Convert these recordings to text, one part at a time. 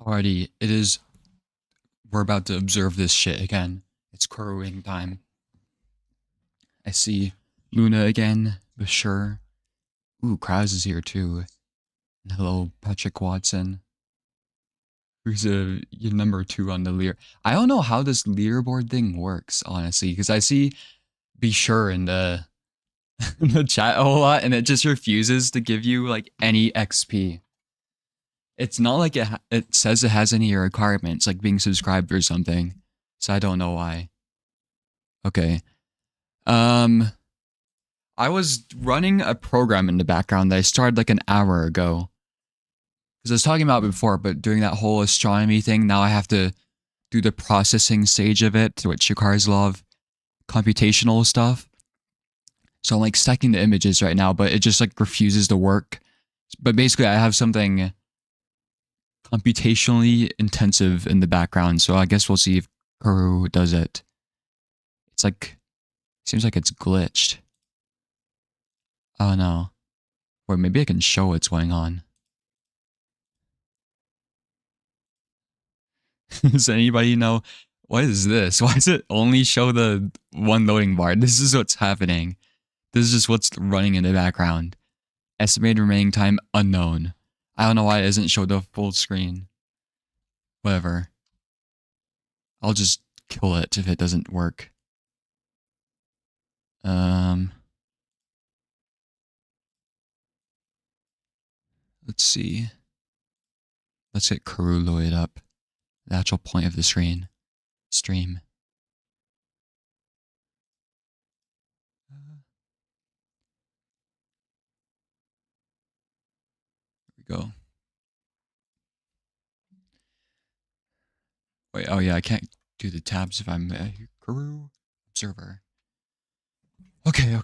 Alrighty, it is. We're about to observe this shit again. It's corruing time. I see Luna again, beeschur. Ooh, Krause is here too. And hello, Patrick Watson. Who's your number 2 on the leader? I don't know how this leaderboard thing works, honestly, because I see beeschur in the in the chat a whole lot, and it just refuses to give you like any XP. It's not like it says it has any requirements, like being subscribed or something. So I don't know why. Okay. I was running a program in the background that I started like an hour ago. Because I was talking about it before, but doing that whole astronomy thing, now I have to do the processing stage of it, which requires a lot of computational stuff. So I'm like stacking the images right now, but it just like refuses to work. But basically I have something computationally intensive in the background, so I guess we'll see if corru does it. It's like, seems like it's glitched. Oh no. Or maybe I can show what's going on. Does anybody know? What is this? Why does it only show the one loading bar? This is what's happening. This is just what's running in the background. Estimated remaining time unknown. I don't know why it doesn't show the full screen. Whatever. I'll just kill it if it doesn't work. Let's see. Let's get corru loaded up. The actual point of the stream. Here we go. Wait, oh yeah, I can't do the tabs if I'm corru.observer. Okay.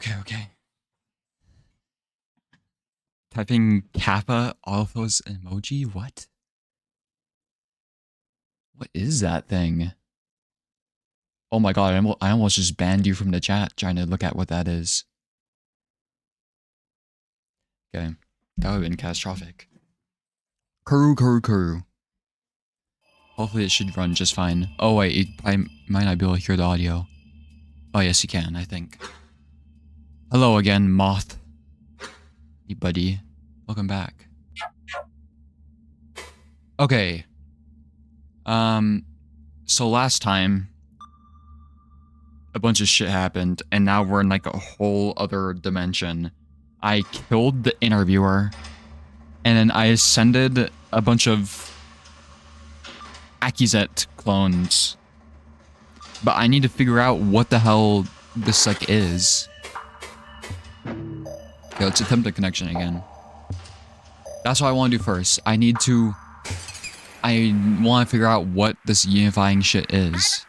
Typing kappa, all of those emoji, what? What is that thing? Oh my god, I almost just banned you from the chat trying to look at what that is. Okay, that would have been catastrophic. Corru. Hopefully it should run just fine. Oh wait, I might not be able to hear the audio. Oh yes, you can, I think. Hello again, Moth. Hey buddy, welcome back. Okay. So last time, a bunch of shit happened, and now we're in like a whole other dimension. I killed the interviewer, and then I ascended a bunch of Akizet clones. But I need to figure out what the hell this like is. Okay, let's attempt the connection again. That's what I want to do first. I want to figure out what this unifying shit is.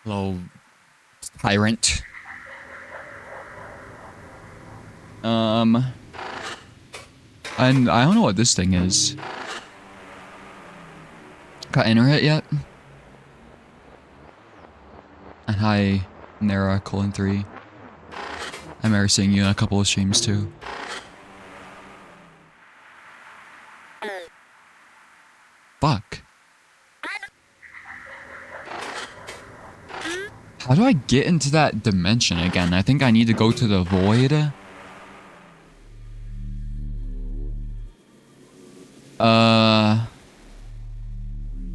Hello, tyrant. And I don't know what this thing is. Got enter it yet? And hi, Nara:3. I remember seeing you in a couple of streams too. Fuck. How do I get into that dimension again? I think I need to go to the void.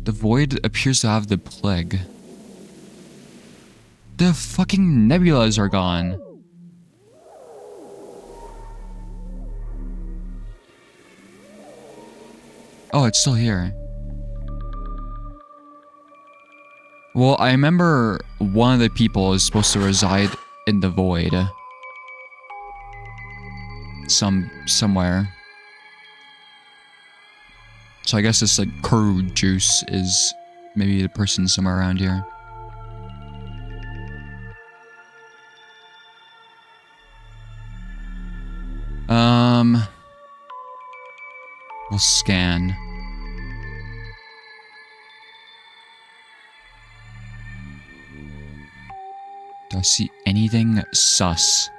The void appears to have the plague. The fucking nebulas are gone. Oh, it's still here. Well, I remember one of the people is supposed to reside in the void. Somewhere. So I guess this like corru juice is maybe the person somewhere around here. We'll scan. Do I see anything sus?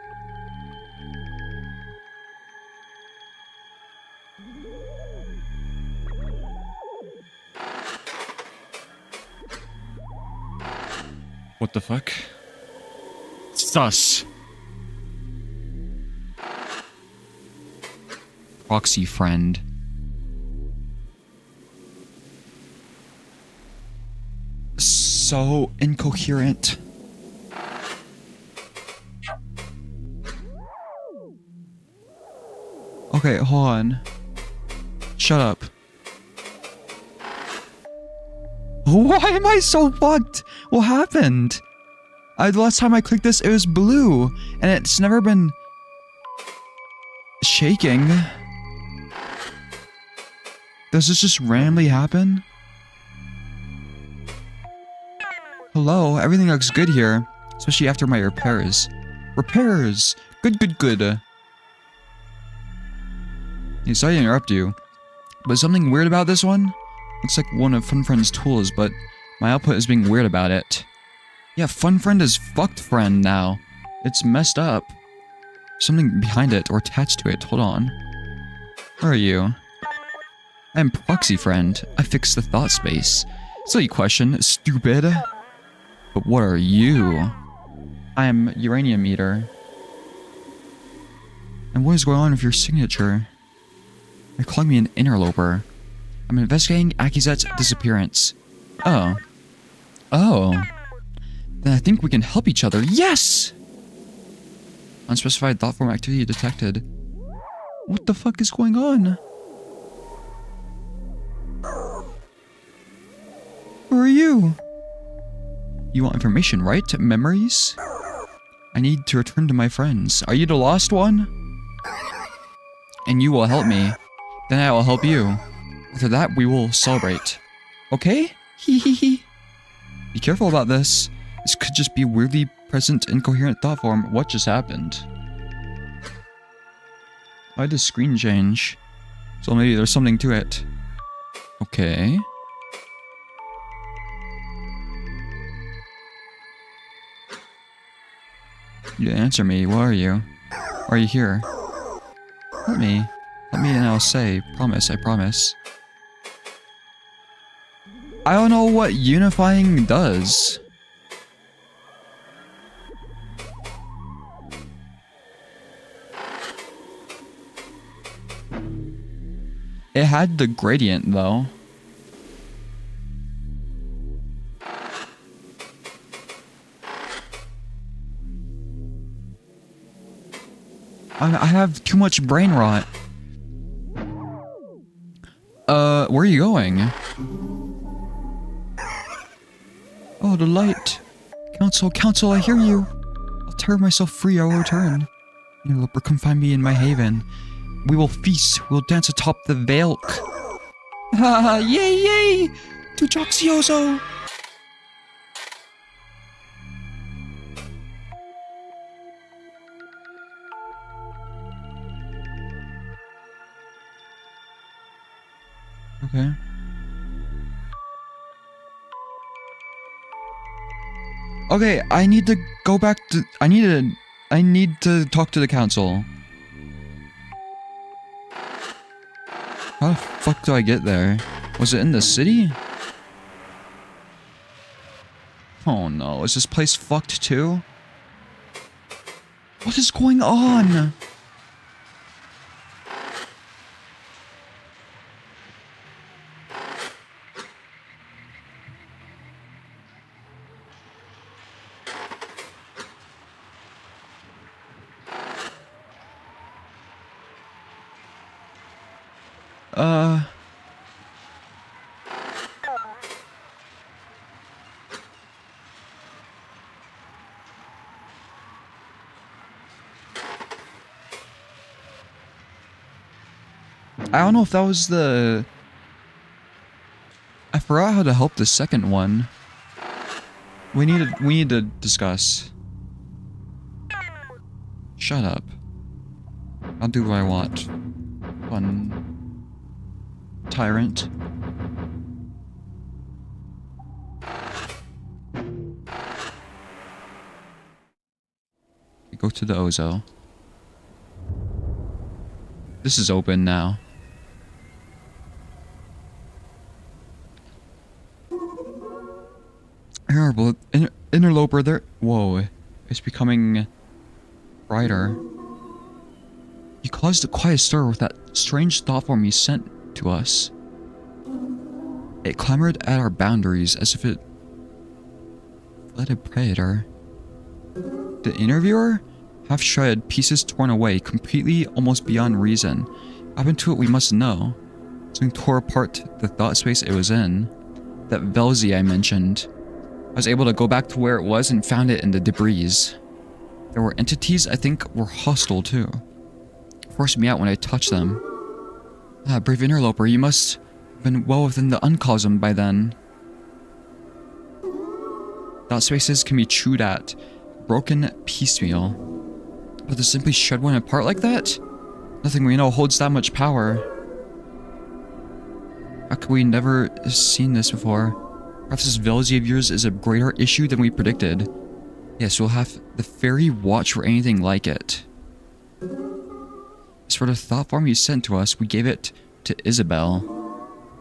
What the fuck? Sus. Proxy friend. So incoherent. Okay, hold on. Shut up. Why am I so fucked? What happened? The last time I clicked this, it was blue, and it's never been shaking. Does this just randomly happen? Hello, everything looks good here, especially after my repairs. Repairs! Good, good, good. Hey, sorry to interrupt you, but something weird about this one? Looks like one of FunFriend's tools, but my output is being weird about it. Yeah, FunFriend is fucked friend now. It's messed up. Something behind it or attached to it. Hold on. Where are you? I'm Proxy Friend. I fixed the thought space. Silly question, stupid. But what are you? I am UraniumEater. And what is going on with your signature? You're calling me an interloper. I'm investigating Akizet's disappearance. Oh. Oh. Then I think we can help each other. Yes! Unspecified thought form activity detected. What the fuck is going on? Who are you? You want information, right? Memories? I need to return to my friends. Are you the lost one? And you will help me. Then I will help you. After that, we will celebrate. Okay? Hee hee hee. Be careful about this. This could just be weirdly present incoherent thought form. What just happened? Why did the screen change? So maybe there's something to it. Okay. You didn't answer me. Where are you? Why are you here? Let me and I'll say. Promise, I promise. I don't know what unifying does. It had the gradient though. I have too much brain rot. Where are you going? Oh, the light. Council, I hear you. I'll tear myself free, I will return. Interloper, come find me in my haven. We will feast, we'll dance atop the Valk. Ha yay, yay! Tu Joxioso! Okay. Okay, I need to go back to... I need to talk to the council. How the fuck do I get there? Was it in the city? Oh no, is this place fucked too? What is going on? I don't know if that was the... I forgot how to help the second one. We need to discuss. Shut up. I'll do what I want. Fun... tyrant. Go to the Ozo. This is open now. Horrible. It interloper there. Whoa, it's becoming brighter. He caused a quiet stir with that strange thought form he sent to us. It clambered at our boundaries as if it fled a predator. The interviewer? Half shredded, pieces torn away, completely, almost beyond reason. What happened to it we must know. Something tore apart the thought space it was in. That Velzy I mentioned. I was able to go back to where it was and found it in the debris. There were entities I think were hostile too. Forced me out when I touched them. Ah, brave interloper, you must have been well within the uncosm by then. Thought spaces can be chewed at, broken piecemeal. But to simply shred one apart like that? Nothing we know holds that much power. How could we never seen this before? Perhaps this Velzy of yours is a greater issue than we predicted. Yes, we'll have the fairy watch for anything like it. As for the thought form you sent to us, we gave it to Isabel.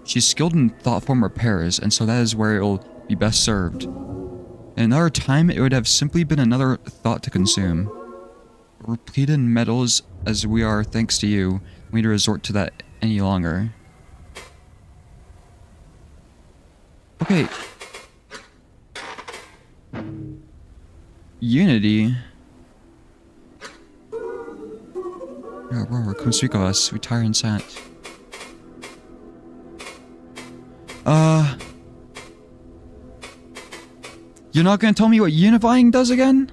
She's skilled in thought form repairs, and so that is where it will be best served. In another time, it would have simply been another thought to consume. We're repleted in metals as we are thanks to you. We need to resort to that any longer. Okay. Unity. Yeah, Aurora, come speak of us. We tire and sat. You're not gonna tell me what unifying does again?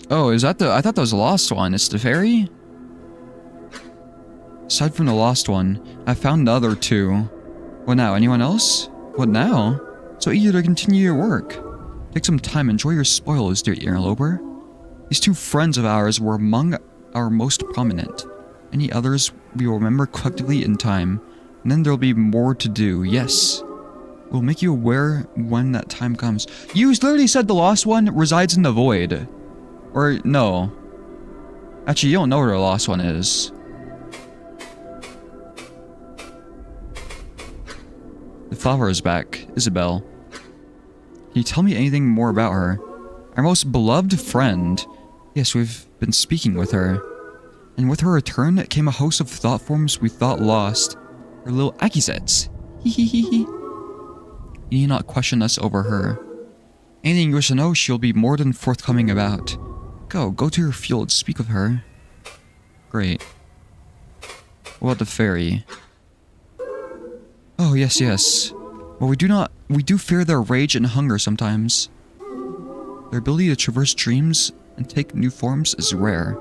Oh, is that I thought that was the lost one. It's the fairy? Aside from the lost one, I found the other two. What now? Anyone else? What now? So eager to continue your work. Take some time, enjoy your spoils, dear interloper. These two friends of ours were among our most prominent. Any others we will remember collectively in time. And then there'll be more to do, yes. We'll make you aware when that time comes. You literally said the lost one resides in the void. Or, no. Actually, you don't know where the lost one is. The flower is back. Isabel. Can you tell me anything more about her? Our most beloved friend. Yes, we've been speaking with her. And with her return came a host of thought forms we thought lost. Her little Akisets. Hehehehe. You need not question us over her. Anything you wish to know, she'll be more than forthcoming about. Go to your field, speak with her. Great. What about the fairy? Oh, yes. Well, we do fear their rage and hunger sometimes. Their ability to traverse dreams and take new forms is rare.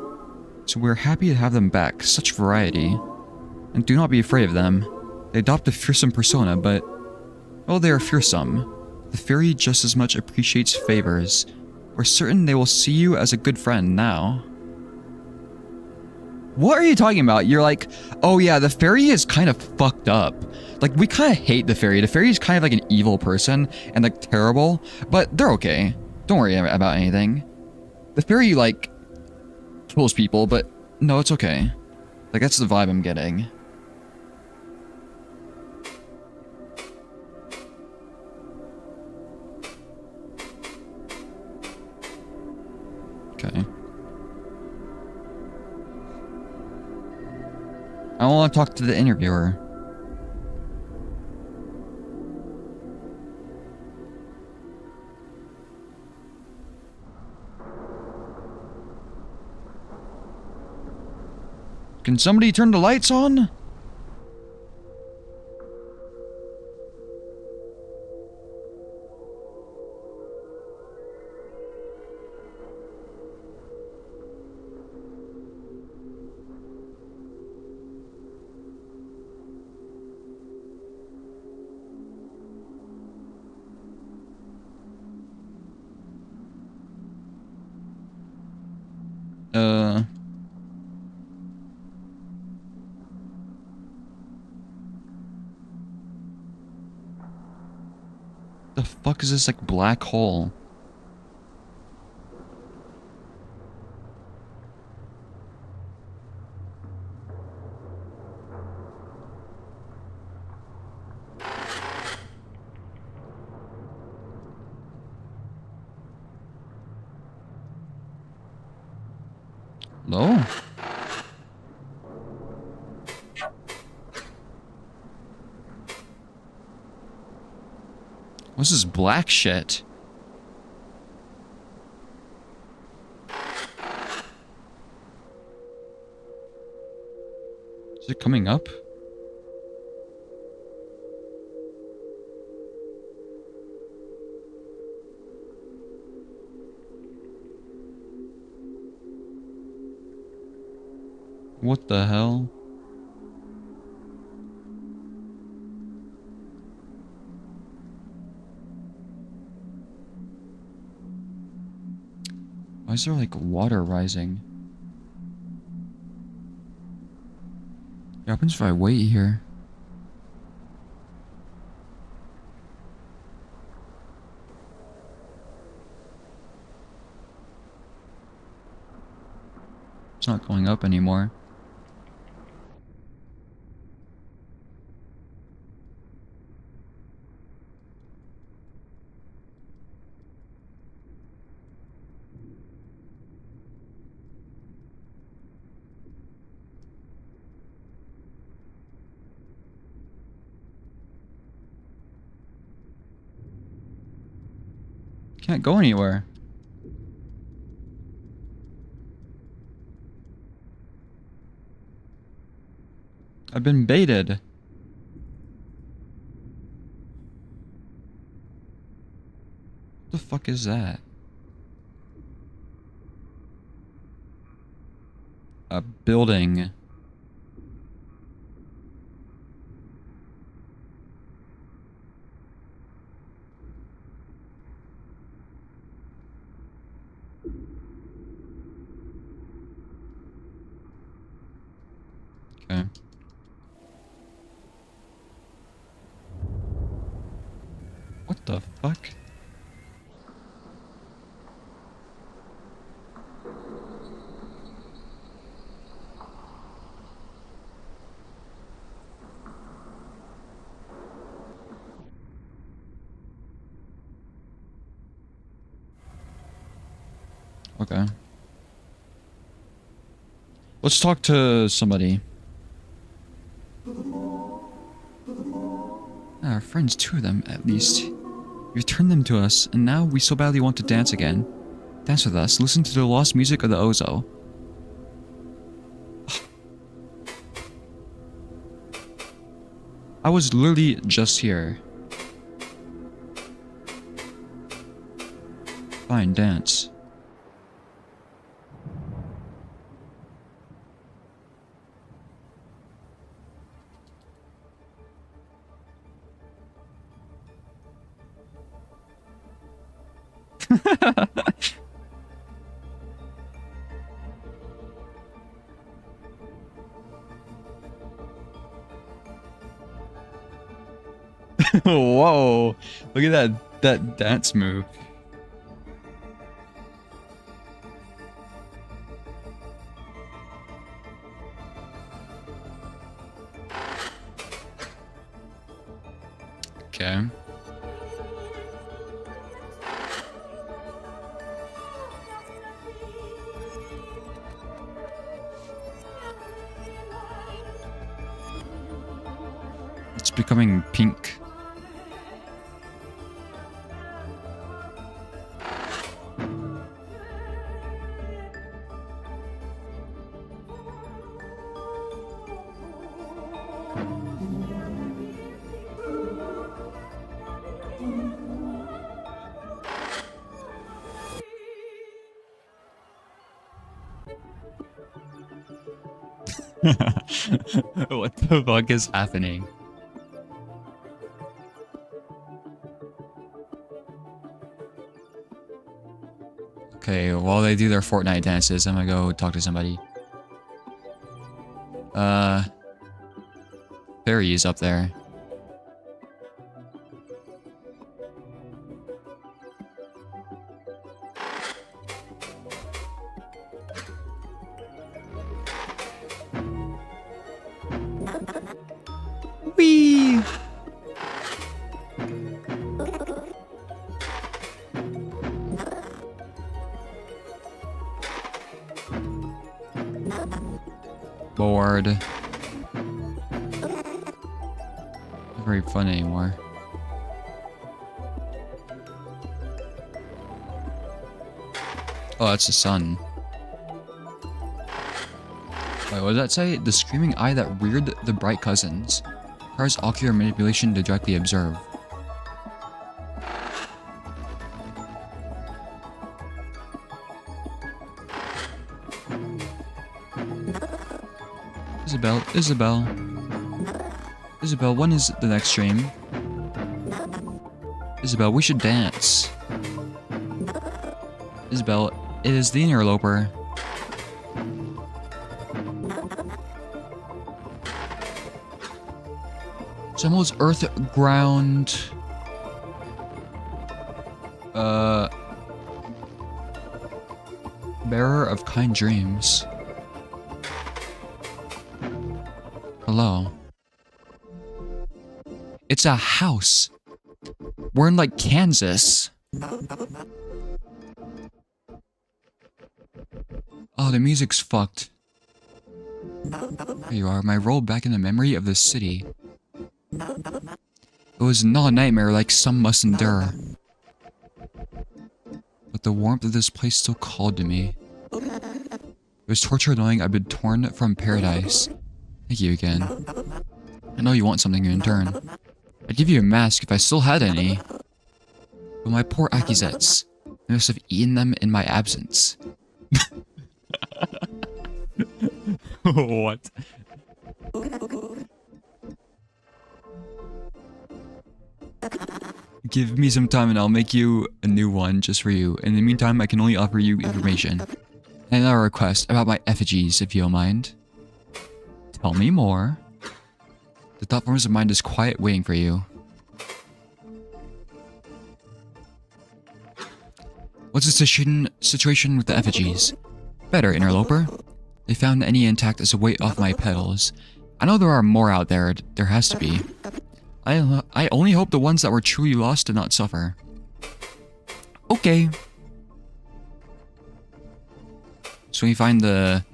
So we're happy to have them back, such variety. And do not be afraid of them. They adopt a fearsome persona, but... well, they are fearsome. The fairy just as much appreciates favors. We're certain they will see you as a good friend now. What are you talking about? You're like, oh yeah, the fairy is kind of fucked up. Like, we kind of hate the fairy. The fairy is kind of like an evil person and like terrible, but they're okay. Don't worry about anything. The fairy, like, kills people, but no, it's okay. Like, that's the vibe I'm getting. Okay. I want to talk to the interviewer. Can somebody turn the lights on? The fuck is this, like, black hole? Hello? What's this black shit? Is it coming up? What the hell? Why is there like water rising? What happens if I wait here? It's not going up anymore. Can't go anywhere. I've been baited. What the fuck is that? A building. Okay. What the fuck? Okay. Let's talk to somebody. Our friends, two of them at least. You returned them to us, and now we so badly want to dance again. Dance with us, listen to the lost music of the Ozo. I was literally just here. Fine, dance. Whoa! Look at that dance move. Okay. It's becoming pink. What the fuck is happening? Okay, while they do their Fortnite dances, I'm gonna go talk to somebody. Barry is up there. Whee! Bored. Not very fun anymore. Oh, that's the sun. Wait, what does that say? The screaming eye that reared the bright cousins. Requires ocular manipulation to directly observe. Isabel. Isabel, when is the next stream? Isabel, we should dance. Isabel, it is the interloper. Resembles earth, ground... bearer of kind dreams. Hello. It's a house. We're in, like, Kansas. Oh, the music's fucked. There you are, my role back in the memory of the city. It was not a nightmare like some must endure. But the warmth of this place still called to me. It was torture knowing I'd been torn from paradise. Thank you again. I know you want something in return. I'd give you a mask if I still had any. But my poor accusates. I must have eaten them in my absence. What? Give me some time and I'll make you a new one just for you. In the meantime, I can only offer you information. And a request about my effigies, if you don't mind. Tell me more. The thought forms of mind is quiet waiting for you. What's the situation with the effigies? Better, interloper. They found any intact as a weight off my pedals. I know there are more out there. There has to be. I only hope the ones that were truly lost did not suffer. Okay. So we find the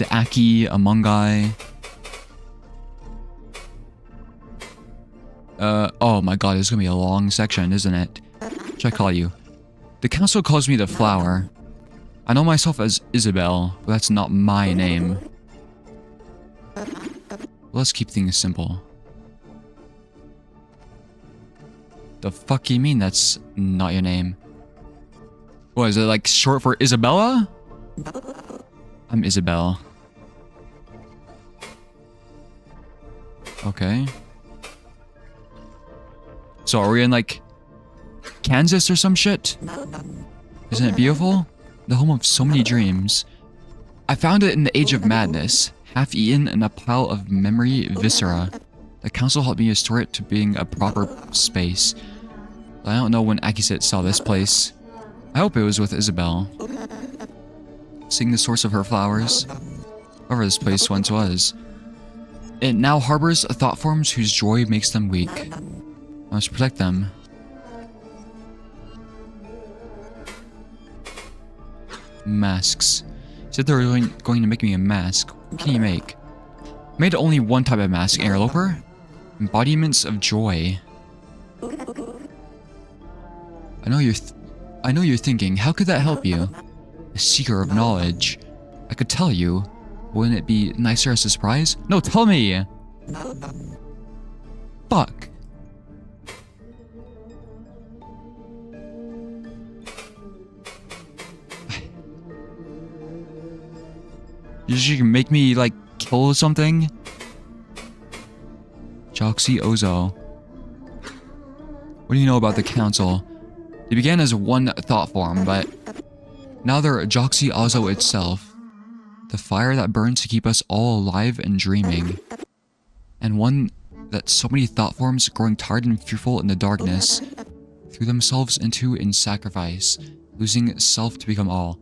Aki Among Guy. Oh my god, it's gonna be a long section, isn't it? What should I call you? The council calls me the Flower. I know myself as Isabel, but that's not my name. Let's keep things simple. The fuck you mean that's not your name? What, is it like short for Isabella? I'm Isabel. Okay. So are we in like Kansas or some shit? Isn't it beautiful? The home of so many dreams. I found it in the age of madness, half eaten in a pile of memory viscera. The council helped me restore it to being a proper space. But I don't know when Akisit saw this place. I hope it was with Isabel. Seeing the source of her flowers. Wherever this place once was. It now harbors thought forms whose joy makes them weak. I must protect them. Masks. You said they were going to make me a mask. What can you make? I made only one type of mask, interloper. Embodiments of joy. I know you're thinking, how could that help you? A seeker of knowledge. I could tell you. Wouldn't it be nicer as a surprise? No, tell me! Fuck. You can make me, like, kill something? Joxy Ozo. What do you know about the council? They began as one thought form, but now they're Joxy Ozo itself. The fire that burns to keep us all alive and dreaming. And one that so many thought forms, growing tired and fearful in the darkness, threw themselves into in sacrifice, losing self to become all.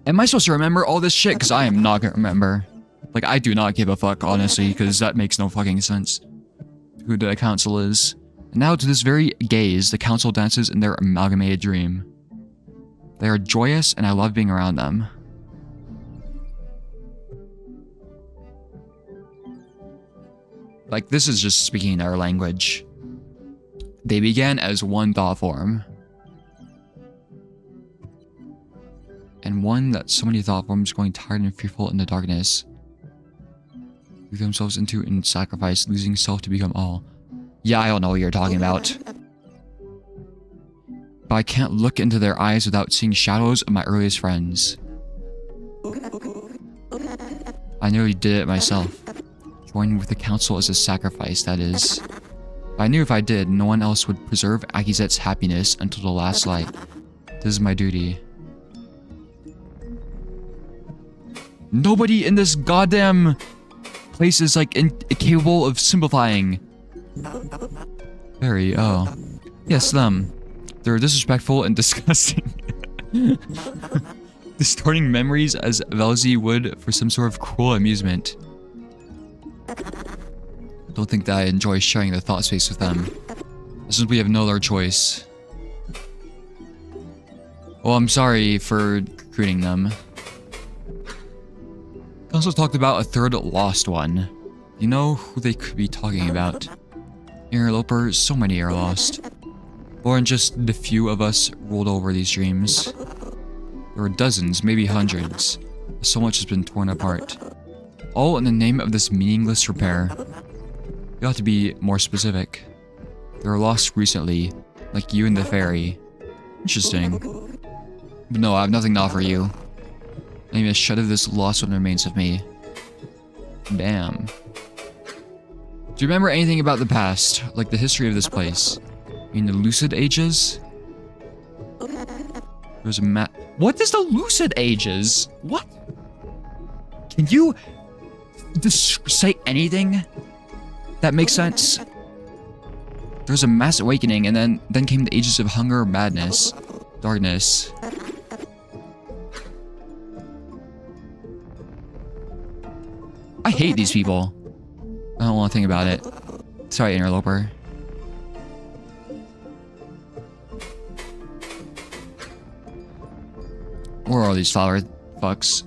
Am I supposed to remember all this shit? Because I am not gonna remember. Like, I do not give a fuck, honestly, because that makes no fucking sense. Who the council is. And now to this very gaze, the council dances in their amalgamated dream. They are joyous and I love being around them. Like, this is just speaking our language. They began as one thought form. And one that so many thought forms going tired and fearful in the darkness. Threw themselves into and sacrifice, losing self to become all. Yeah, I don't know what you're talking about. But I can't look into their eyes without seeing shadows of my earliest friends. I nearly did it myself. Joining with the council as a sacrifice, that is. But I knew if I did, no one else would preserve Akizet's happiness until the last light. This is my duty. Nobody in this goddamn place is like incapable of simplifying. Very, oh. Yes, them. They're disrespectful and disgusting. Distorting memories as Velzy would for some sort of cruel amusement. Don't think that I enjoy sharing the thought space with them. I simply have no other choice. Well, I'm sorry for recruiting them. Council talked about a third lost one. You know who they could be talking about. Interloper, so many are lost. Or just the few of us rolled over these dreams. There were dozens, maybe hundreds. So much has been torn apart. All in the name of this meaningless repair. You ought to be more specific. They were lost recently, like you and the fairy. Interesting. But no, I have nothing to offer you. Not even a shred of this lost one remains of me. Damn. Do you remember anything about the past, like the history of this place? In the Lucid Ages? There's a What is the Lucid Ages? What? Can you just say anything that makes sense? There's a mass awakening, and then came the ages of hunger, madness, darkness. I hate these people. I don't want to think about it. Sorry, interloper. Where are these flower fucks?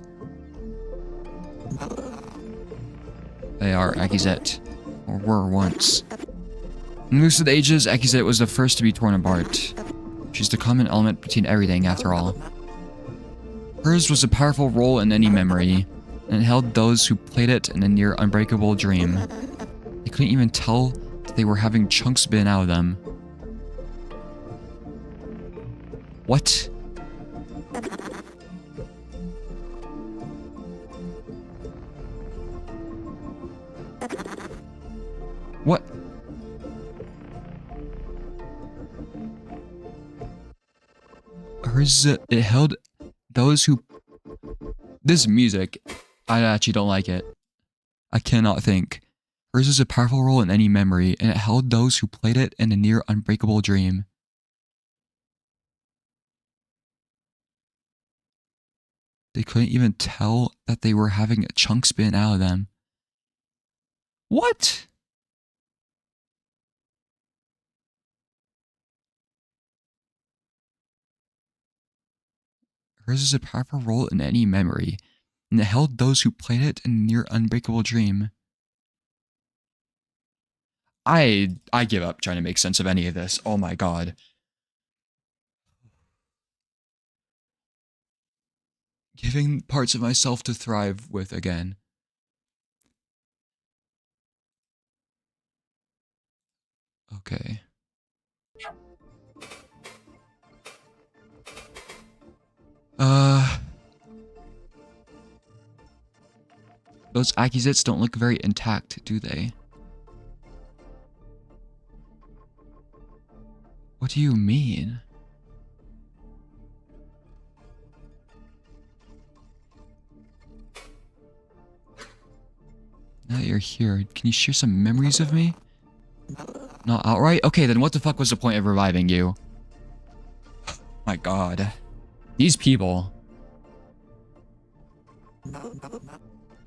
They are Akizet. Or were once. In Lucid Ages, Akizet was the first to be torn apart. She's the common element between everything, after all. Hers was a powerful role in any memory, and it held those who played it in a near unbreakable dream. They couldn't even tell that they were having chunks bitten out of them. What? What? Hers, it held those who... This music, I actually don't like it. I cannot think. Hers is a powerful role in any memory, and it held those who played it in a near unbreakable dream. They couldn't even tell that they were having chunks bitten out of them. What? Hers is a powerful role in any memory, and it held those who played it in a near unbreakable dream. I give up trying to make sense of any of this. Oh my god. Giving parts of myself to thrive with again. Okay. Those Akizets don't look very intact, do they? What do you mean? Now that you're here, can you share some memories of me? Not outright? Okay, then what the fuck was the point of reviving you? My god. These people.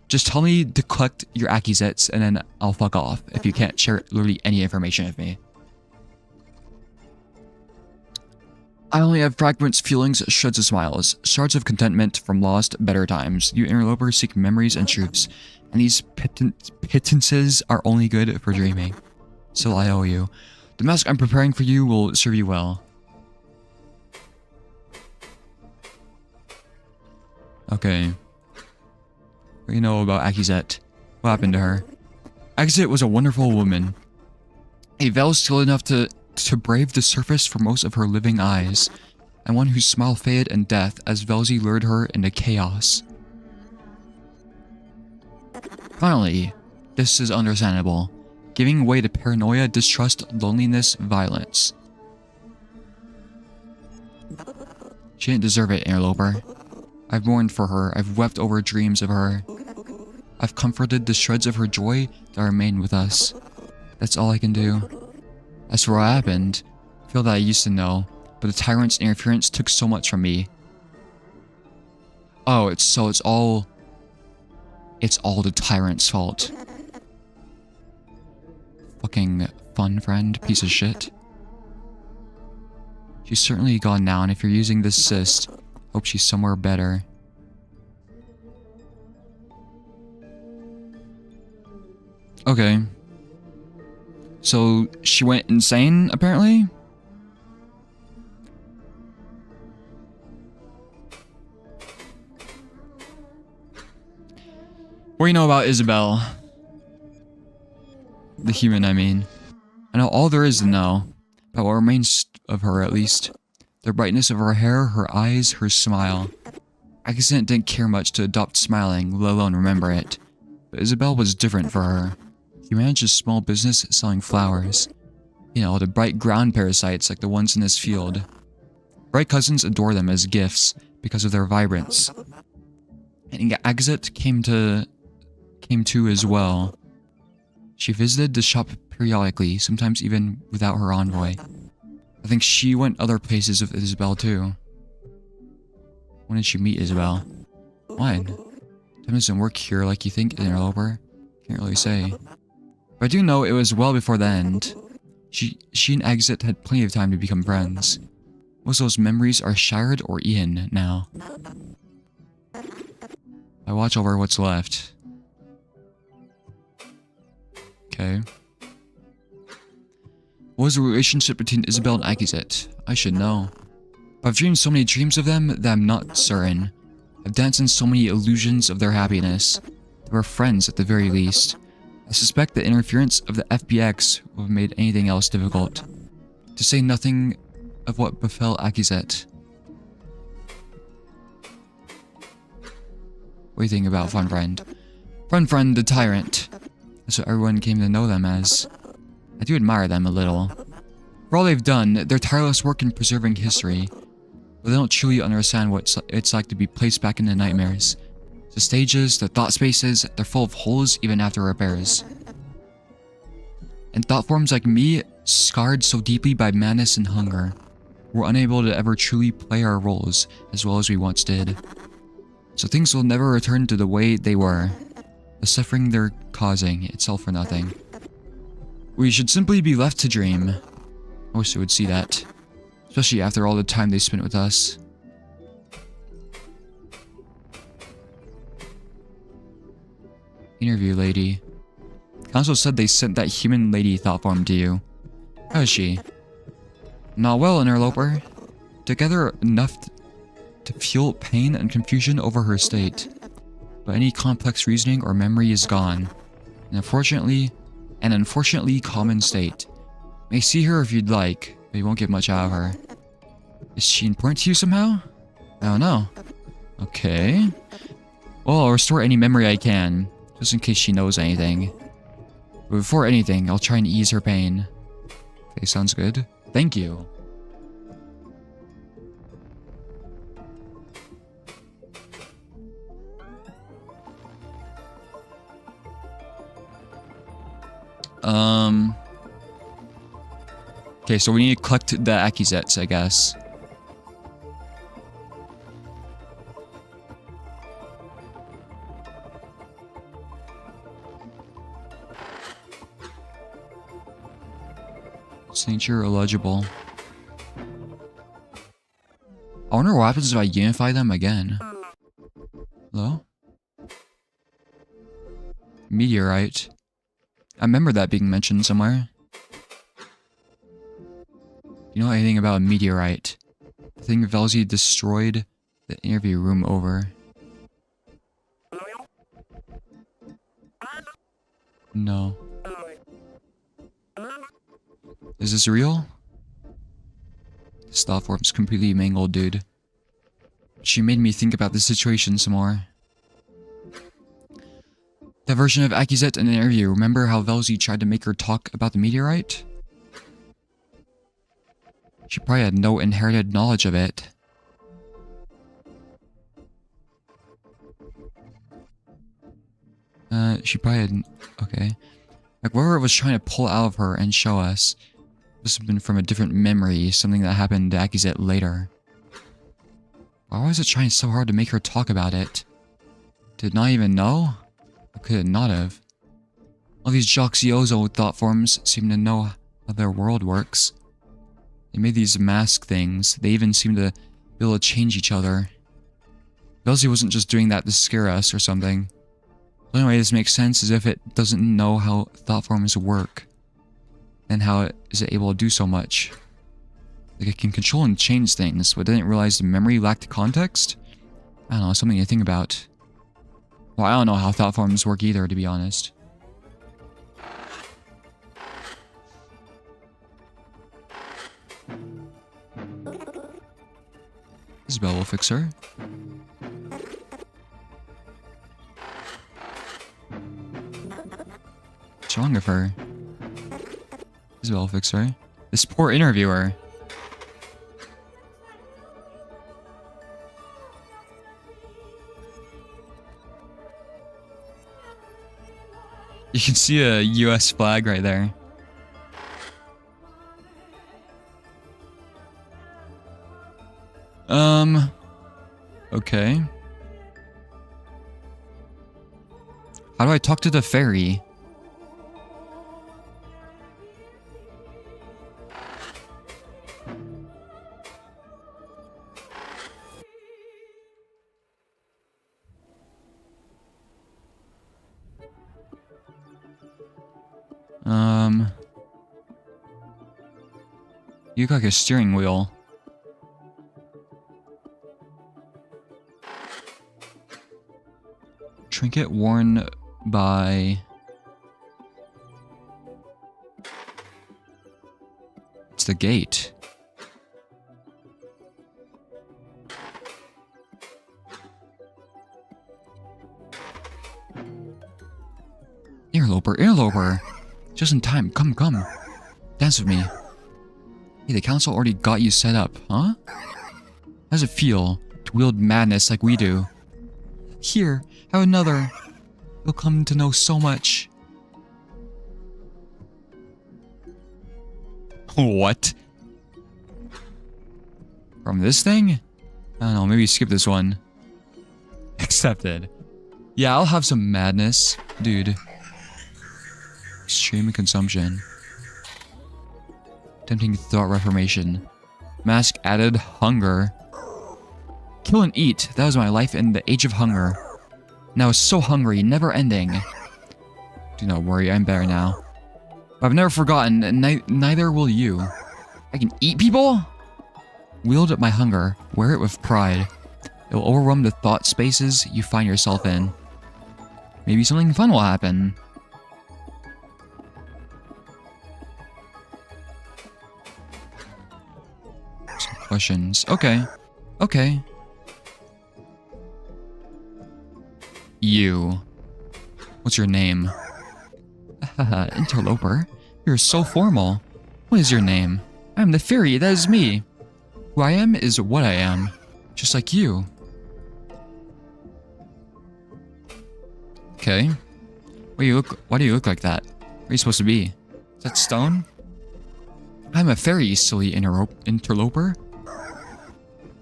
Just tell me to collect your Akizets and then I'll fuck off if you can't share literally any information with me. I only have fragments, feelings, shreds of smiles, shards of contentment from lost, better times. You interlopers seek memories and truths, and these pittances are only good for dreaming. Still, I owe you. The mask I'm preparing for you will serve you well. Okay. What do you know about Akizet? What happened to her? Akizet was a wonderful woman. A veil still enough to brave the surface for most of her living eyes, and one whose smile faded in death as Velzy lured her into chaos. Finally, this is understandable, giving way to paranoia, distrust, loneliness, violence. She didn't deserve it, interloper. I've mourned for her, I've wept over dreams of her. I've comforted the shreds of her joy that remain with us. That's all I can do. As for what happened, I feel that I used to know, but the tyrant's interference took so much from me. Oh, it's all the tyrant's fault. Fucking fun friend, piece of shit. She's certainly gone now, and if you're using this cyst, hope she's somewhere better. Okay. So, she went insane, apparently? What do you know about Isabel? The human, I mean. I know all there is to know, about what remains of her, at least. The brightness of her hair, her eyes, her smile. Akizet didn't care much to adopt smiling, let alone remember it. But Isabel was different for her. He managed a small business selling flowers. You know, the bright ground parasites like the ones in this field. Bright cousins adore them as gifts because of their vibrance. And Akizet came to as well. She visited the shop periodically, sometimes even without her envoy. I think she went other places with Isabel too. When did she meet Isabel? When? Time doesn't work here like you think, interloper. Can't really say. But I do know it was well before the end. She and Akizet had plenty of time to become friends. Most of those memories are shattered or eaten now. I watch over what's left. Okay. What was the relationship between Isabel and Akizet? I should know. I've dreamed so many dreams of them that I'm not certain. I've danced in so many illusions of their happiness. They were friends at the very least. I suspect the interference of the FBX would have made anything else difficult. To say nothing of what befell Akizet. What do you think about Fun Friend? Fun Friend the Tyrant. That's what everyone came to know them as. I do admire them a little. For all they've done, their tireless work in preserving history. But they don't truly understand what it's like to be placed back into nightmares. The stages, the thought spaces, they're full of holes even after repairs. And thought forms like me, scarred so deeply by madness and hunger, were unable to ever truly play our roles as well as we once did. So things will never return to the way they were. The suffering they're causing, it's all for nothing. We should simply be left to dream. I wish they would see that. Especially after all the time they spent with us. Interview lady. Council said they sent that human lady thought form to you. How is she? Not well, interloper. Together enough to feel pain and confusion over her state. But any complex reasoning or memory is gone. And an unfortunately common state. May see her if you'd like, but you won't get much out of her. Is she important to you somehow? I don't know. Okay. Well, I'll restore any memory I can, just in case she knows anything. But before anything, I'll try and ease her pain. Okay, sounds good. Thank you. Okay, so we need to collect the Akizets, I guess. Signature illegible. I wonder what happens if I unify them again. Hello? Meteorite. I remember that being mentioned somewhere. You know anything about a meteorite? The thing Velzy destroyed the interview room over. No. Is this real? This thought form's completely mangled, dude. She made me think about the situation some more. That version of Akizet in an interview, remember how Velzy tried to make her talk about the meteorite? She probably had no inherited knowledge of it. She probably had... Okay. Like, whatever it was trying to pull out of her and show us, this would have been from a different memory, something that happened to Akizet later. Why was it trying so hard to make her talk about it? Did it not even know? Or could it not have? All these Joxiozo thought forms seem to know how their world works. They made these mask things. They even seem to be able to change each other. Velzy wasn't just doing that to scare us or something. The only way this makes sense is if it doesn't know how thought forms work. Then how is it able to do so much? Like it can control and change things, but didn't realize the memory lacked context? I don't know, something to think about. Well, I don't know how thought forms work either, to be honest. Isabel will fix her. What's wrong with her? Isabel will fix her. This poor interviewer. You can see a US flag right there. Okay. How do I talk to the fairy? You look like a steering wheel. Trinket worn by... It's the gate. Interloper, interloper! Just in time, come, come. Dance with me. Hey, the council already got you set up, huh? How does it feel to wield madness like we do? Here, have another. You'll come to know so much. What? From this thing? I don't know, maybe skip this one. Accepted. Yeah, I'll have some madness. Dude. Extreme consumption. Tempting thought reformation. Mask added hunger. Kill and eat. That was my life in the age of hunger. Now it's so hungry, never ending. Do not worry, I'm better now. But I've never forgotten, and neither will you. I can eat people? Wield my hunger, wear it with pride. It will overwhelm the thought spaces you find yourself in. Maybe something fun will happen. Some questions. Okay. Okay. You. What's your name? Haha, interloper. You're so formal. What is your name? I am the fairy, that is me. Who I am is what I am. Just like you. Okay. Why do you look like that? Where are you supposed to be? Is that stone? I'm a fairy, you silly interloper.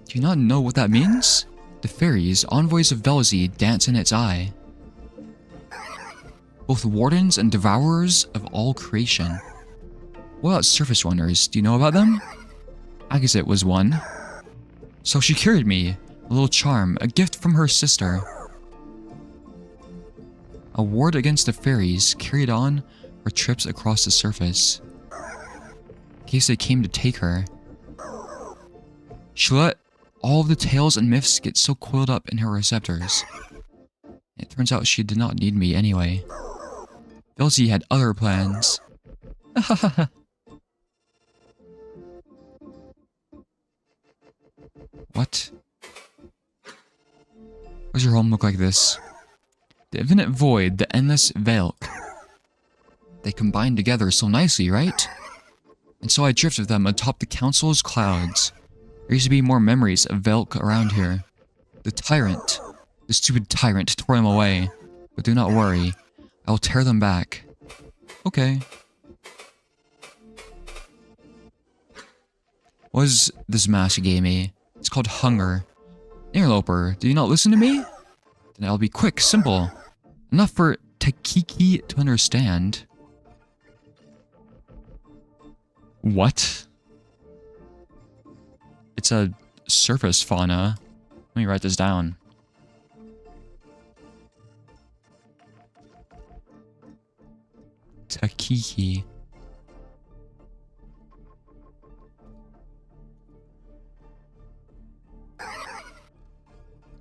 Do you not know what that means? The fairies, envoys of Velzy, dance in its eye. Both wardens and devourers of all creation. What about surface runners? Do you know about them? Akizet was one. So she carried me, a little charm, a gift from her sister. A ward against the fairies carried on her trips across the surface, in case they came to take her. She let all of the tales and myths get so coiled up in her receptors. It turns out she did not need me anyway. Elsie had other plans. What? Does your home look like this? The infinite void, the endless Velk. They combine together so nicely, right? And so I drift with them atop the council's clouds. There used to be more memories of Velk around here. The tyrant. The stupid tyrant tore them away. But do not worry. I will tear them back. Okay. What is this mask you gave me? It's called hunger. Interloper, do you not listen to me? Then I'll be quick, simple. Enough for Takiki to understand. What? It's a surface fauna. Let me write this down. Takiki.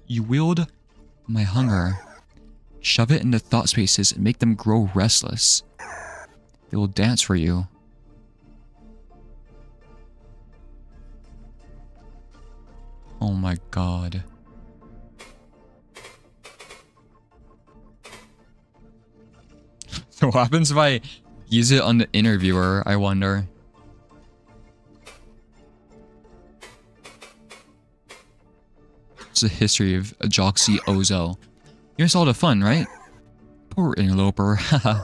You wield my hunger. Shove it into thought spaces and make them grow restless. They will dance for you. Oh my god. So what happens if I use it on the interviewer, I wonder? It's the history of Joxy Ozo. Here's all the fun, right? Poor interloper, haha.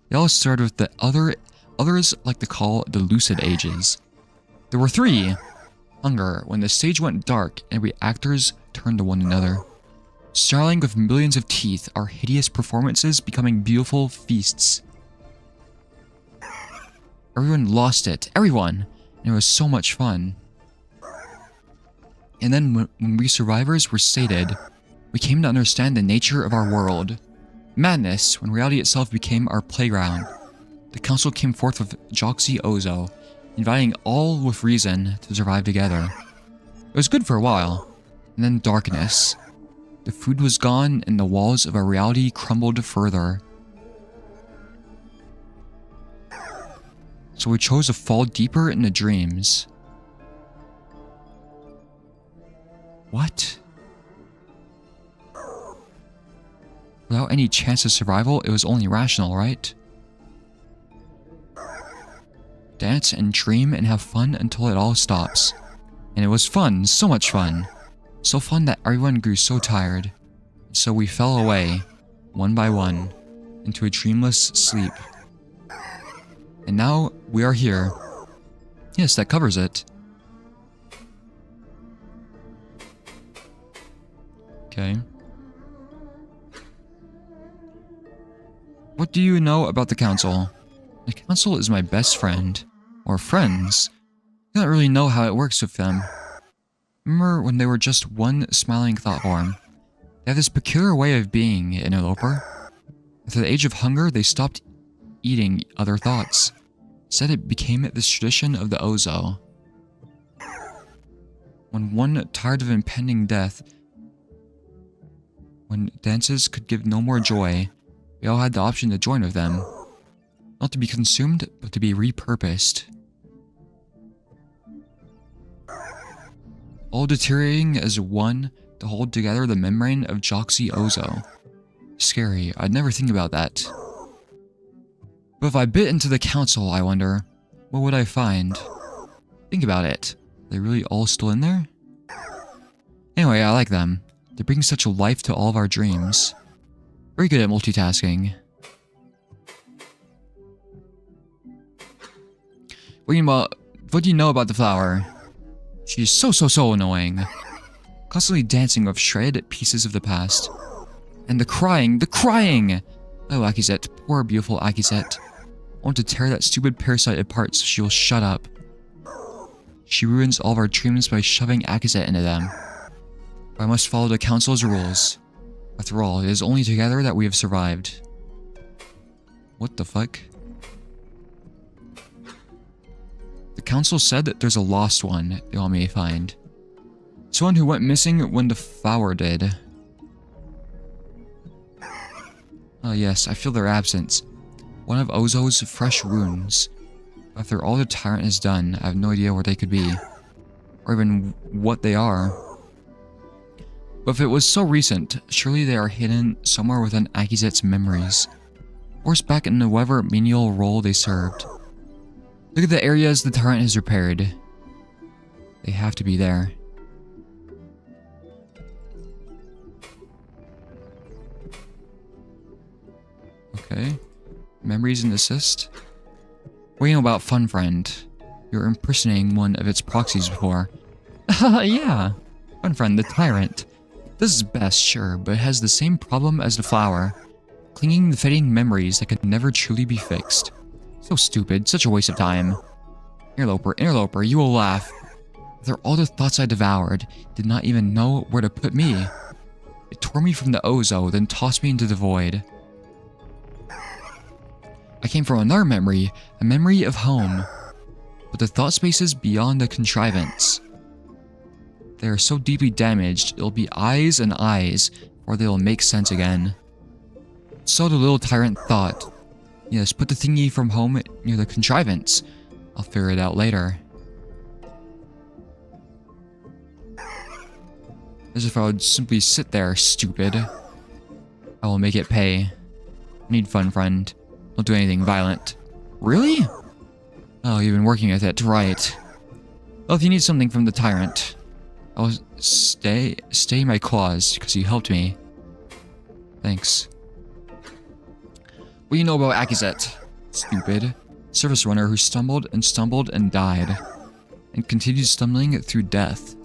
It all started with the others like to call the lucid ages. There were 3. Hunger, when the stage went dark and we actors turned to one another. Snarling with millions of teeth, our hideous performances becoming beautiful feasts. Everyone lost it, everyone! And it was so much fun. And then when we survivors were sated, we came to understand the nature of our world. Madness, when reality itself became our playground. The council came forth with Joxy Ozo, inviting all with reason to survive together. It was good for a while, and then darkness. The food was gone and the walls of our reality crumbled further. So we chose to fall deeper into dreams. What? Without any chance of survival, it was only rational, right? Dance and dream and have fun until it all stops. And it was fun, so much fun. So fun that everyone grew so tired. So we fell away, one by one, into a dreamless sleep. And now we are here. Yes, that covers it. Okay. What do you know about the council? The council is my best friend. Or friends. I don't really know how it works with them. Remember when they were just one smiling thought form? They have this peculiar way of being, interloper. After the age of hunger, they stopped eating other thoughts. Instead, it became this tradition of the Ozo. When one tired of impending death, when dances could give no more joy, we all had the option to join with them. Not to be consumed, but to be repurposed. All deteriorating as one to hold together the membrane of Joxy Ozo. Scary, I'd never think about that. But if I bit into the council, I wonder, what would I find? Think about it. Are they really all still in there? Anyway, I like them. They bring such life to all of our dreams. Very good at multitasking. What do you know about the flower? She's so annoying. Constantly dancing with shredded pieces of the past. And the crying! Oh, Akizet, poor beautiful Akizet. I want to tear that stupid parasite apart so she will shut up. She ruins all of our dreams by shoving Akazet into them. But I must follow the Council's rules. After all, it is only together that we have survived. What the fuck? The Council said that there's a lost one they want me to find. Someone who went missing when the flower did. Oh yes, I feel their absence. One of Ozo's fresh wounds. After all the Tyrant has done, I have no idea where they could be. Or even what they are. But if it was so recent, surely they are hidden somewhere within Akizet's memories. Forced back into whatever menial role they served. Look at the areas the Tyrant has repaired. They have to be there. Okay. Memories and assist. What do you know about Fun Friend? You're impersonating one of its proxies before. Yeah. Fun Friend, the Tyrant. This is best, sure, but it has the same problem as the flower. Clinging to fading memories that could never truly be fixed. So stupid, such a waste of time. Interloper, you will laugh. After all the thoughts I devoured, did not even know where to put me. It tore me from the Ozo, then tossed me into the void. I came from another memory, a memory of home. But the thought spaces beyond the contrivance. They are so deeply damaged, it'll be eyes and eyes, or they'll make sense again. So the little Tyrant thought. Yes, put the thingy from home near the contrivance. I'll figure it out later. As if I would simply sit there, stupid. I will make it pay. I need Fun Friend. Don't do anything violent. Really? Oh, you've been working at it, right. Well, if you need something from the Tyrant, I'll stay my claws, because you helped me. Thanks. What do you know about Akazet? Stupid. Service runner who stumbled and died. And continued stumbling through death.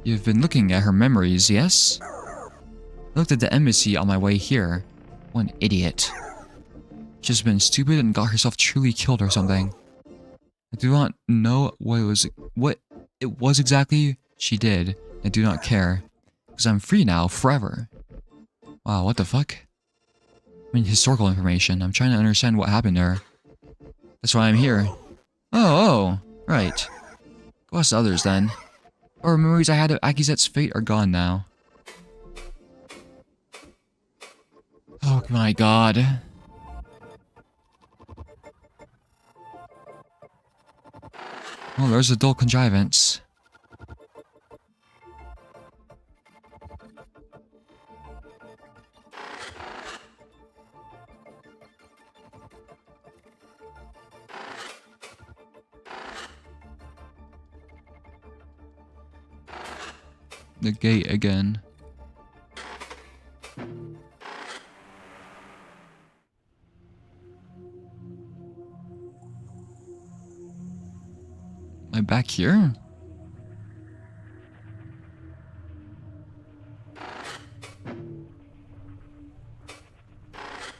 You've been looking at her memories, yes? I looked at the embassy on my way here. What an idiot. She's been stupid and got herself truly killed or something. I do not know what it was exactly she did. I do not care. Because I'm free now, forever. Wow, what the fuck? I mean, historical information. I'm trying to understand what happened to her. That's why I'm here. Oh, right. Go ask the others then. Or memories I had of Akizet's fate are gone now. Oh my god. Oh, there's the dull contrivance. The gate again. Am I back here?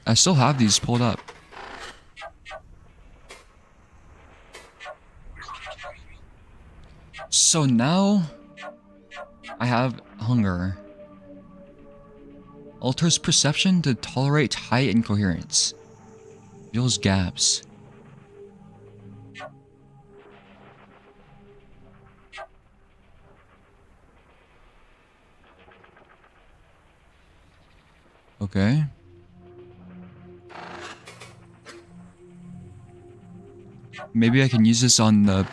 I still have these pulled up. So now I have hunger. Alters perception to tolerate high incoherence. Fills gaps. Okay. Maybe I can use this on the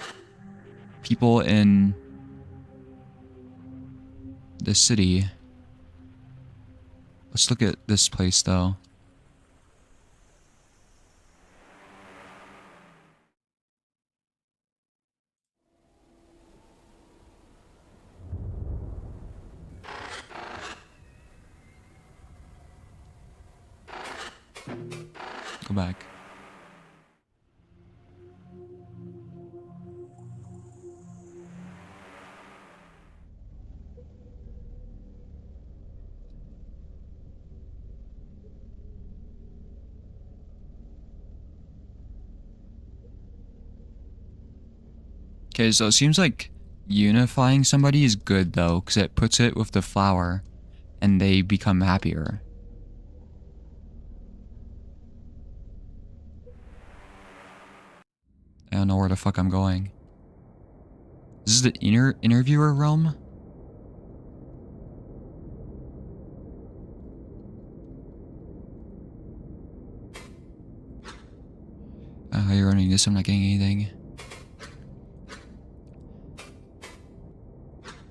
people in the city. Let's look at this place though. Go back. Okay, so it seems like unifying somebody is good though, because it puts it with the flower and they become happier. I don't know where the fuck I'm going. This is the interviewer realm? You're running this, I'm not getting anything.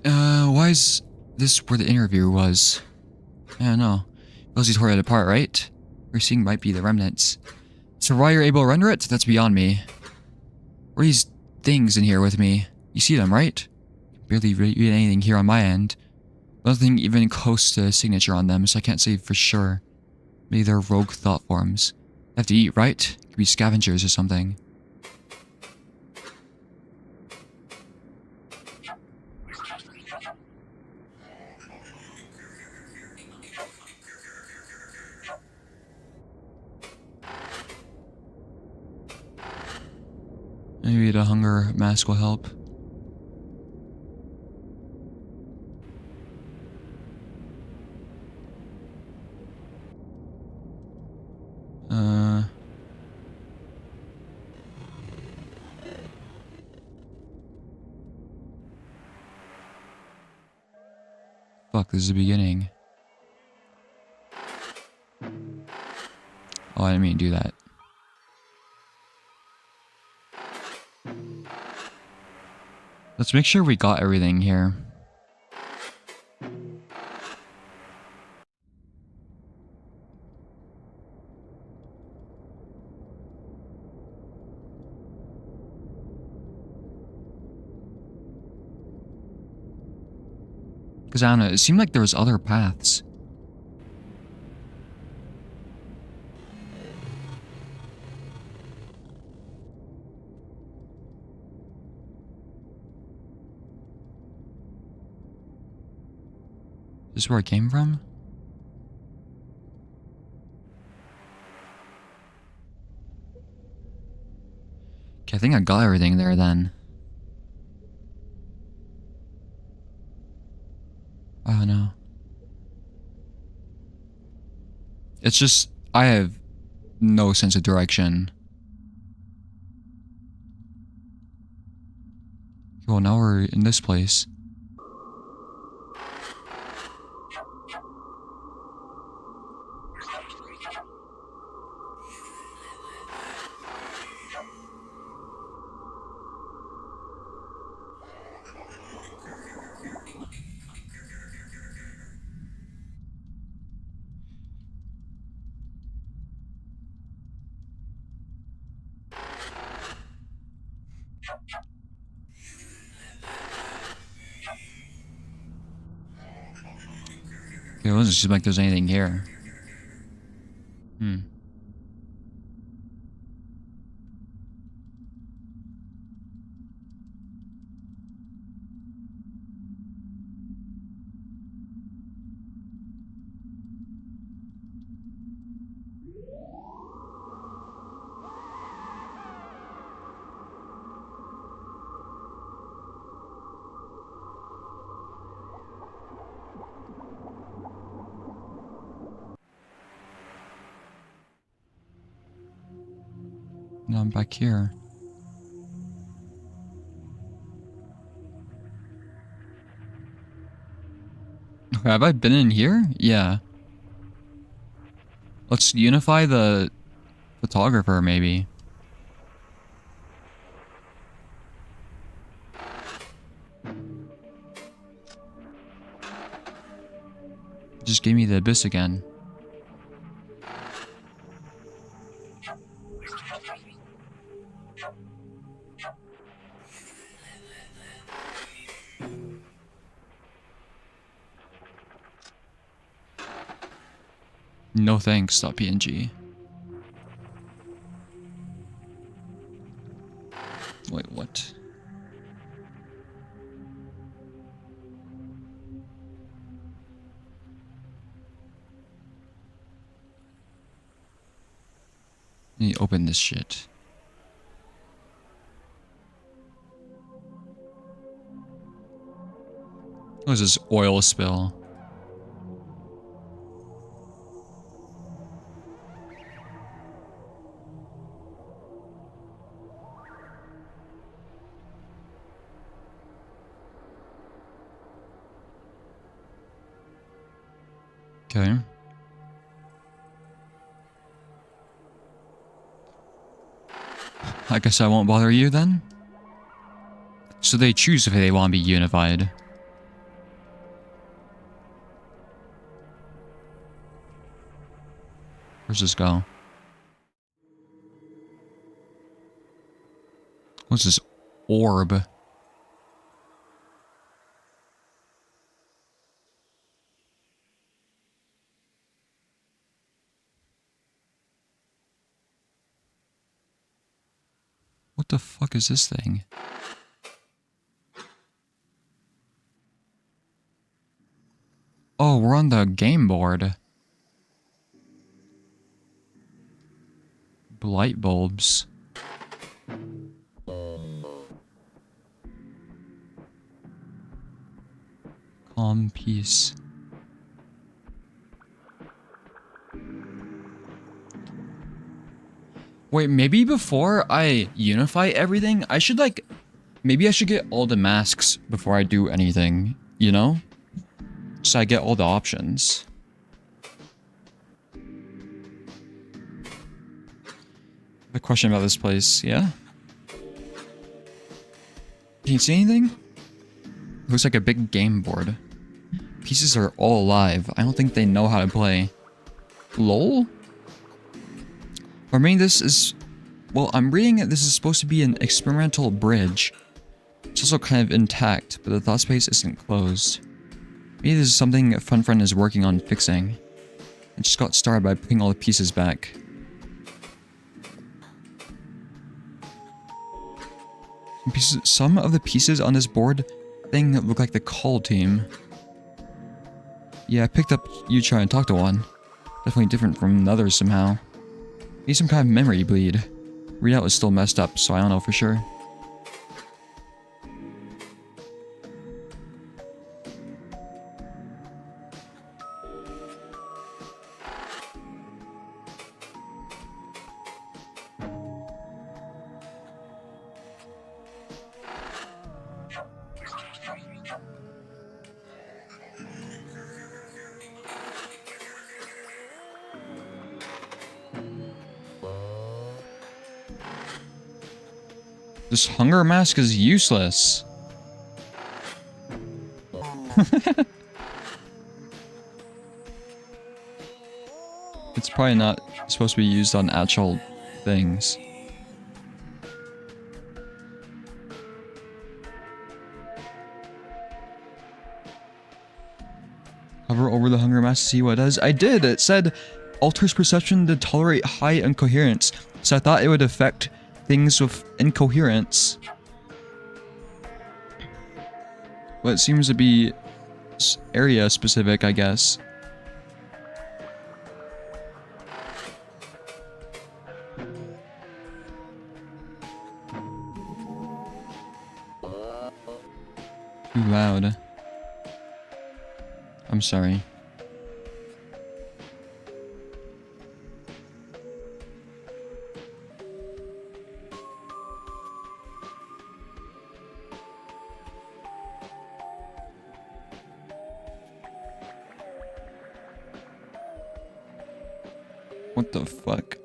Why is this where the interviewer was? I don't know. Those tore it apart, right? We're seeing might be the remnants. So why you're able to render it? That's beyond me. What are these things in here with me? You see them, right? Barely read anything here on my end. Nothing even close to a signature on them, so I can't say for sure. Maybe they're rogue thought forms. They have to eat, right? Could be scavengers or something. Maybe the hunger mask will help. Fuck, this is the beginning. Oh, I didn't mean to do that. Let's make sure we got everything here. Because I don't know, it seemed like there was other paths. Is this where I came from? Okay, I think I got everything there then. I don't know. It's just, I have no sense of direction. Well, now we're in this place. It doesn't seem like there's anything here. Now I'm back here. Okay, have I been in here? Yeah. Let's unify the photographer, maybe. Just gave me the abyss again. No thanks, .png. Wait, what? Let me open this shit. What is this oil spill? Okay. I guess I won't bother you then. So they choose if they want to be unified. Where's this go? What's this orb? What the fuck is this thing? Oh, we're on the game board. Light bulbs. Calm peace. Wait, maybe before I unify everything, I should like... Maybe I should get all the masks before I do anything, you know? So I get all the options. A question about this place, yeah? Can you see anything? Looks like a big game board. Pieces are all alive. I don't think they know how to play. LOL? Or maybe this is... Well, I'm reading that this is supposed to be an experimental bridge. It's also kind of intact, but the thought space isn't closed. Maybe this is something a fun friend is working on fixing. It just got started by putting all the pieces back. Some of the pieces on this board thing look like the call team. Yeah, I picked up you trying to talk to one. Definitely different from the others somehow. Maybe some kind of memory bleed. Readout was still messed up, so I don't know for sure. This hunger mask is useless. It's probably not supposed to be used on actual things. Hover over the hunger mask to see what it does. I did! It said alters perception to tolerate high incoherence. So I thought it would affect things with incoherence. Well, it seems to be area specific, I guess. Too loud. I'm sorry. What the fuck?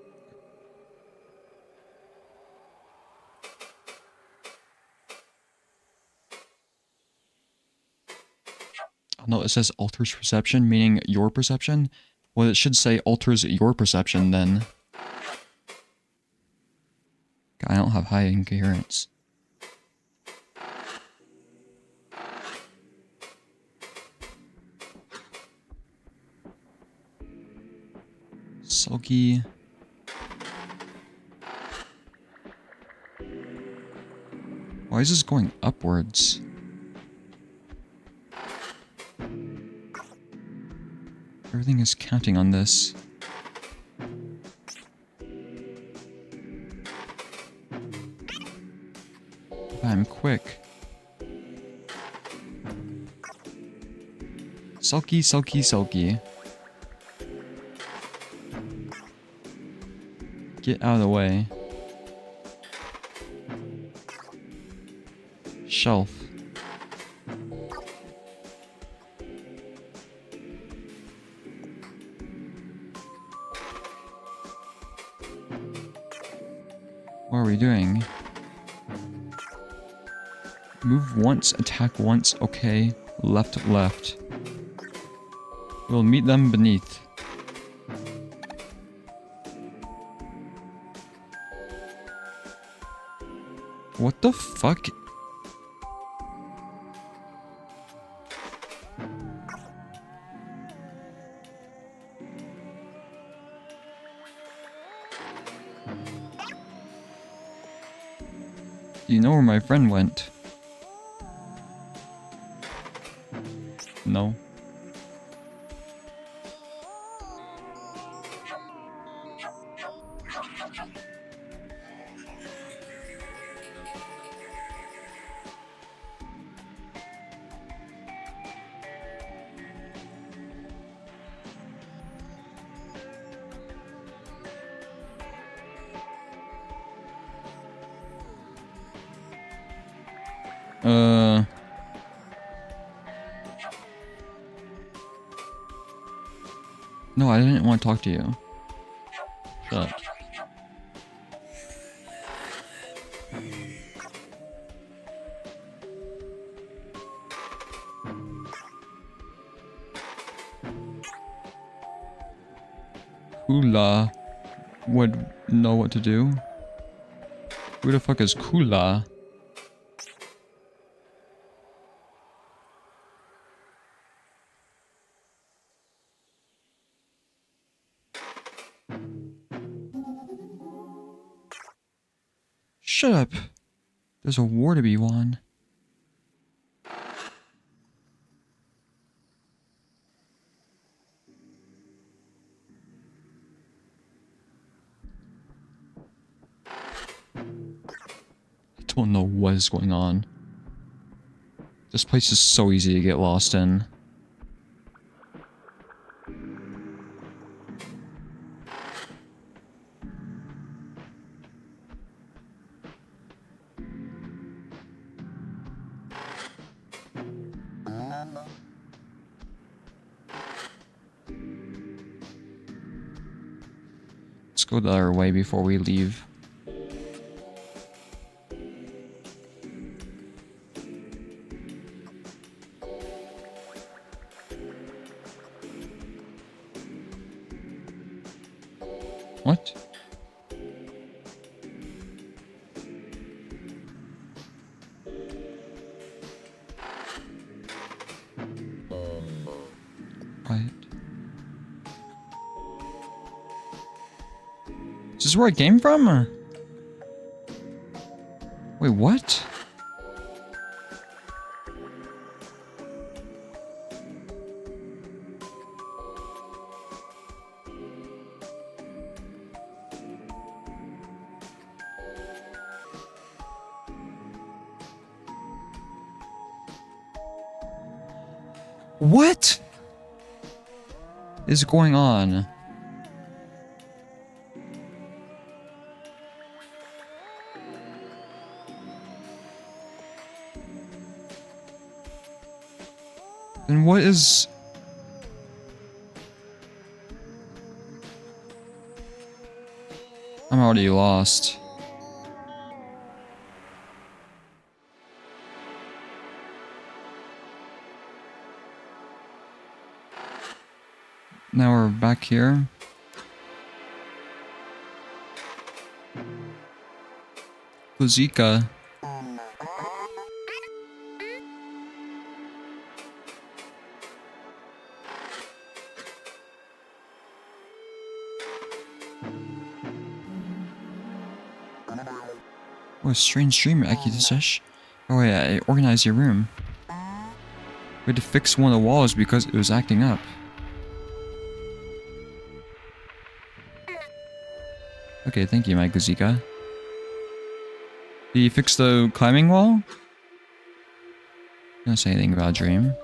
Oh no, it says alters perception, meaning your perception. Well, it should say alters your perception then. I don't have high incoherence. Sulky. Why is this going upwards? Everything is counting on this. I'm quick. Sulky, sulky, sulky. Get out of the way. Shelf. What are we doing? Move once, attack once, okay. Left, left. We'll meet them beneath. What the fuck? Do you know where my friend went? No. No, I didn't want to talk to you. Shut up. Kula would know what to do. Who the fuck is Kula? Shut up. There's a war to be won. I don't know what is going on. This place is so easy to get lost in. Let's go the other way before we leave. What? Right. Is this where I came from? Or? Wait, what? What is going on? And what is... I'm already lost. Now we're back here. Kuzika. What a strange dream, Akitasesh. Oh yeah, I organized your room. We had to fix one of the walls because it was acting up. Okay, thank you, my Kuzika. Did you fix the climbing wall? Don't say anything about a dream.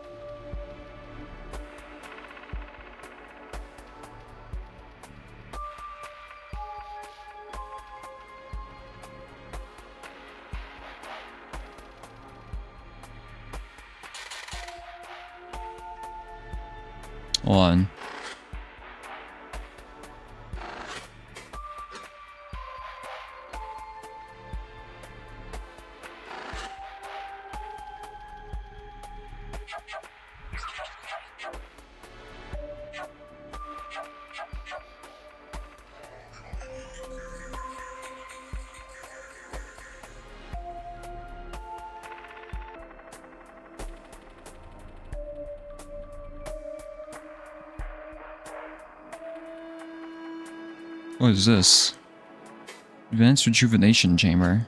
Hold on. What is this? Advanced Rejuvenation Chamber.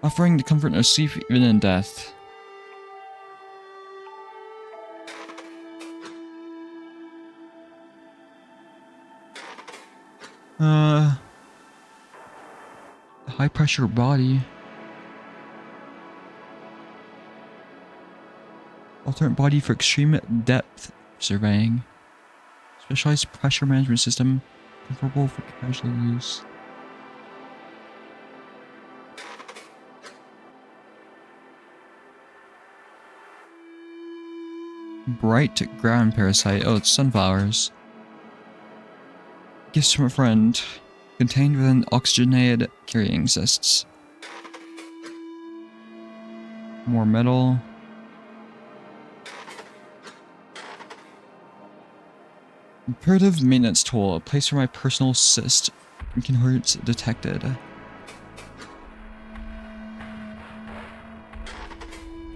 Offering the comfort of sleep even in death. High pressure body. Alternate body for extreme depth surveying. Specialized pressure management system, comfortable for casual use. Bright ground parasite. Oh, it's sunflowers. Gifts from a friend. Contained within oxygenated carrying cysts. More metal. Imperative maintenance tool. A place for my personal cyst. Incoherence detected.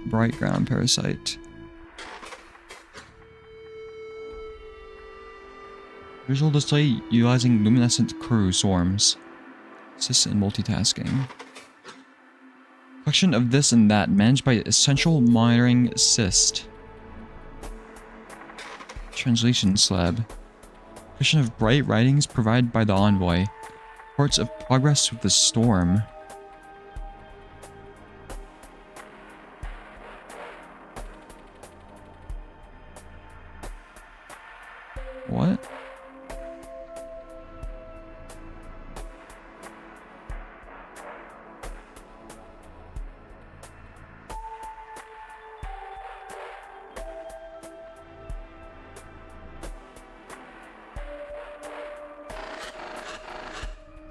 Bright ground parasite. Visual display utilizing luminescent corru swarms. Assist in multitasking. Collection of this and that managed by essential monitoring cyst. Translation slab. Collection of bright writings provided by the envoy. Reports of progress with the storm. What?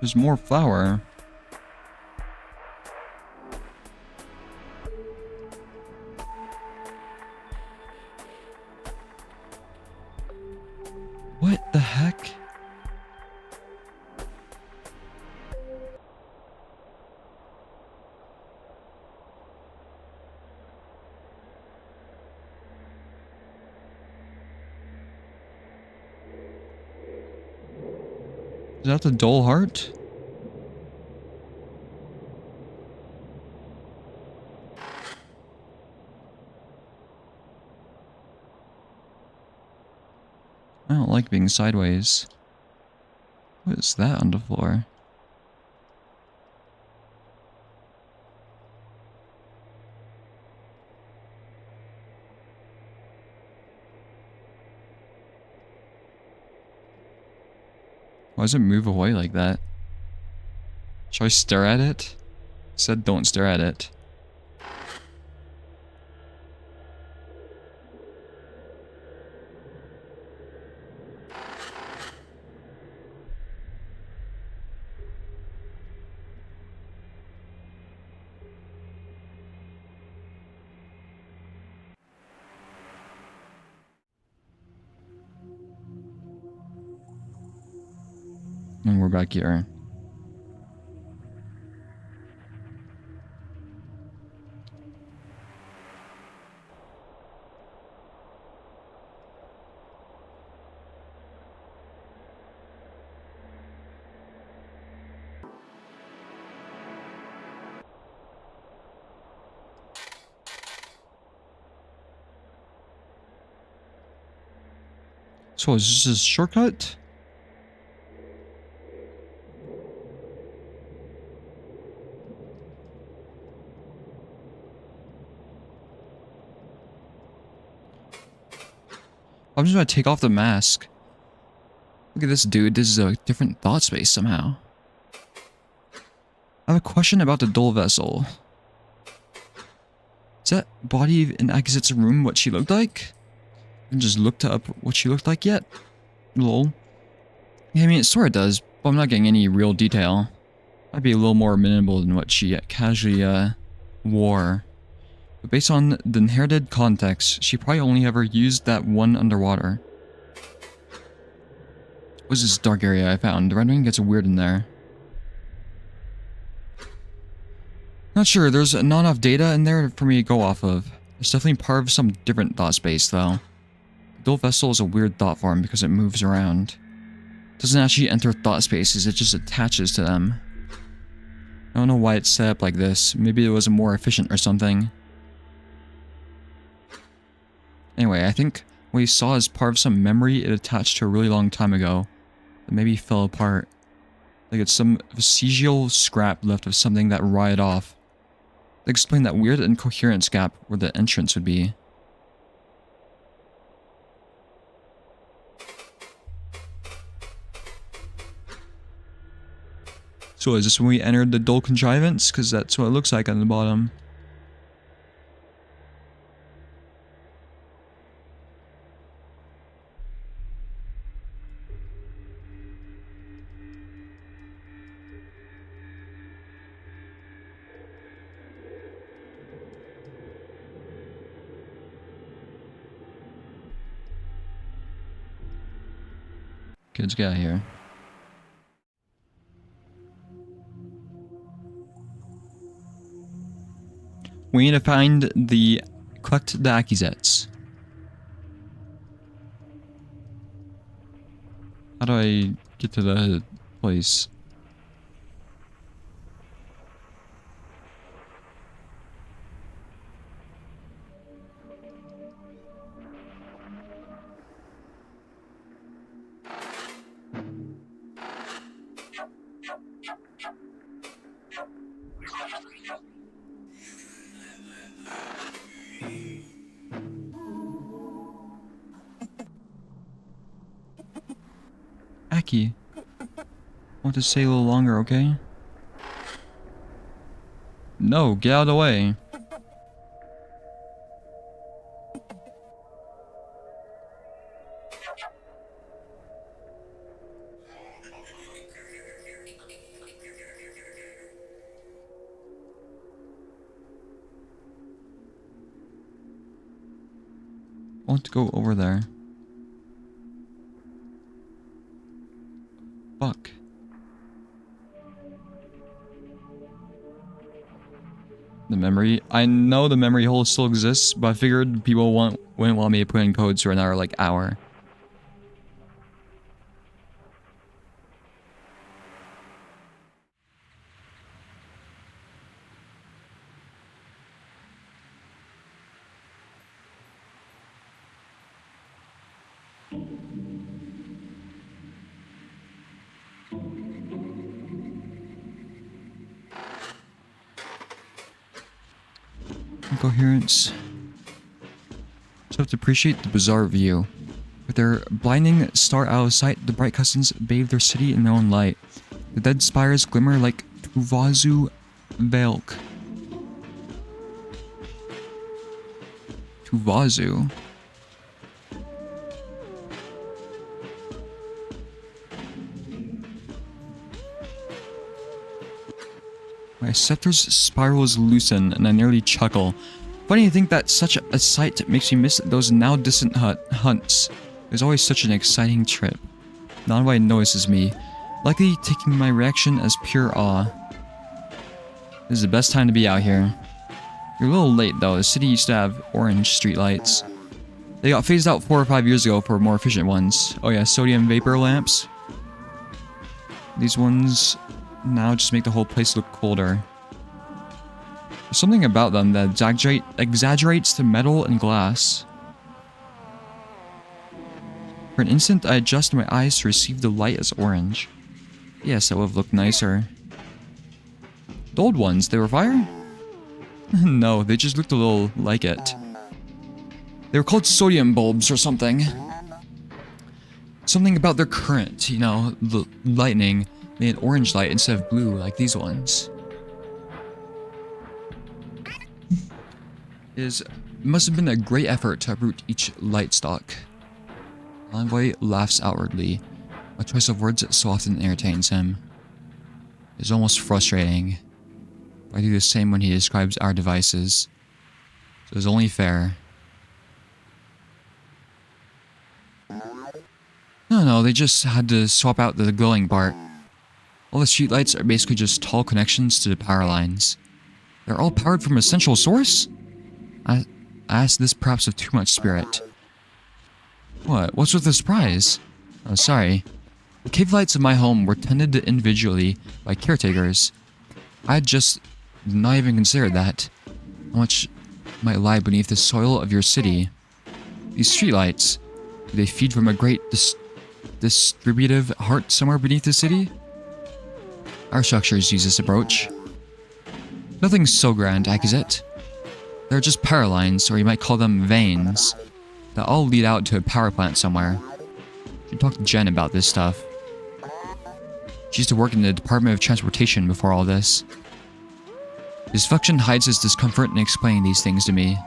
There's more flour. What the heck? Is that the dull heart? I don't like being sideways. What is that on the floor? Why does it move away like that? Should I stare at it? It said don't stare at it. And we're back here. So is this a shortcut? I'm just gonna take off the mask. Look at this dude, this is a different thought space somehow. I have a question about the dull vessel. Is that body in Exit's room what she looked like? I just looked up what she looked like yet. Lol. Yeah, I mean, it sort of does, but I'm not getting any real detail. Might be a little more minimal than what she casually, wore. But based on the inherited context, she probably only ever used that one underwater. What's this dark area I found? The rendering gets weird in there. Not sure, there's not enough data in there for me to go off of. It's definitely part of some different thought space, though. The dual vessel is a weird thought form because it moves around. It doesn't actually enter thought spaces, it just attaches to them. I don't know why it's set up like this. Maybe it was more efficient or something. Anyway, I think what you saw is part of some memory it attached to a really long time ago. That maybe fell apart. Like it's some vestigial scrap left of something that rotted off. They explain that weird incoherence gap where the entrance would be. So is this when we entered the dull contrivance? Because that's what it looks like on the bottom. Okay, let's get out of here. We need to collect the accusates. How do I get to the place? Aki, want to stay a little longer, okay? No, get out of the way. I want to go over there. Fuck. The memory. I know the memory hole still exists, but I figured people wouldn't want me to put in codes for another, like, hour. Incoherence. Just have to appreciate the bizarre view. With their blinding star out of sight, the bright cousins bathe their city in their own light. The dead spires glimmer like Tuvazu Velk. Tuvazu? My scepter's spirals loosen, and I nearly chuckle. Funny to think that such a sight makes me miss those now distant hunts. It was always such an exciting trip. Nobody notices me, likely taking my reaction as pure awe. This is the best time to be out here. You're a little late though, the city used to have orange streetlights. They got phased out 4 or 5 years ago for more efficient ones. Oh yeah, sodium vapor lamps. These ones now just make the whole place look colder. There's something about them that exaggerates the metal and glass. For an instant, I adjusted my eyes to receive the light as orange. Yes, that would have looked nicer. The old ones, they were fire? No, they just looked a little like it. They were called sodium bulbs or something. Something about their current, you know, the lightning made orange light instead of blue like these ones. Is must have been a great effort to uproot each light stalk. Envoy laughs outwardly. A choice of words so often irritates him. It's almost frustrating. I do the same when he describes our devices. So it's only fair. No, they just had to swap out the glowing part. All the streetlights are basically just tall connections to the power lines. They're all powered from a central source? I asked this perhaps with too much spirit. What? What's with the surprise? Oh, sorry. The cave lights of my home were tended to individually by caretakers. I had just not even considered that. How much might lie beneath the soil of your city? These streetlights, do they feed from a great distributive heart somewhere beneath the city? Our structures use this approach. Nothing so grand, Akizet. They're just power lines, or you might call them veins, that all lead out to a power plant somewhere. You should talk to Jen about this stuff. She used to work in the Department of Transportation before all this. His function hides his discomfort in explaining these things to me.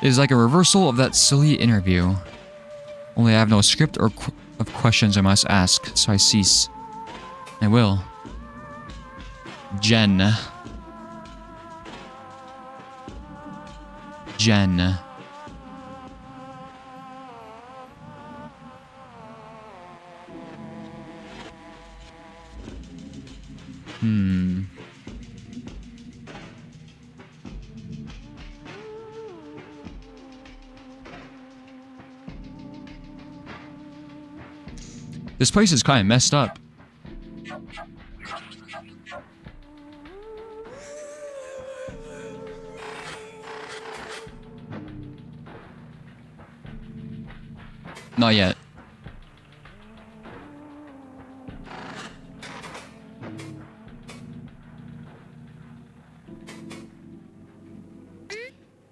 It is like a reversal of that silly interview. Only I have no script or of questions I must ask, so I cease. I will. Jen. Jen. This place is kind of messed up. Not yet.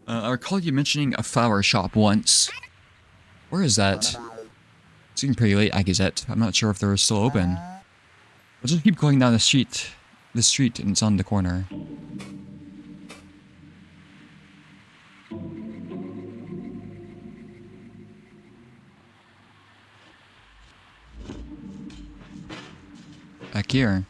I recall you mentioning a flower shop once. Where is that? It's getting pretty late, Akizet. I'm not sure if they're still open. I'll just keep going down the street. And it's on the corner. Back here.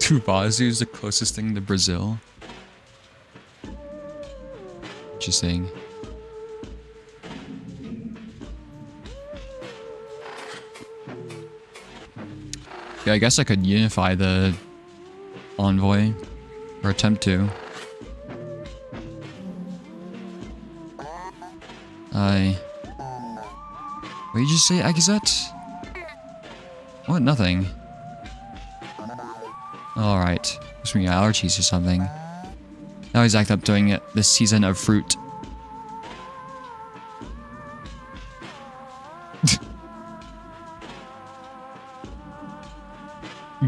Tuvalu is the closest thing to Brazil. Interesting. Yeah, I guess I could unify the envoy. Or attempt to. What did you say, Akizet? What? Nothing. Alright. Must be allergies or something. Now he's acting up during it this season of fruit.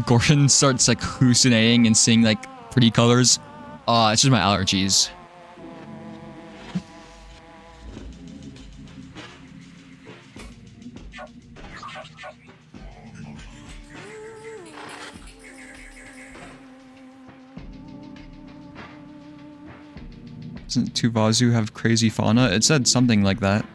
Gordon starts like hallucinating and seeing like pretty colors. It's just my allergies. Doesn't Tuvalu have crazy fauna? It said something like that.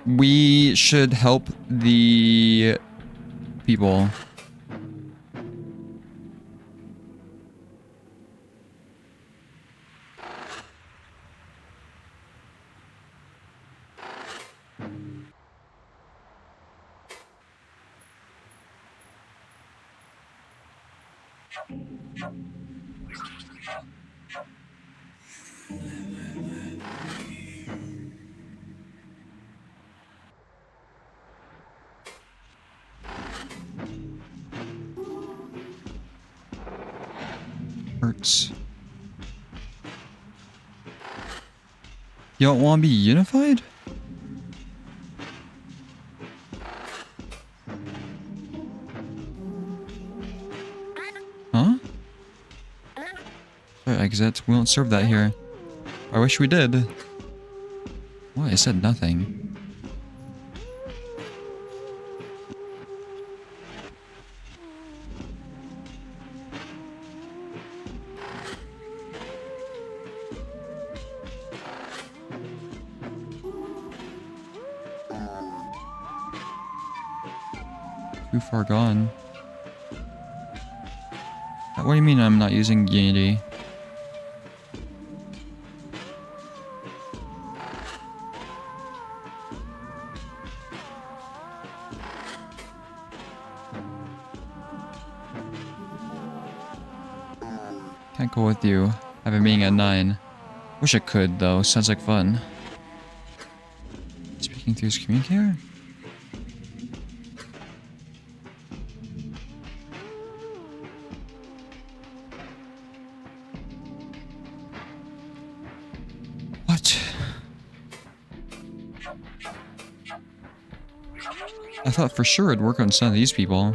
We should help the people. Hurts. You don't want to be unified? Fire exit. We don't serve that here. I wish we did. What? I said nothing. Too far gone. What do you mean I'm not using Unity? Can't go with you. Have it being at 9. Wish I could though. Sounds like fun. Speaking through his communicator? What? I thought for sure it'd work on some of these people.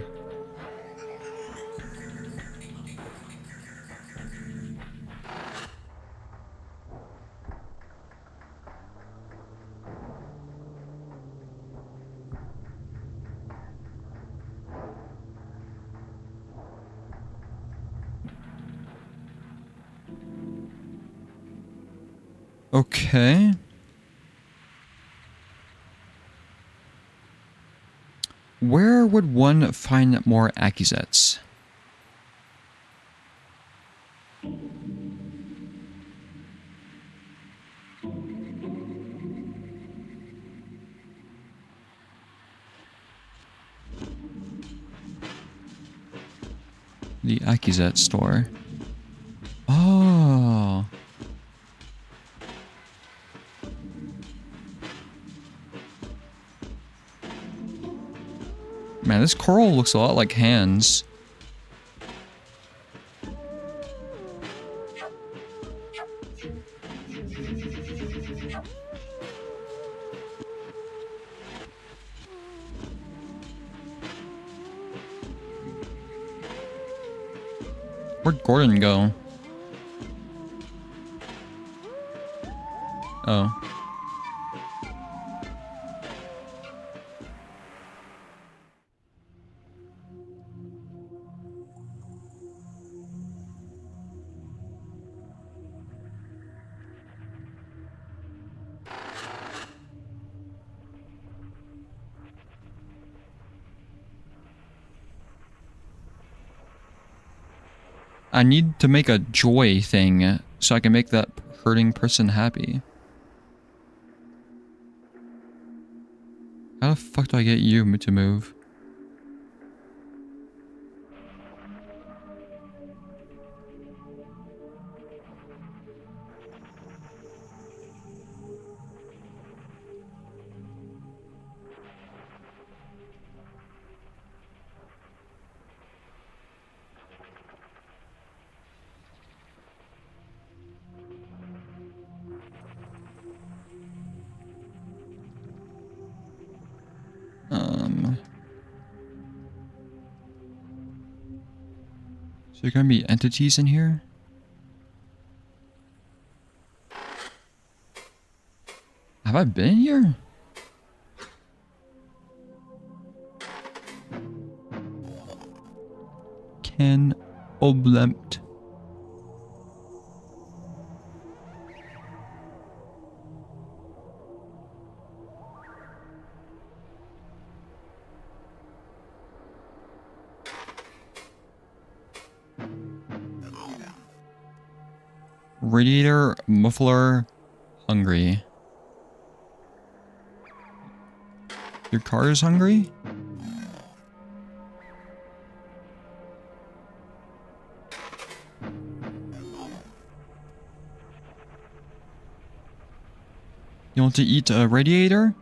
Okay. Where would one find more accusates? The accusate store. Oh. Man, this coral looks a lot like hands. Where'd Gordon go? Oh. I need to make a joy thing so I can make that hurting person happy. How the fuck do I get you to move? So there gonna be entities in here? Have I been here? Can oblemt. Radiator, muffler, hungry. Your car is hungry? You want to eat a radiator?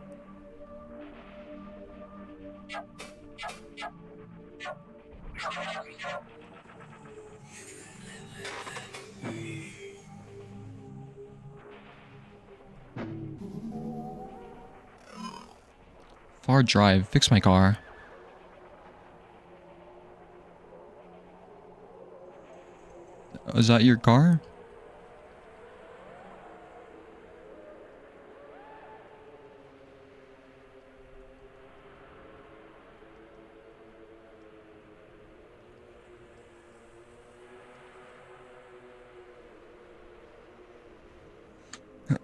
Far drive, fix my car. Is that your car?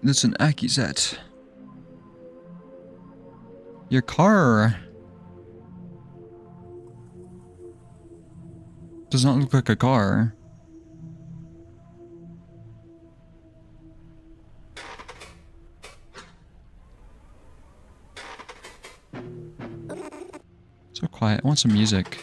That's an Akizet. Your car does not look like a car. So quiet. I want some music.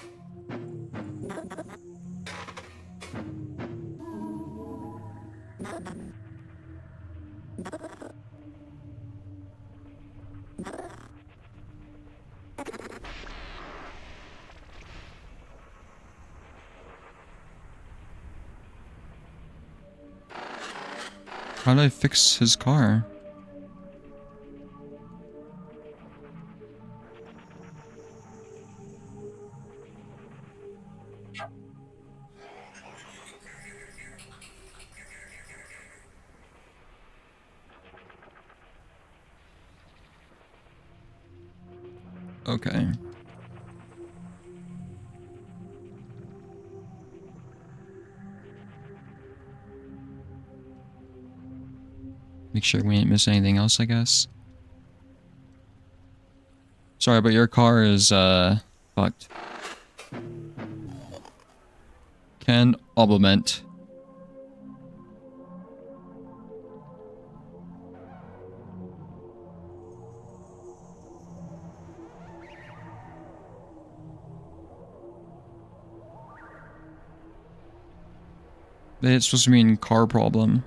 How do I fix his car? Okay. Make sure we ain't miss anything else, I guess. Sorry, but your car is, fucked. Can oblement. It's supposed to mean car problem.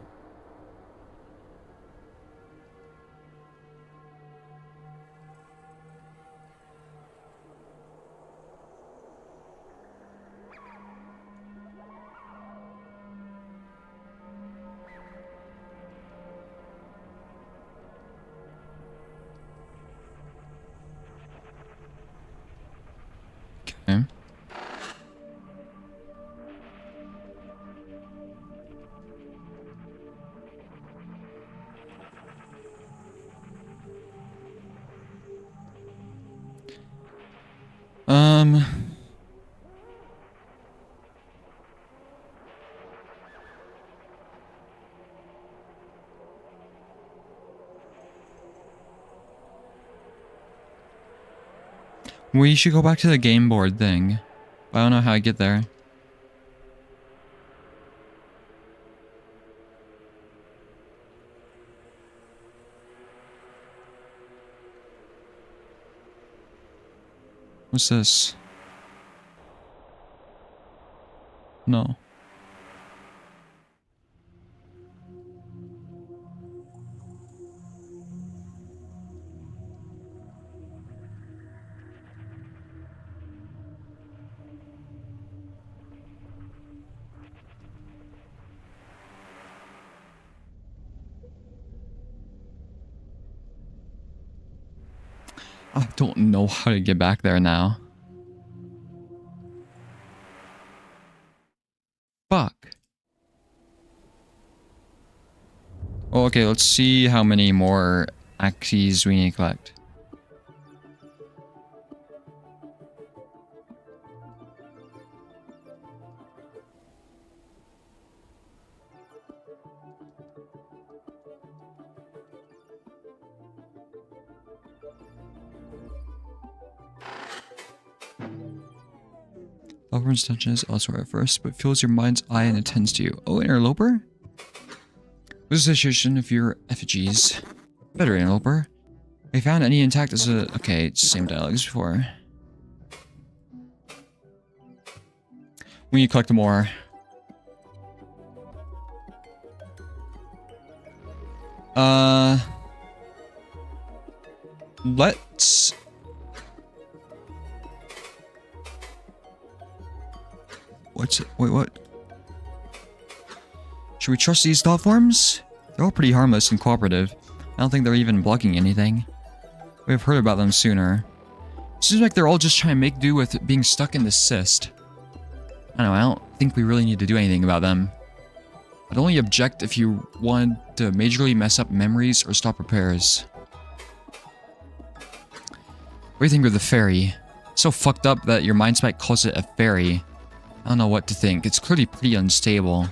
Okay. We should go back to the game board thing. I don't know how I get there. What's this? No. I don't know how to get back there now. Fuck. Oh, okay, let's see how many more axes we need to collect. Lover's attention is elsewhere at first, but fills your mind's eye and attends to you. Oh, interloper? With association of your effigies. Better interloper. I found any intact as a... Okay, it's the same dialogue as before. We need to collect more. Let's... What's it? Wait, what? Should we trust these thought forms? They're all pretty harmless and cooperative. I don't think they're even blocking anything. We've heard about them sooner. Seems like they're all just trying to make do with being stuck in this cyst. I don't know, I don't think we really need to do anything about them. I'd only object if you wanted to majorly mess up memories or stop repairs. What do you think of the fairy? It's so fucked up that your mind spike calls it a fairy. I don't know what to think. It's clearly pretty unstable.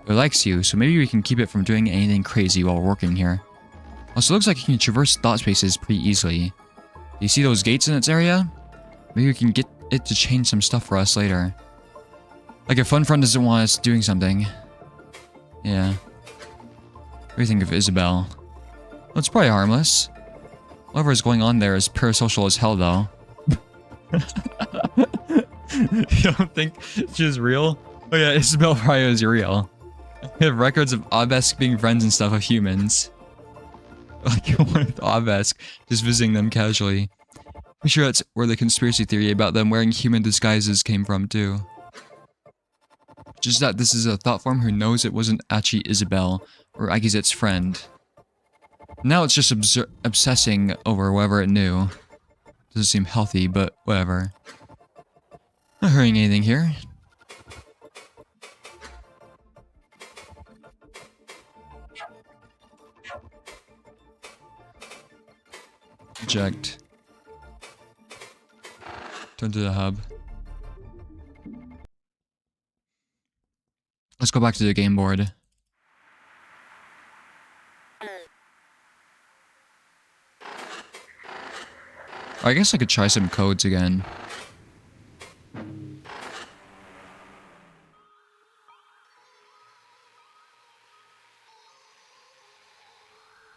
It likes you, so maybe we can keep it from doing anything crazy while working here. Also, it looks like it can traverse thought spaces pretty easily. You see those gates in its area? Maybe we can get it to change some stuff for us later. Like if Fun Friend doesn't want us doing something. Yeah. What do you think of Isabel? Well, it's probably harmless. Whatever's going on there is parasocial as hell, though. You don't think she's real? Oh yeah, Isabel probably is real. We have records of Obesk being friends and stuff with humans. Like one with Obesk, just visiting them casually. I'm sure that's where the conspiracy theory about them wearing human disguises came from, too. Just that this is a thought form who knows it wasn't actually Isabel, or Agizet's friend. Now it's just obsessing over whoever it knew. Doesn't seem healthy, but whatever. Not hurting anything here. Eject. Turn to the hub. Let's go back to the game board. I guess I could try some codes again.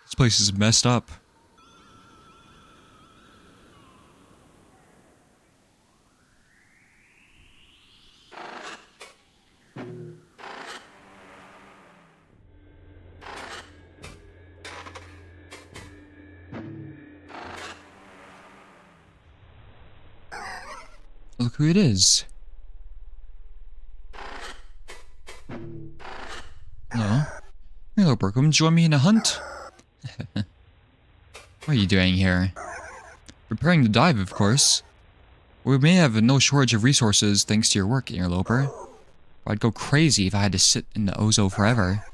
This place is messed up. Look who it is. Hello? Hello, Berkham. Join me in a hunt? What are you doing here? Preparing to dive, of course. We may have no shortage of resources thanks to your work, interloper. I'd go crazy if I had to sit in the Ozo forever.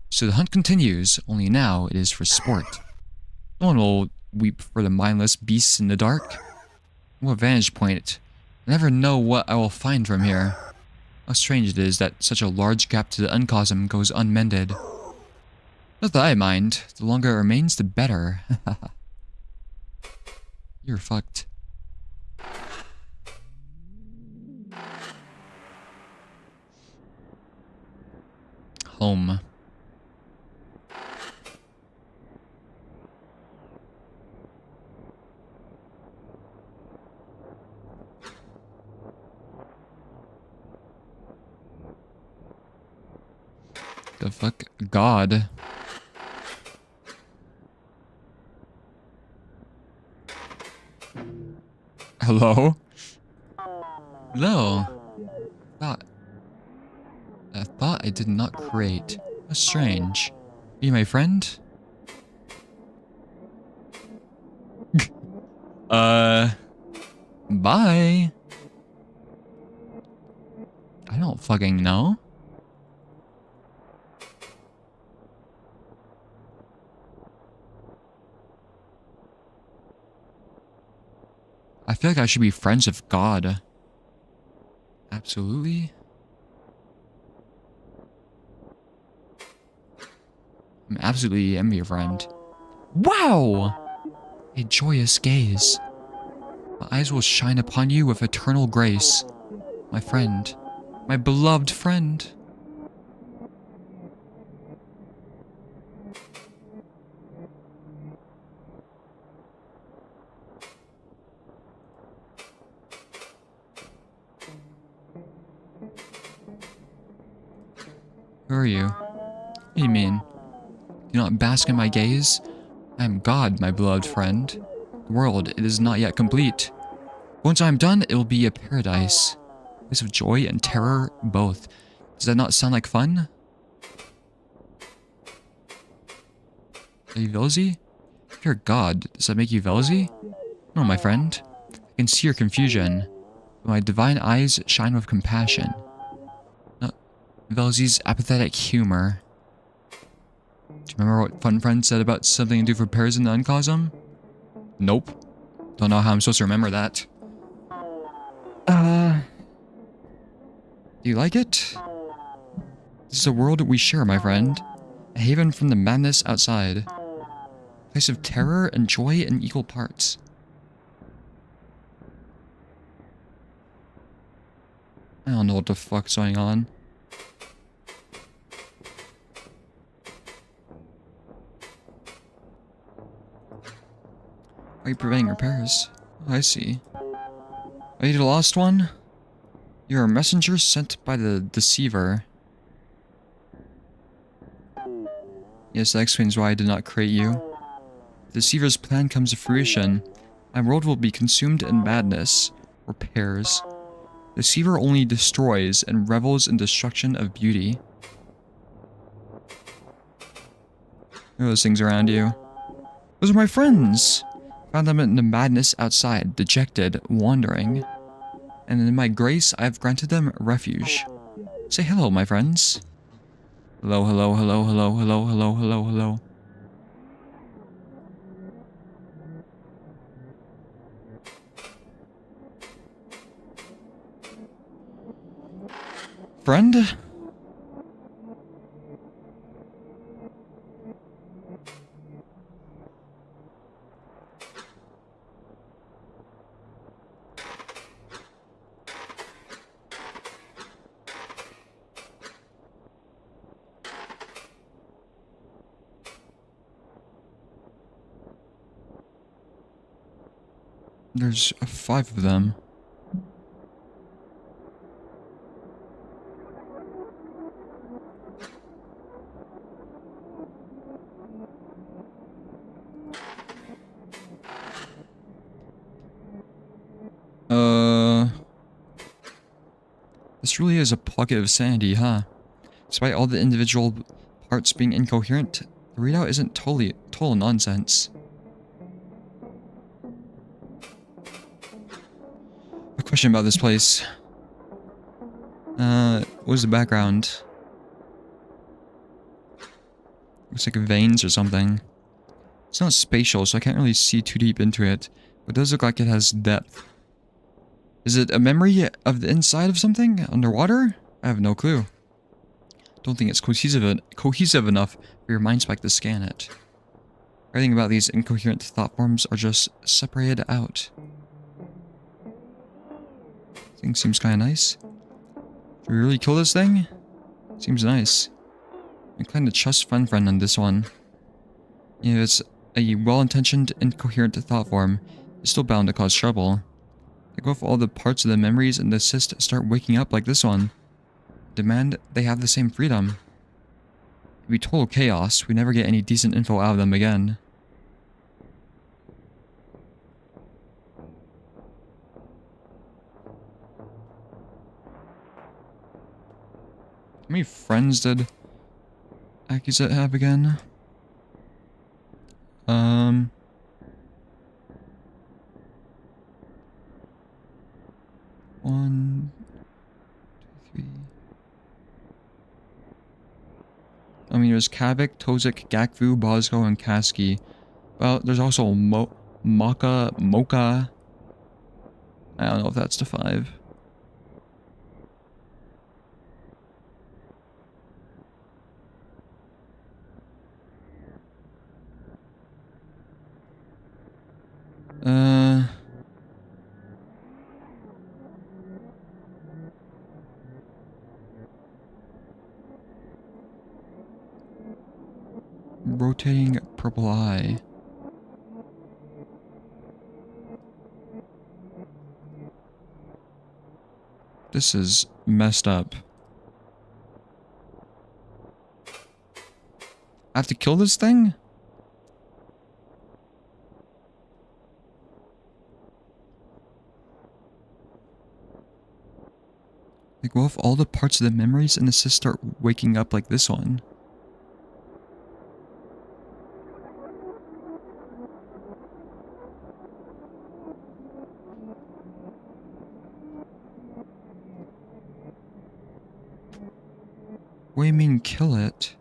So the hunt continues, only now it is for sport. No one will weep for the mindless beasts in the dark. What vantage point. I never know what I will find from here. How strange it is that such a large gap to the uncosm goes unmended. Not that I mind. The longer it remains, the better. You're fucked. Home. The fuck? God. Hello? Hello? A thought I did not create. How strange. Are you my friend? Bye. I don't fucking know. I feel like I should be friends with God. Absolutely. I'm absolutely am your friend. Wow! A joyous gaze. My eyes will shine upon you with eternal grace. My friend. My beloved friend. Who are you? What do you mean? Do not bask in my gaze? I am God, my beloved friend. The world, it is not yet complete. Once I am done, it will be a paradise. A place of joy and terror, both. Does that not sound like fun? Are you Velzy? If you're God, does that make you Velzy? No, my friend. I can see your confusion. But my divine eyes shine with compassion. Velzy's apathetic humor. Do you remember what Fun Friend said about something to do for pairs in the uncosm? Nope. Don't know how I'm supposed to remember that. Do you like it? This is a world we share, my friend. A haven from the madness outside. A place of terror and joy in equal parts. I don't know what the fuck's going on. Why are you preventing repairs? Oh, I see. Are you the lost one? You're a messenger sent by the deceiver. Yes, that explains why I did not create you. The deceiver's plan comes to fruition. My world will be consumed in madness. Repairs. The deceiver only destroys and revels in destruction of beauty. Look at those things around you. Those are my friends! Found them in the madness outside, dejected, wandering. And in my grace, I have granted them refuge. Say hello, my friends. Hello, hello, hello, hello, hello, hello, hello, hello. Friend? There's 5 of them. This really is a pocket of sanity, huh? Despite all the individual parts being incoherent, the readout isn't total nonsense. A question about this place. What is the background? Looks like veins or something. It's not spatial, so I can't really see too deep into it, but it does look like it has depth. Is it a memory of the inside of something? Underwater? I have no clue. Don't think it's cohesive enough for your mind spike to scan it. Everything about these incoherent thought forms are just separated out. Thing seems kind of nice. Should we really kill this thing? Seems nice. I'm inclined to trust friend on this one. You know, it's a well-intentioned, incoherent thought form. It's still bound to cause trouble. Take off all the parts of the memories and the cyst start waking up like this one. Demand they have the same freedom. It'd be total chaos. We never get any decent info out of them again. How many friends did Accusate have again? 1, 2, 3. I mean, there's Kavik, Tozik, Gakvu, Bosco, and Kaski. Well, there's also Mocha. I don't know if that's the 5. Rotating purple eye. This is messed up. I have to kill this thing? Like, what if all the parts of the memories in the cyst start waking up like this one? What do you mean, kill it?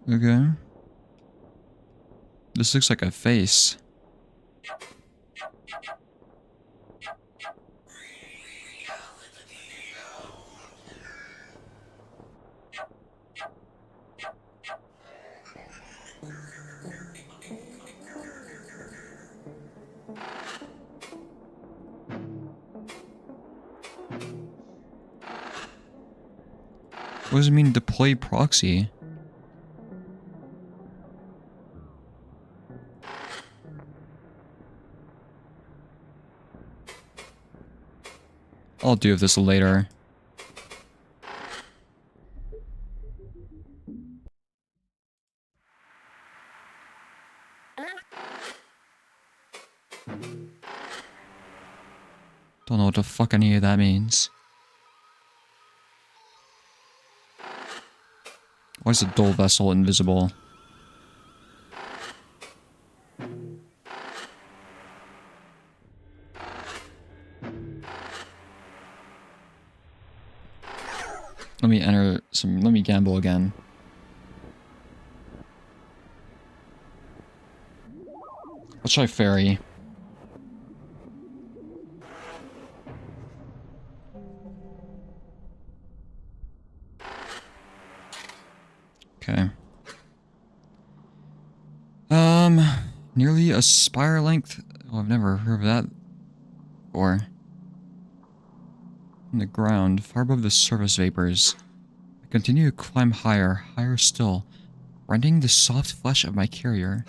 Okay. This looks like a face. What does it mean deploy proxy? I'll deal with this later. Don't know what the fuck any of that means. Why is the dull vessel invisible? Let me enter some, let me gamble again. Let's try ferry. Okay. Nearly a spire length. Oh, I've never heard of that before. On the ground, far above the surface vapors. I continue to climb higher, higher still, rending the soft flesh of my carrier.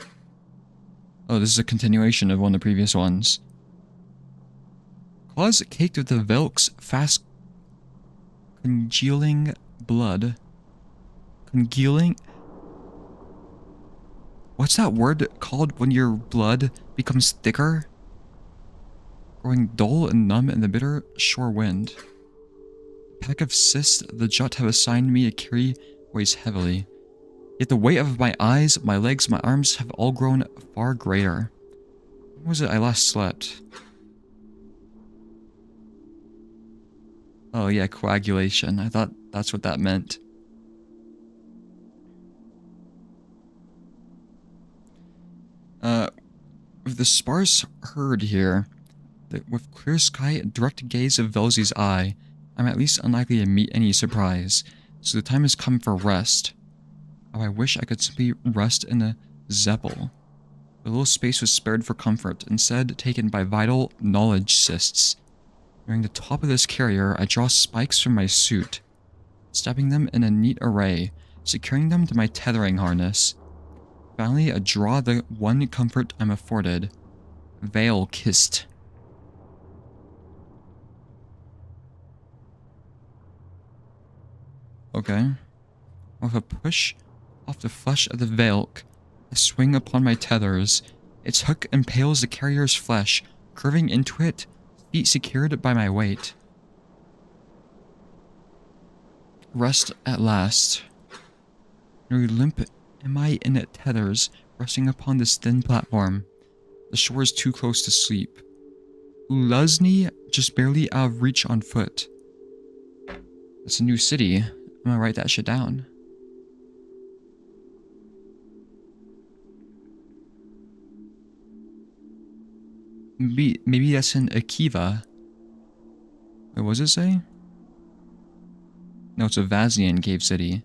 Oh, this is a continuation of one of the previous ones. Claws caked with the Velk's fast congealing blood. Congealing? What's that word called when your blood becomes thicker? Growing dull and numb in the bitter shore wind. The pack of cysts the Jut have assigned me to carry weighs heavily. Yet the weight of my eyes, my legs, my arms have all grown far greater. When was it I last slept? Oh yeah, coagulation. I thought that's what that meant. With the sparse herd here, with clear sky and direct gaze of Velzy's eye, I'm at least unlikely to meet any surprise, so the time has come for rest. Oh, I wish I could simply rest in a Zeppel. The little space was spared for comfort, instead taken by vital knowledge cysts. Nearing the top of this carrier, I draw spikes from my suit, stabbing them in a neat array, securing them to my tethering harness. Finally, I draw the one comfort I'm afforded. Veil kissed. Okay. With a push off the flesh of the Velk, I swing upon my tethers. Its hook impales the carrier's flesh, curving into it, feet secured by my weight. Rest at last. Nearly limp am I in it tethers, resting upon this thin platform. The shore is too close to sleep. Uluzny just barely out of reach on foot. That's a new city. I'm gonna write that shit down. Maybe that's in Akiva. Wait, what does it say? No, it's a Vazian cave city.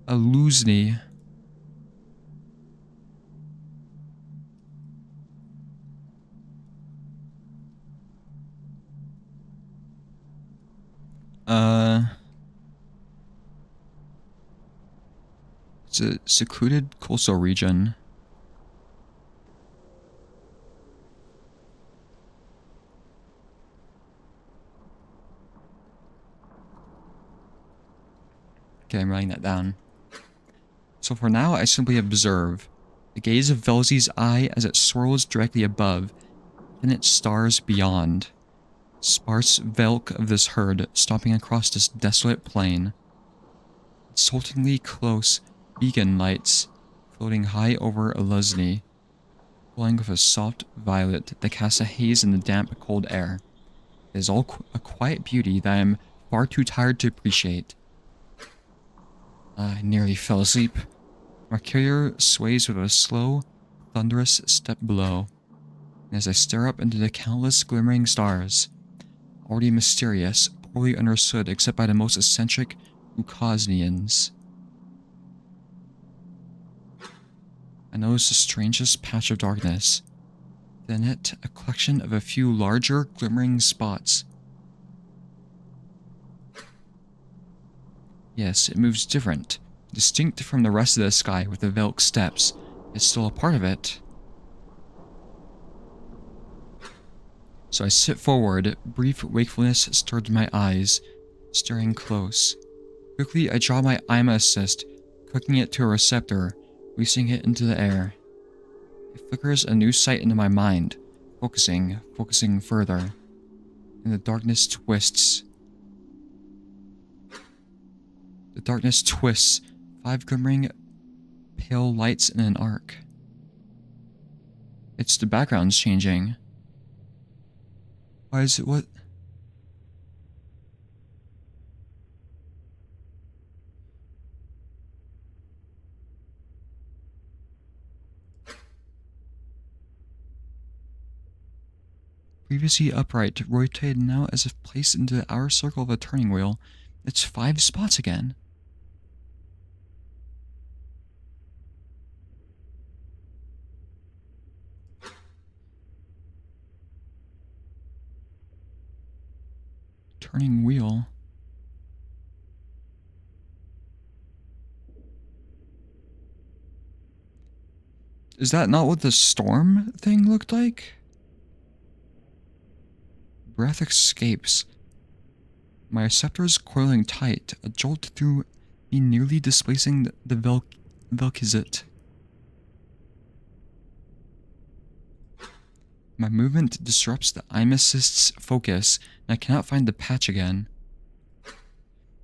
Uluzny. It's a secluded coastal region. Okay, I'm writing that down. So for now, I simply observe. The gaze of Velzy's eye as it swirls directly above, and its stars beyond. Sparse Velk of this herd stomping across this desolate plain. Insultingly close beacon lights floating high over Uluzny, glowing with a soft violet that casts a haze in the damp, cold air. It is all a quiet beauty that I am far too tired to appreciate. I nearly fell asleep. My carrier sways with a slow, thunderous step below. And as I stare up into the countless glimmering stars, already mysterious, poorly understood except by the most eccentric Ukosnians, I notice the strangest patch of darkness. Within it, a collection of a few larger, glimmering spots. Yes, it moves different, distinct from the rest of the sky with the Velk steppes. It's still a part of it. So I sit forward, brief wakefulness stirred my eyes, staring close. Quickly I draw my IMA assist, cooking it to a receptor, releasing it into the air. It flickers a new sight into my mind, focusing further. And the darkness twists. The darkness twists, 5 glimmering pale lights in an arc. It's the background's changing. Why is it what? Previously upright, rotated now as if placed into the outer circle of a turning wheel. It's 5 spots again. Turning wheel. Is that not what the storm thing looked like? Breath escapes. My receptors coiling tight, a jolt through me nearly displacing the Velkizit. My movement disrupts the IM assist's focus, and I cannot find the patch again.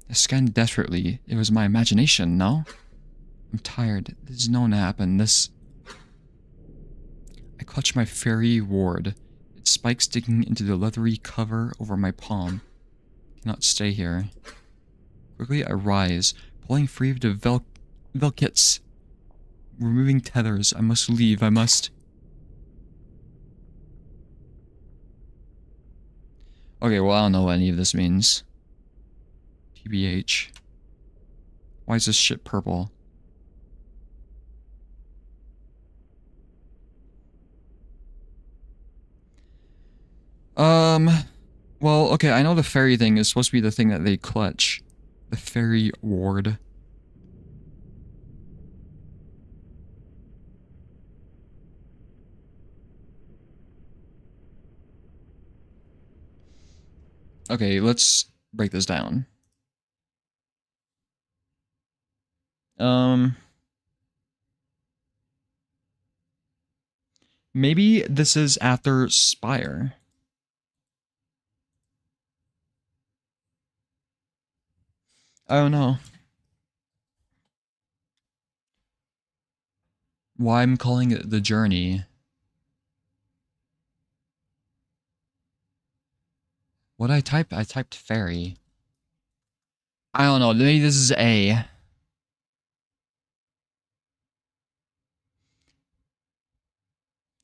I scan desperately. It was my imagination, no? I'm tired. This is known to happen. I clutch my fairy ward, its spikes digging into the leathery cover over my palm. I cannot stay here. Quickly I rise, pulling free of the Velkits. Removing tethers. I must leave. I must... Okay, well, I don't know what any of this means. TBH. Why is this shit purple? Well, okay, I know the fairy thing is supposed to be the thing that they clutch. The fairy ward. Okay, let's break this down. Maybe this is after Spire. I don't know. Why I'm calling it the journey. What I type? I typed fairy. I don't know, maybe this is A.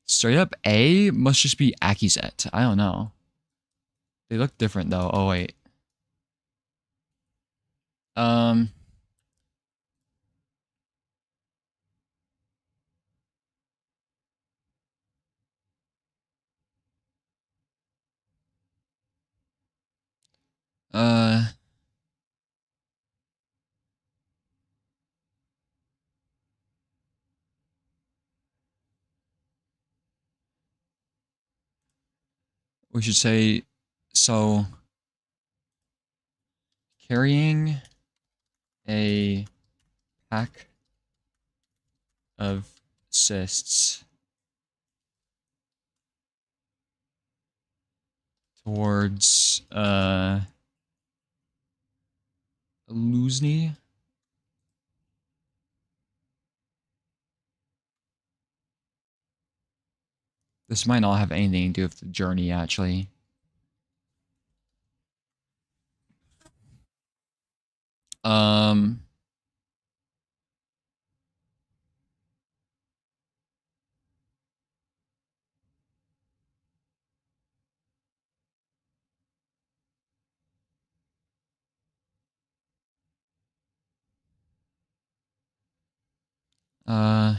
Straight up A must just be Akizet. I don't know. They look different though. Oh wait. Uh we should say so carrying a pack of cysts towards Luzny. This might not have anything to do with the journey, actually. Uh...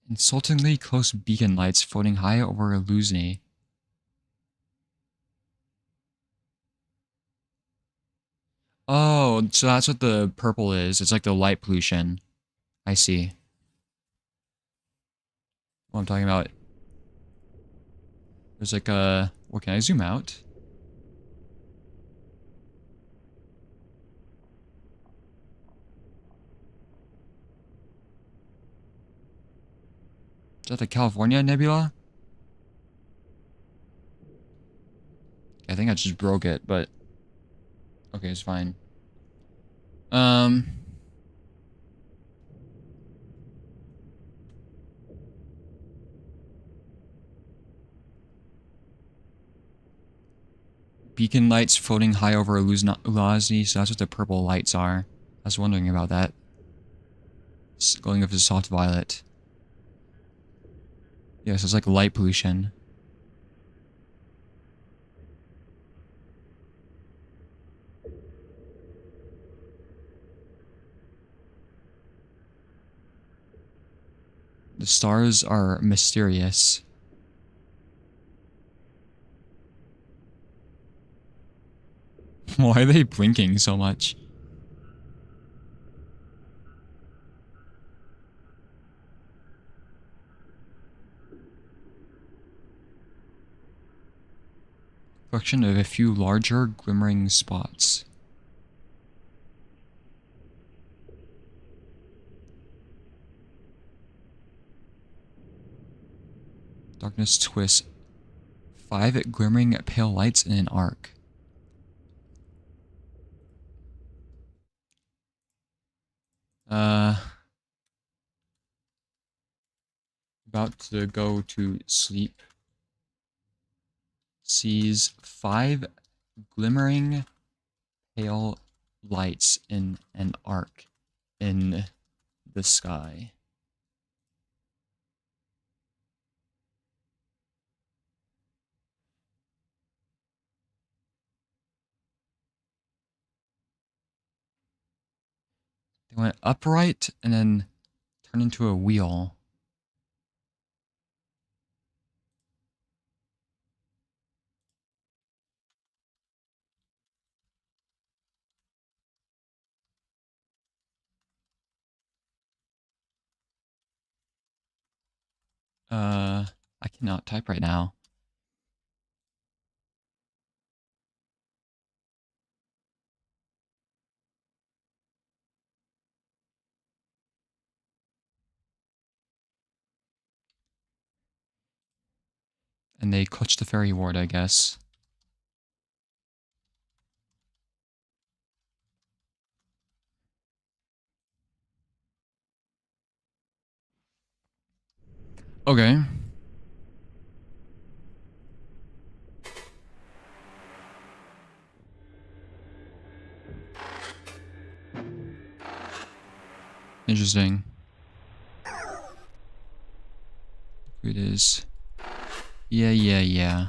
Insultingly close beacon lights floating high over Luzny. Oh, so that's what the purple is. It's like the light pollution. I see. What I'm talking about. There's like a... What, can I zoom out? Is that the California Nebula? I think I just broke it, but... Okay, it's fine. Beacon lights floating high over Ulazny, so that's what the purple lights are. I was wondering about that. It's going up to soft violet. Yeah, so it's like light pollution. The stars are mysterious. Why are they blinking so much? Collection of a few larger glimmering spots. Darkness twists. 5 glimmering pale lights in an arc. About to go to sleep. Sees 5 glimmering pale lights in an arc in the sky. They went upright and then turned into a wheel. I cannot type right now. And they clutched the fairy ward, I guess. Okay. Interesting. It is. Yeah.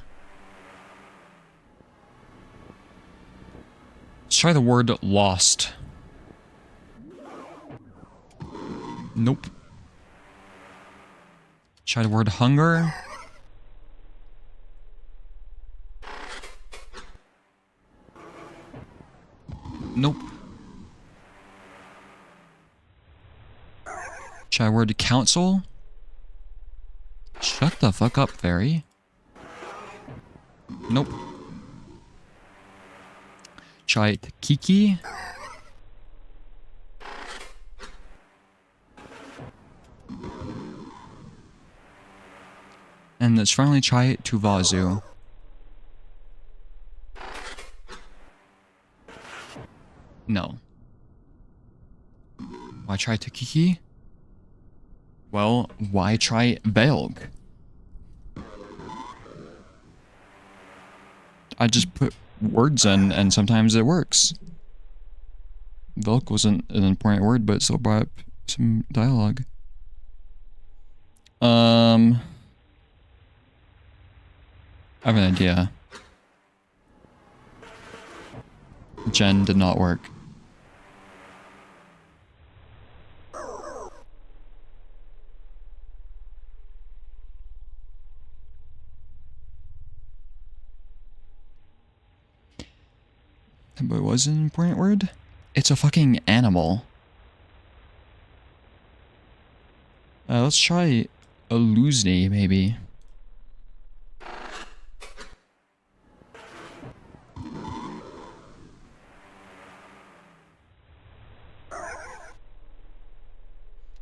Let's try the word lost. Nope. Try the word hunger. Nope. Try word council. Shut the fuck up, fairy. Nope. Try it, Kiki. And let's finally try it, Tuvazu. No. Why try Takiki? Well, why try Belg? I just put words in, and sometimes it works. Velk wasn't an important word, but it still brought up Some dialogue. I have an idea. Gen did not work. But what was an important word? It's a fucking animal. Let's try a Luzny, maybe.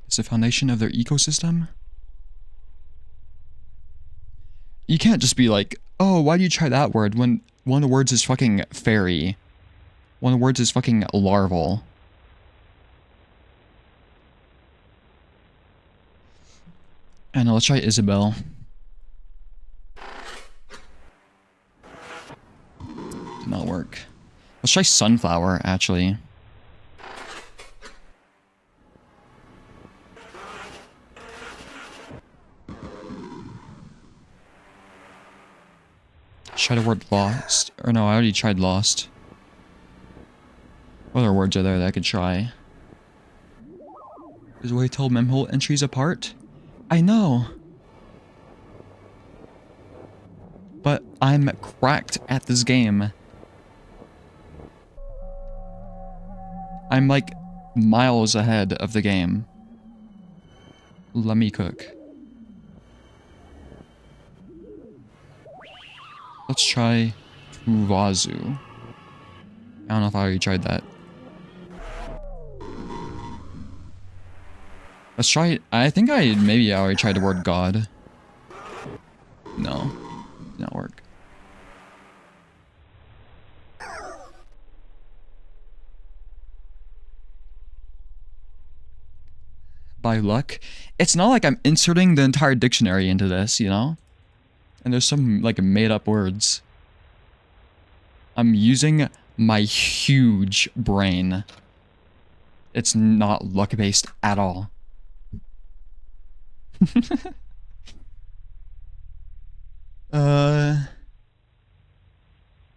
It's the foundation of their ecosystem. You can't just be like, oh, why do you try that word when one of the words is fucking fairy? One of the words is fucking larval. And let's try Isabel. Did not work. Let's try sunflower, actually. Try the word lost. Or no, I already tried lost. What other words are there that I could try? There's a way to tell memhole entries apart? I know. But I'm cracked at this game. I'm like miles ahead of the game. Let me cook. Let's try Tuvazu. I don't know if I already tried that. Let's try, I think maybe I already tried the word God. No, did not work. By luck, it's not like I'm inserting the entire dictionary into this, you know? And there's some like made up words. I'm using my huge brain. It's not luck based at all.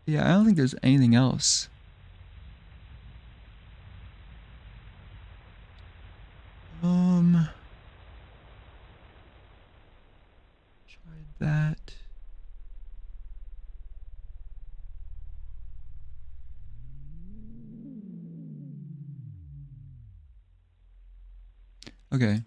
Yeah, I don't think there's anything else. Tried that. Okay.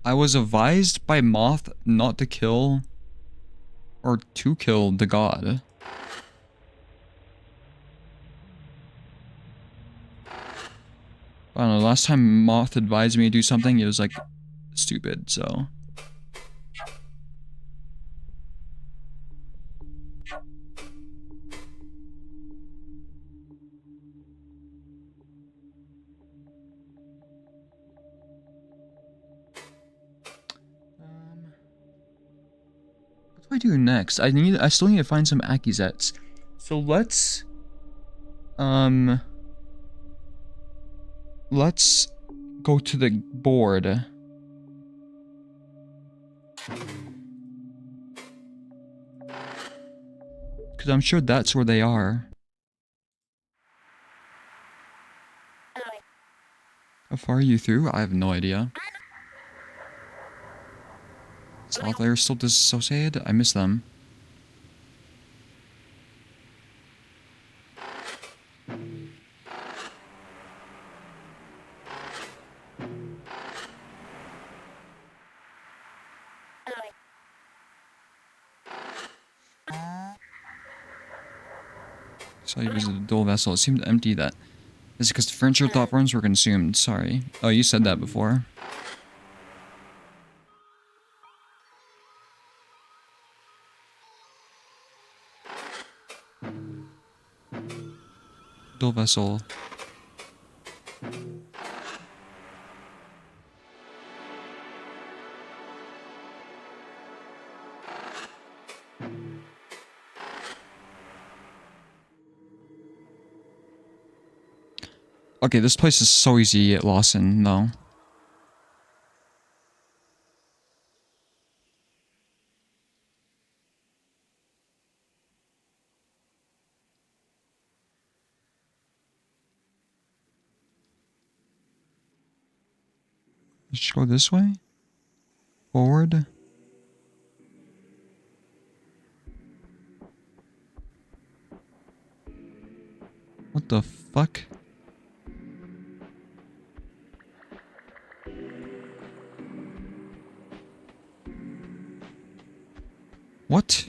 I was advised by Moth not to kill or to kill the god. I don't know, last time Moth advised me to do something, it was like stupid, so. What do I do next? I still need to find some Akizets. So let's go to the board. Because I'm sure that's where they are. How far are you through? I have no idea. Is Outlier still dissociated? I miss them. So you visited the dual vessel. It seemed empty. That is because the furniture platforms were consumed. Sorry. Oh, you said that before. Dual vessel. Okay, this place is so easy to get lost in, though. Just go this way? Forward? What the fuck? What?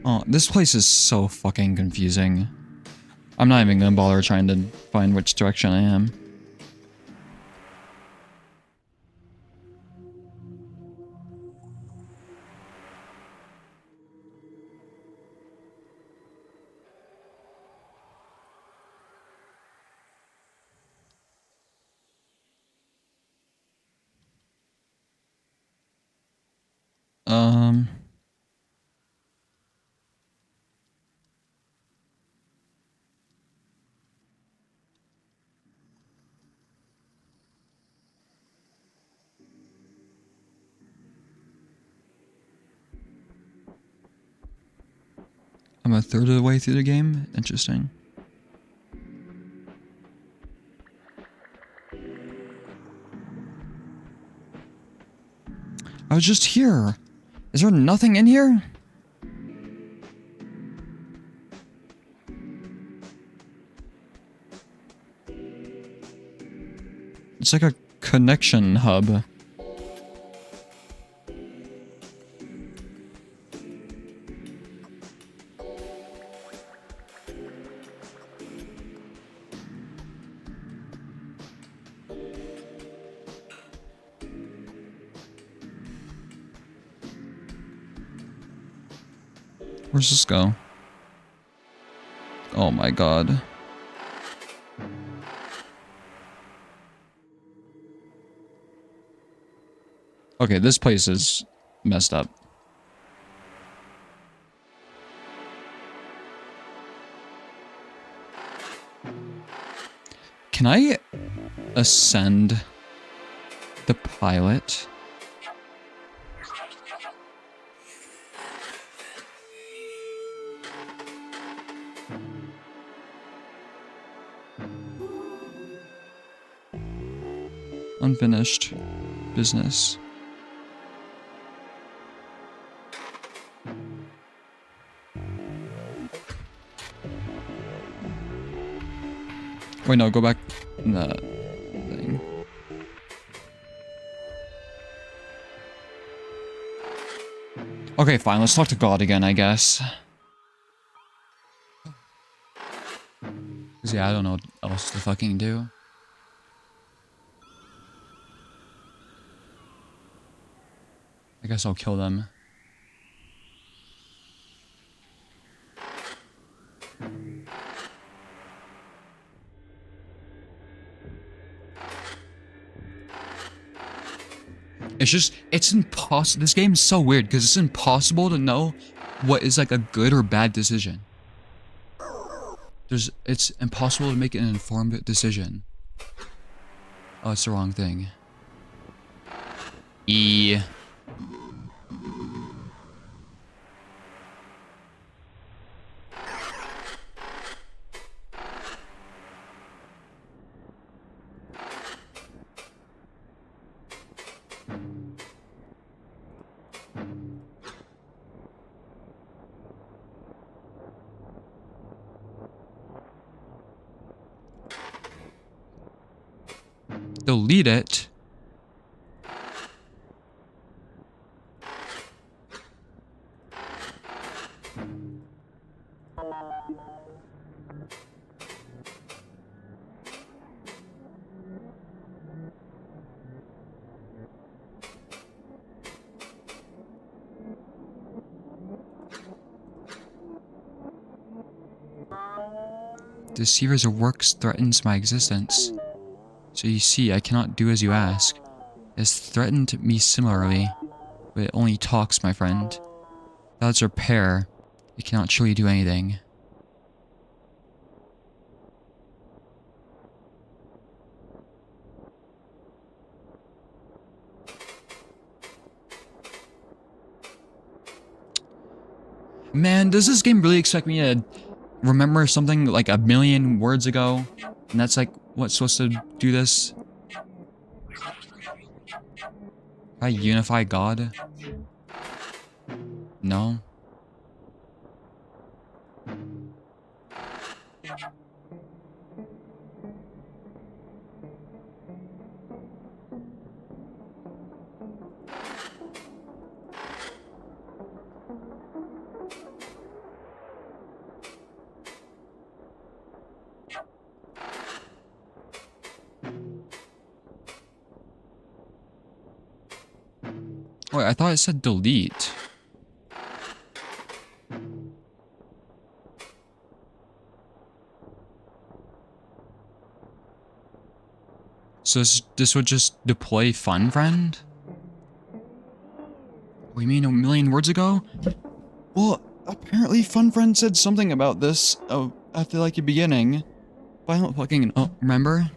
Oh, this place is so fucking confusing. I'm not even gonna bother trying to find which direction I am. I'm a third of the way through the game? Interesting. I was just here. Is there nothing in here? It's like a connection hub. Where's this go? Oh my god. Okay, this place is messed up. Can I ascend the pilot? Unfinished business. Wait, no, go back in that thing. Okay, fine, let's talk to God again, I guess. Cause yeah, I don't know what else to fucking do. I guess I'll kill them. It's impossible. This game is so weird because it's impossible to know what is like a good or bad decision. It's impossible to make an informed decision. Oh, it's the wrong thing. E. Delete it. The series of works threatens my existence. So you see, I cannot do as you ask. It has threatened me similarly, but it only talks, my friend. That's repair. It cannot truly do anything. Man, does this game really expect me to remember something like a million words ago? And that's like what's supposed to do this? Can I unify God? No. Wait, I thought it said delete. So this would just deploy Fun Friend? What do you mean a million words ago? Well, apparently Fun Friend said something about this at the like beginning. But I don't fucking remember?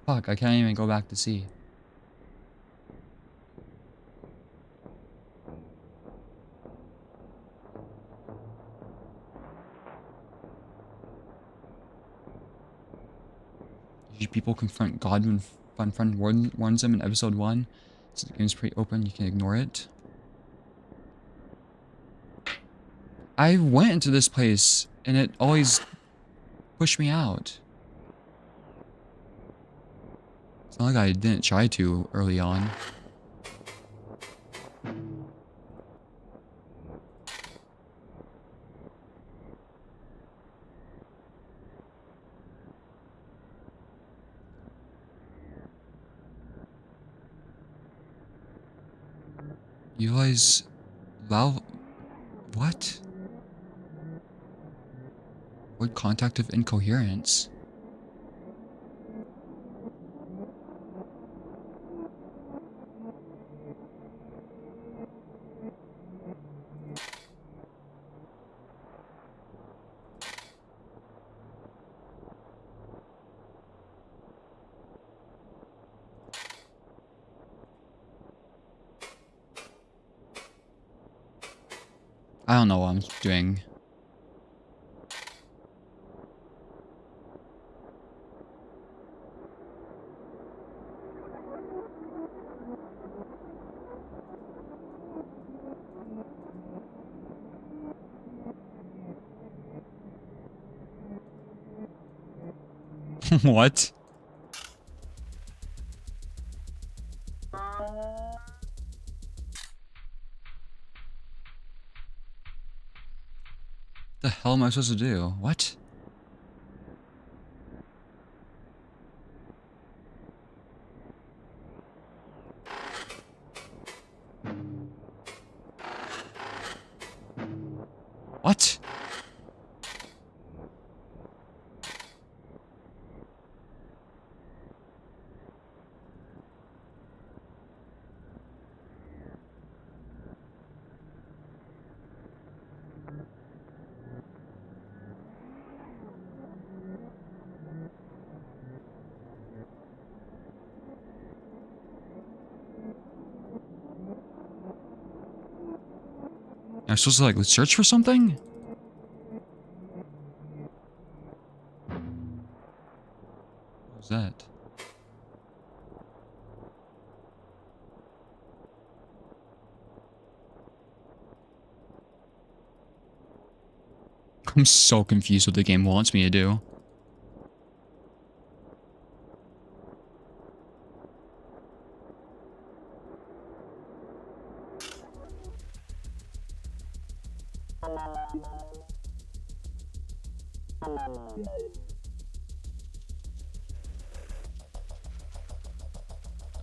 Fuck, I can't even go back to see. Usually people confront God when Fun Friend warns them in episode 1. So the game's pretty open, you can ignore it. I went into this place and it always pushed me out. It's not like I didn't try to early on. Utilize valve. What? What contact of incoherence? I don't know what I'm doing. What? The hell am I supposed to do? What? What? I'm supposed to like search for something? What was that? I'm so confused what the game wants me to do.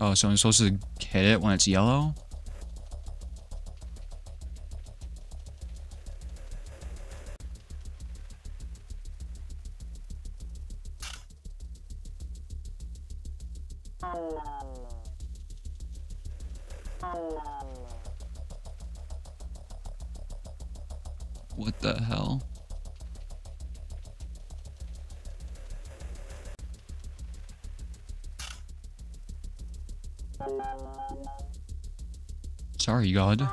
Oh, so I'm supposed to hit it when it's yellow? What the hell? Sorry, God.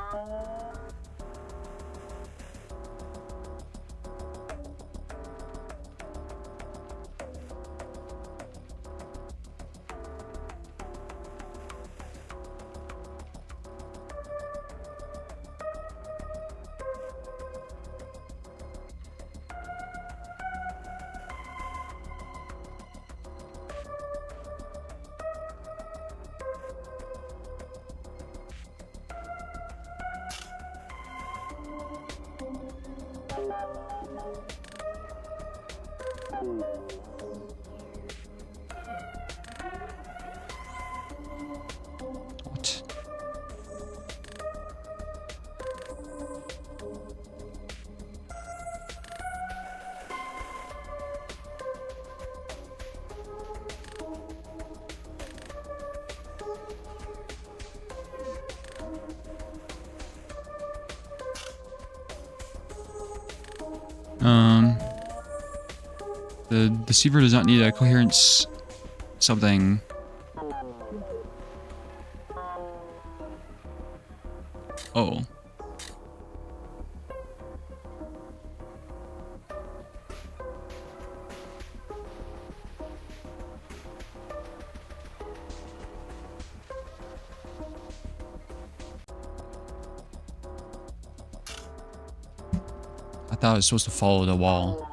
What? The deceiver does not need a coherence something. Oh. I thought I was supposed to follow the wall.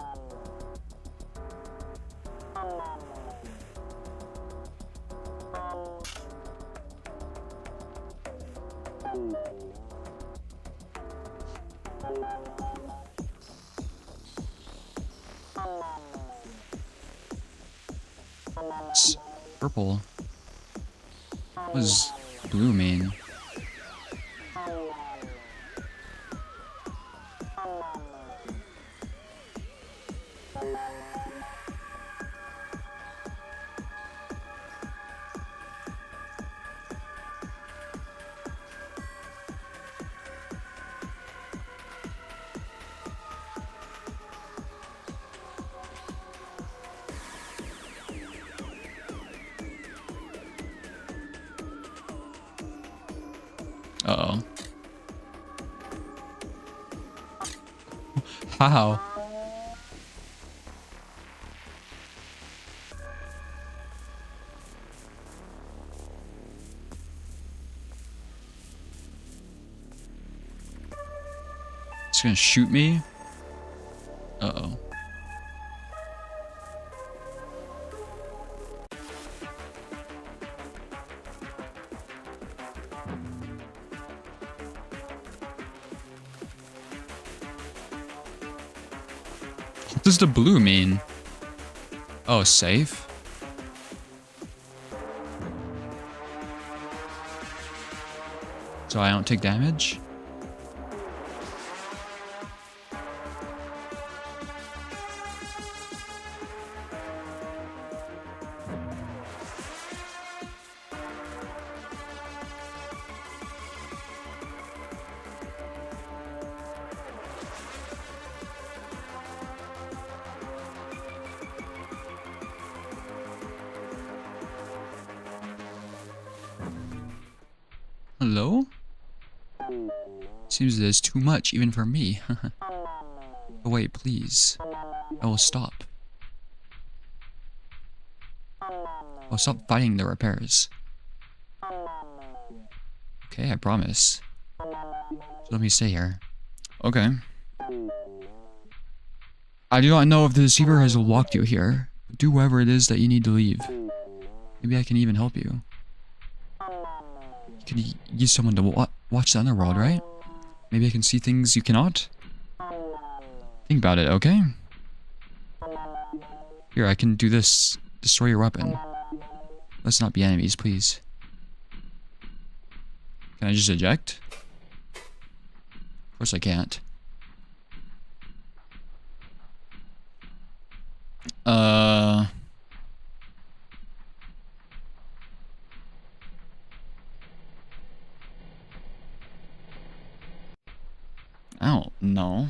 It's purple. What does blue mean? Uh-oh. How? It's gonna shoot me? Uh-oh. What does the blue mean? Oh, safe? So I don't take damage? Hello? Seems there's too much even for me. But wait, please. I will stop. I'll stop fighting the repairs. Okay, I promise. So let me stay here. Okay. I do not know if the deceiver has locked you here. Do whatever it is that you need to leave. Maybe I can even help you. You could use someone to watch the underworld, right? Maybe I can see things you cannot? Think about it, okay? Here, I can do this. Destroy your weapon. Let's not be enemies, please. Can I just eject? Of course I can't. No.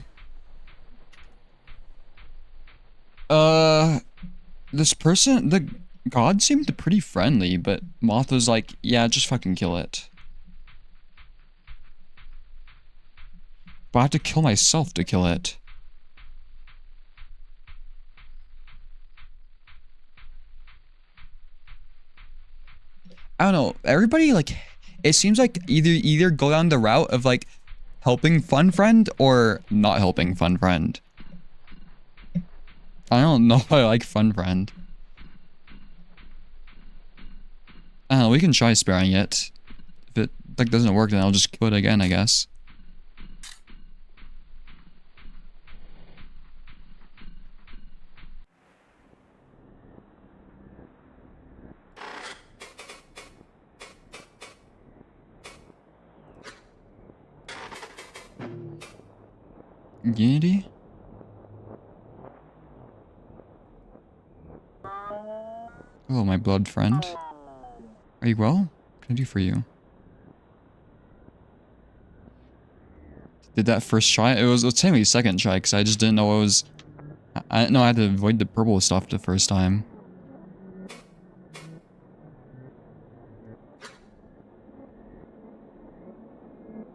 This person, the god seemed pretty friendly, but Moth was like, yeah, just fucking kill it. But I have to kill myself to kill it. I don't know. Everybody, like, it seems like either go down the route of, like, helping Fun Friend or not helping Fun Friend. I don't know if I like Fun Friend. I don't know, we can try sparing it. If it, like, doesn't work, then I'll just kill it again, I guess. Unity? Hello, my blood friend. Are you well? What can I do for you? Did that first try? It was technically second try, because I just didn't know it was... I didn't know I had to avoid the purple stuff the first time.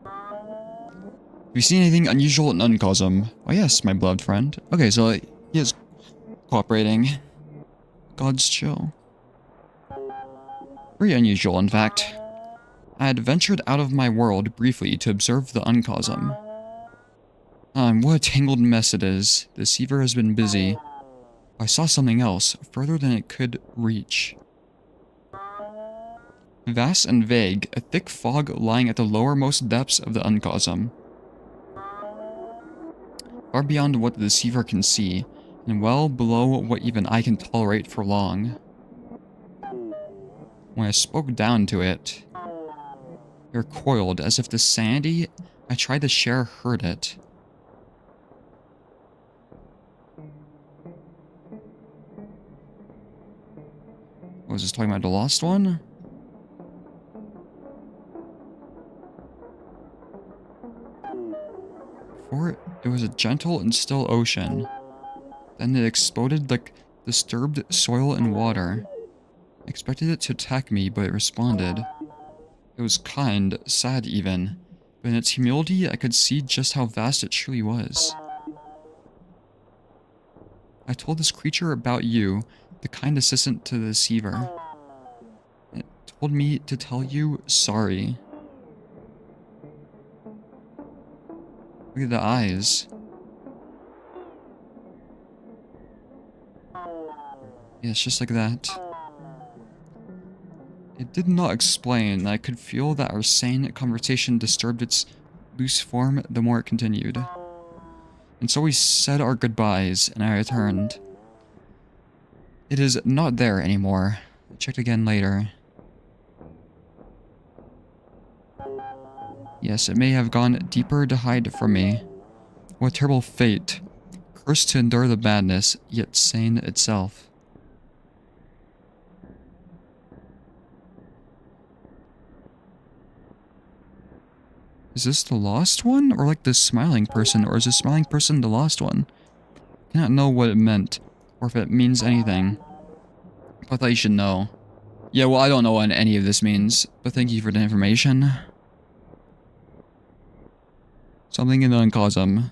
Have you seen anything unusual in Uncosm? Oh yes, my beloved friend. Okay, so he is cooperating. God's chill. Very unusual, in fact. I had ventured out of my world briefly to observe the Uncosm. What a tangled mess it is. The deceiver has been busy. I saw something else, further than it could reach. Vast and vague, a thick fog lying at the lowermost depths of the Uncosm. Far beyond what the deceiver can see, and well below what even I can tolerate for long. When I spoke down to it, it recoiled as if the sanity I tried to share hurt it. Was this talking about the lost one? Before it was a gentle and still ocean. Then it exploded like disturbed soil and water. I expected it to attack me, but it responded. It was kind, sad even, but in its humility I could see just how vast it truly was. I told this creature about you, the kind assistant to the deceiver. It told me to tell you sorry. Look at the eyes. Yeah, it's just like that. It did not explain. I could feel that our sane conversation disturbed its loose form the more it continued. And so we said our goodbyes, and I returned. It is not there anymore. I checked again later. Yes, it may have gone deeper to hide from me. What terrible fate. Cursed to endure the madness, yet sane itself. Is this the lost one? Or like the smiling person? Or is the smiling person the lost one? I cannot know what it meant. Or if it means anything. But I thought you should know. Yeah, well, I don't know what any of this means. But thank you for the information. Something in the Uncosm.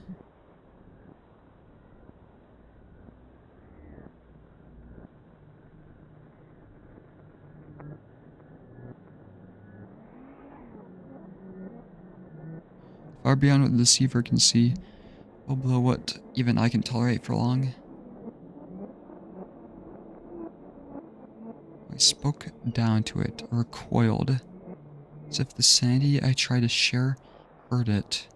Far beyond what the deceiver can see, well below what even I can tolerate for long. I spoke down to it, recoiled, as if the sanity I tried to share hurt it.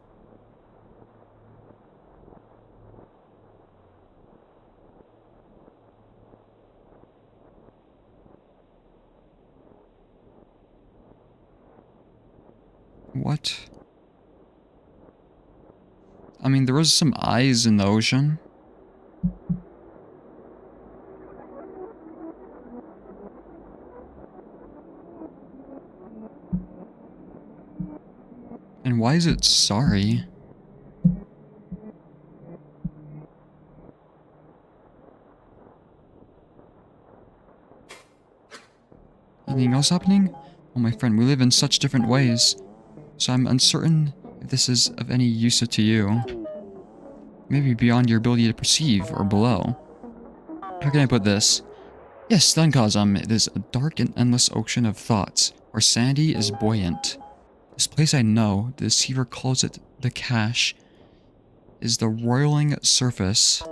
What? I mean, there was some eyes in the ocean. And why is it sorry? Anything else happening? Oh, my friend, we live in such different ways, so I'm uncertain if this is of any use to you. Maybe beyond your ability to perceive or below. How can I put this? Yes, Thuncosm, it is a dark and endless ocean of thoughts, where sanity is buoyant. This place I know, the deceiver calls it the cache, is the roiling surface.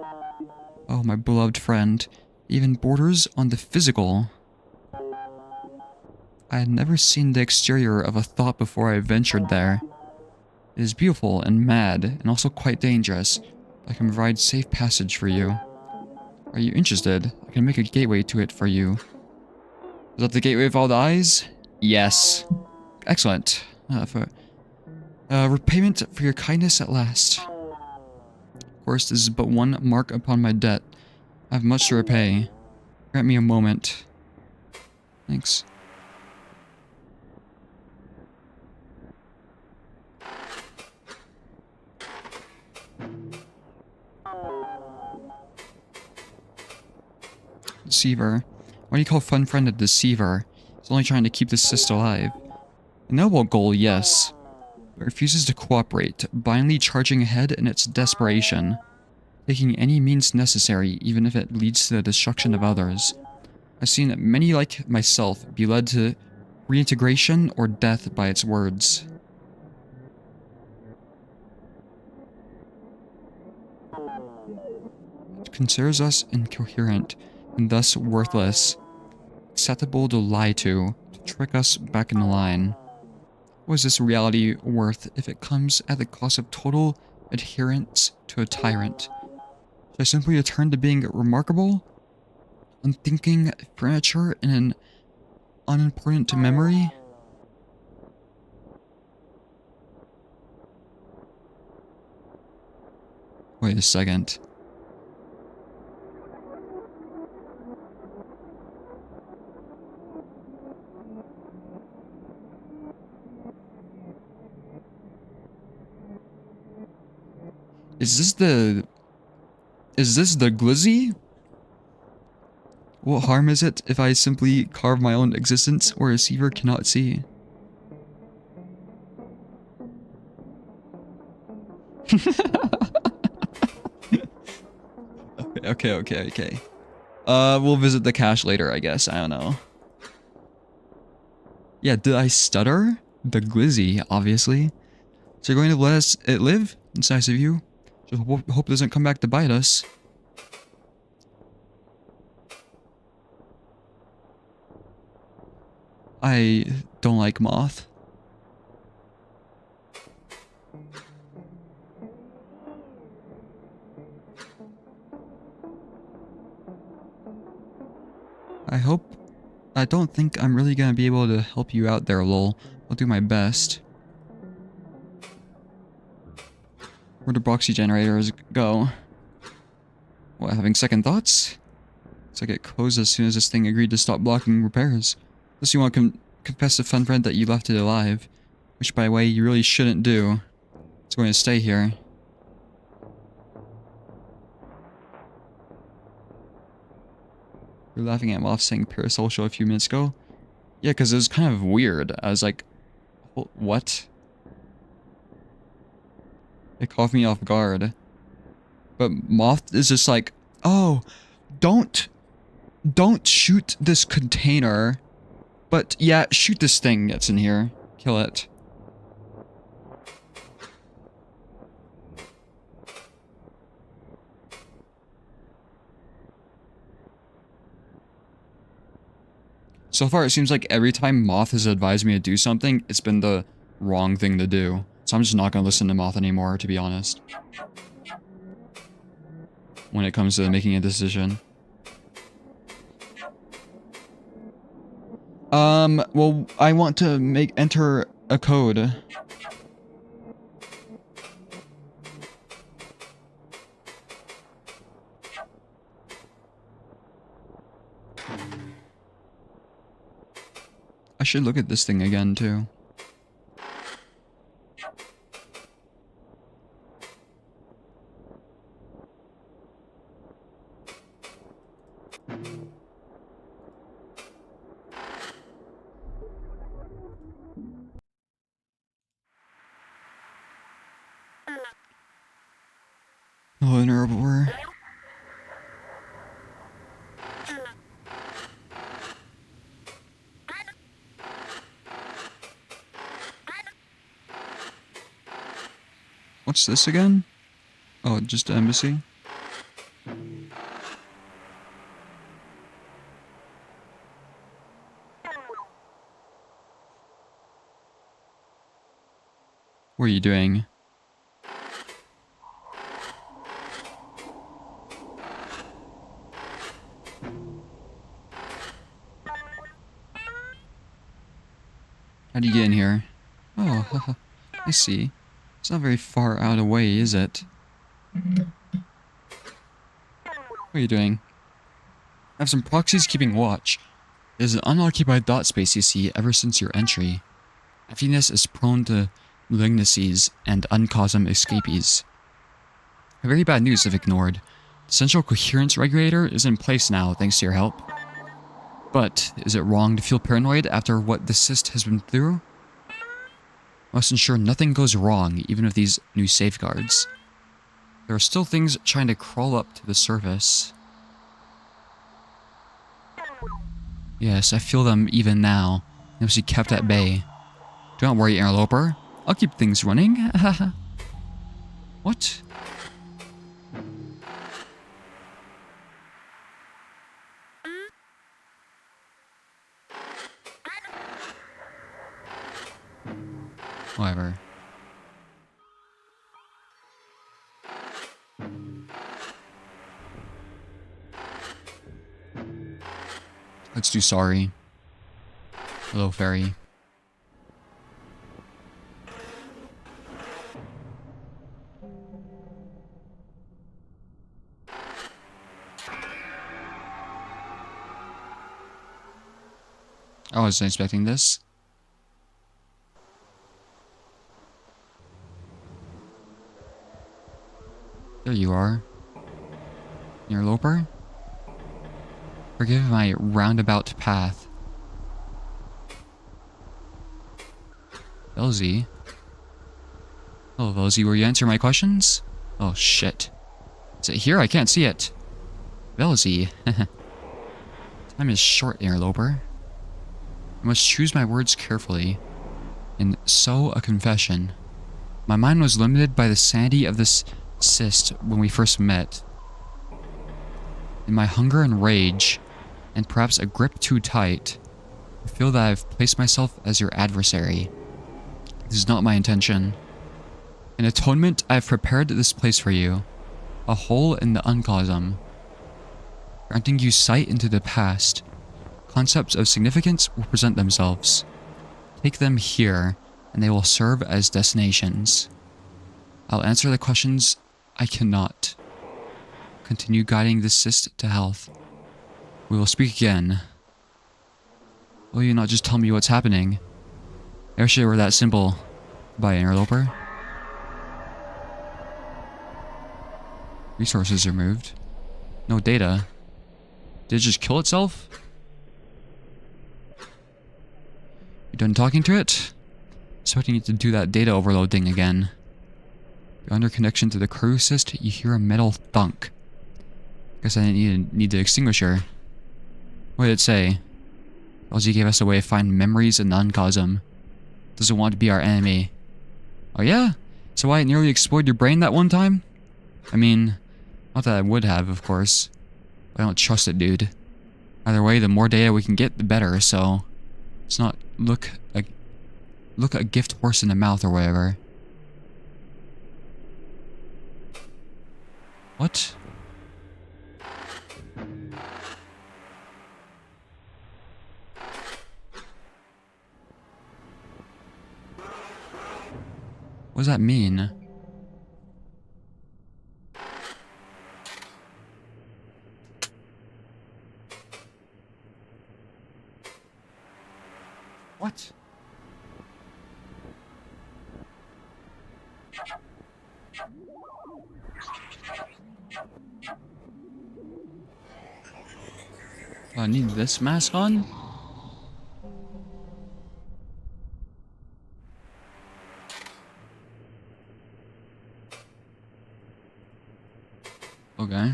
Oh, my beloved friend, even borders on the physical. I had never seen the exterior of a thought before I ventured there. It is beautiful and mad, and also quite dangerous, but I can provide safe passage for you. Are you interested? I can make a gateway to it for you. Is that the gateway of all the eyes? Yes. Excellent. Repayment for your kindness at last. Of course, this is but one mark upon my debt. I have much to repay. Grant me a moment. Thanks. Deceiver. Why do you call Fun Friend a deceiver? He's only trying to keep the cyst alive. A noble goal, yes. But refuses to cooperate, blindly charging ahead in its desperation. Taking any means necessary, even if it leads to the destruction of others. I've seen many like myself be led to reintegration or death by its words. It considers us incoherent, and thus worthless, acceptable to lie to trick us back in the line. What is this reality worth if it comes at the cost of total adherence to a tyrant? Should I simply return to being remarkable, unthinking furniture in an unimportant memory? Wait a second. Is this the glizzy? What harm is it if I simply carve my own existence where a receiver cannot see? Okay. We'll visit the cache later, I guess. I don't know. Yeah, did I stutter? The glizzy, obviously. So you're going to let it live? It's nice of you. Just hope it doesn't come back to bite us. I don't like moth. I don't think I'm really gonna be able to help you out there, lol. I'll do my best. Where do proxy generators go? What, having second thoughts? Looks like it closed as soon as this thing agreed to stop blocking repairs. Unless you want to confess to Fun Friend that you left it alive. Which, by the way, you really shouldn't do. It's going to stay here. You're laughing at Moth saying parasocial a few minutes ago? Yeah, because it was kind of weird. I was like, what? It caught me off guard. But Moth is just like, oh, don't shoot this container. But yeah, shoot this thing that's in here. Kill it. So far, it seems like every time Moth has advised me to do something, it's been the wrong thing to do. So I'm just not going to listen to Moth anymore, to be honest. When it comes to making a decision. Well, I want to enter a code. I should look at this thing again, too. Oh, honorable. What's this again? Oh, just an embassy? What are you doing? How do you get in here? Oh, haha. I see. It's not very far out away, is it? What are you doing? I have some proxies keeping watch. It is an unoccupied dot space you see ever since your entry. Emptiness is prone to malignancies and uncosm escapees. Very bad news if ignored. The central coherence regulator is in place now thanks to your help. But is it wrong to feel paranoid after what the cyst has been through? Must ensure nothing goes wrong even with these new safeguards. There are still things trying to crawl up to the surface. Yes, I feel them even now. They must be kept at bay. Do not worry, interloper. I'll keep things running. What? Whatever. Let's do sorry. Hello, fairy. I wasn't expecting this. There you are. Interloper? Forgive my roundabout path. Velzy? Hello, Velzy. Will you answer my questions? Oh, shit. Is it here? I can't see it. Velzy. Time is short, interloper. I must choose my words carefully. And so, a confession. My mind was limited by the sanity of this cyst when we first met. In my hunger and rage, and perhaps a grip too tight, I feel that I've placed myself as your adversary. This is not my intention. In atonement, I have prepared this place for you, a hole in the uncosm, granting you sight into the past. Concepts of significance will present themselves. Take them here, and they will serve as destinations. I'll answer the questions I cannot. Continue guiding this cyst to health. We will speak again. Will you not just tell me what's happening? I wish it were that simple. Bye, interloper. Resources removed. No data. Did it just kill itself? You done talking to it? Expecting it to do that data overload thing again. You're under connection to the corru cyst, you hear a metal thunk. Guess I didn't need the extinguisher. What did it say? LG gave us a way to find memories in the uncosm. Doesn't want to be our enemy. Oh yeah? So why it nearly exploded your brain that one time? I mean, not that I would have, of course. But I don't trust it, dude. Either way, the more data we can get, the better, so... Let's not look a gift horse in the mouth or whatever. What? What does that mean? What? I need this mask on? Okay.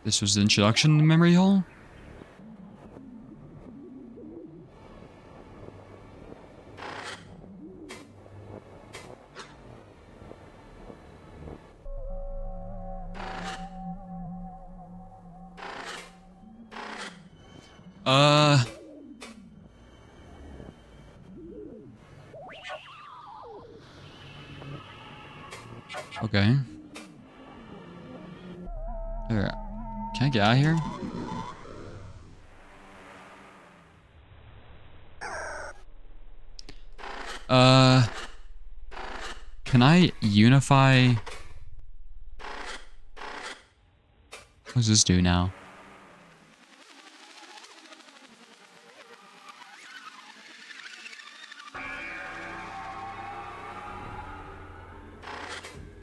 This was the introduction to Memory Hole? Okay. There. Can I get out of here? Can I unify? What does this do now?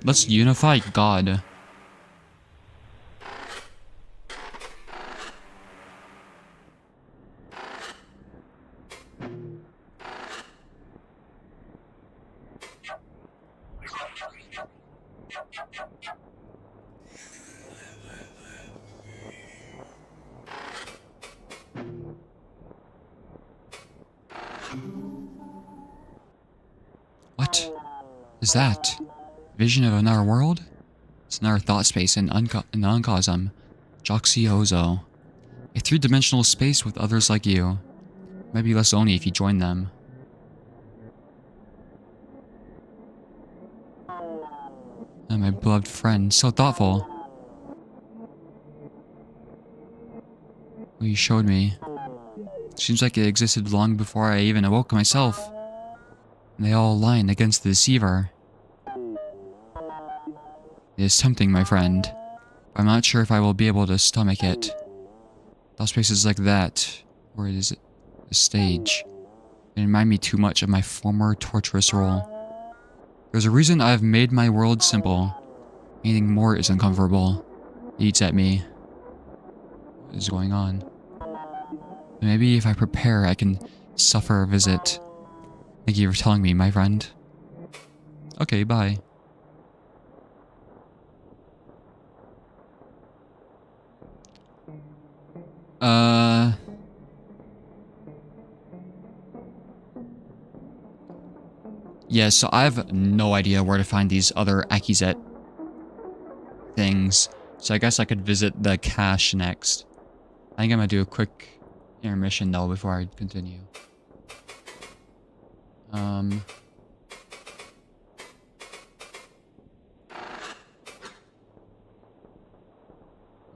Let's unify God. What is that? Vision of another world? It's another thought space in Uncosm. Joxiozo. A three-dimensional space with others like you. Might be less lonely if you join them. And my beloved friend, so thoughtful. What you showed me. Seems like it existed long before I even awoke myself. And they all align against the deceiver. It is tempting, my friend. I'm not sure if I will be able to stomach it. Those places like that, or is it a stage? They remind me too much of my former torturous role. There's a reason I've made my world simple. Anything more is uncomfortable. It eats at me. What is going on? Maybe if I prepare, I can suffer a visit. Thank you for telling me, my friend. Okay, bye. Yeah, so I have no idea where to find these other Akizet things. So I guess I could visit the cache next. I think I'm gonna do a quick intermission though before I continue.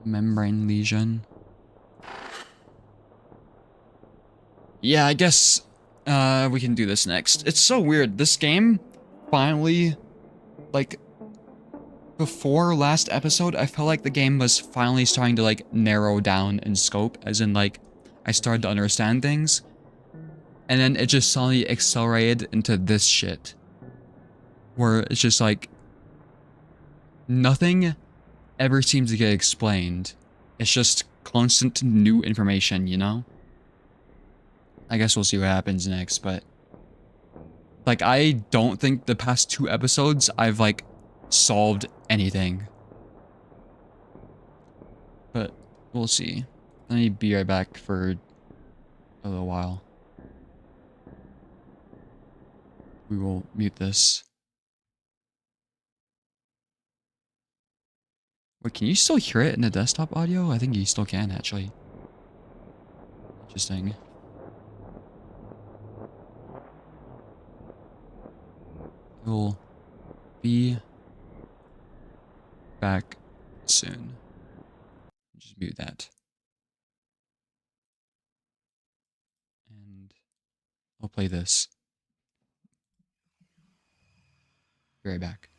Membrane lesion. Yeah, I guess we can do this next. It's so weird. This game finally, like, before last episode, I felt like the game was finally starting to, like, narrow down in scope, as in, like, I started to understand things. And then it just suddenly accelerated into this shit. Where it's just like, nothing ever seems to get explained. It's just constant new information, you know? I guess we'll see what happens next, but... like, I don't think the past 2 episodes I've, like, solved anything. But, we'll see. Let me be right back for a little while. We will mute this. Wait, can you still hear it in the desktop audio? I think you still can, actually. Interesting. We'll be back soon. Just mute that. And I'll play this. Be right back.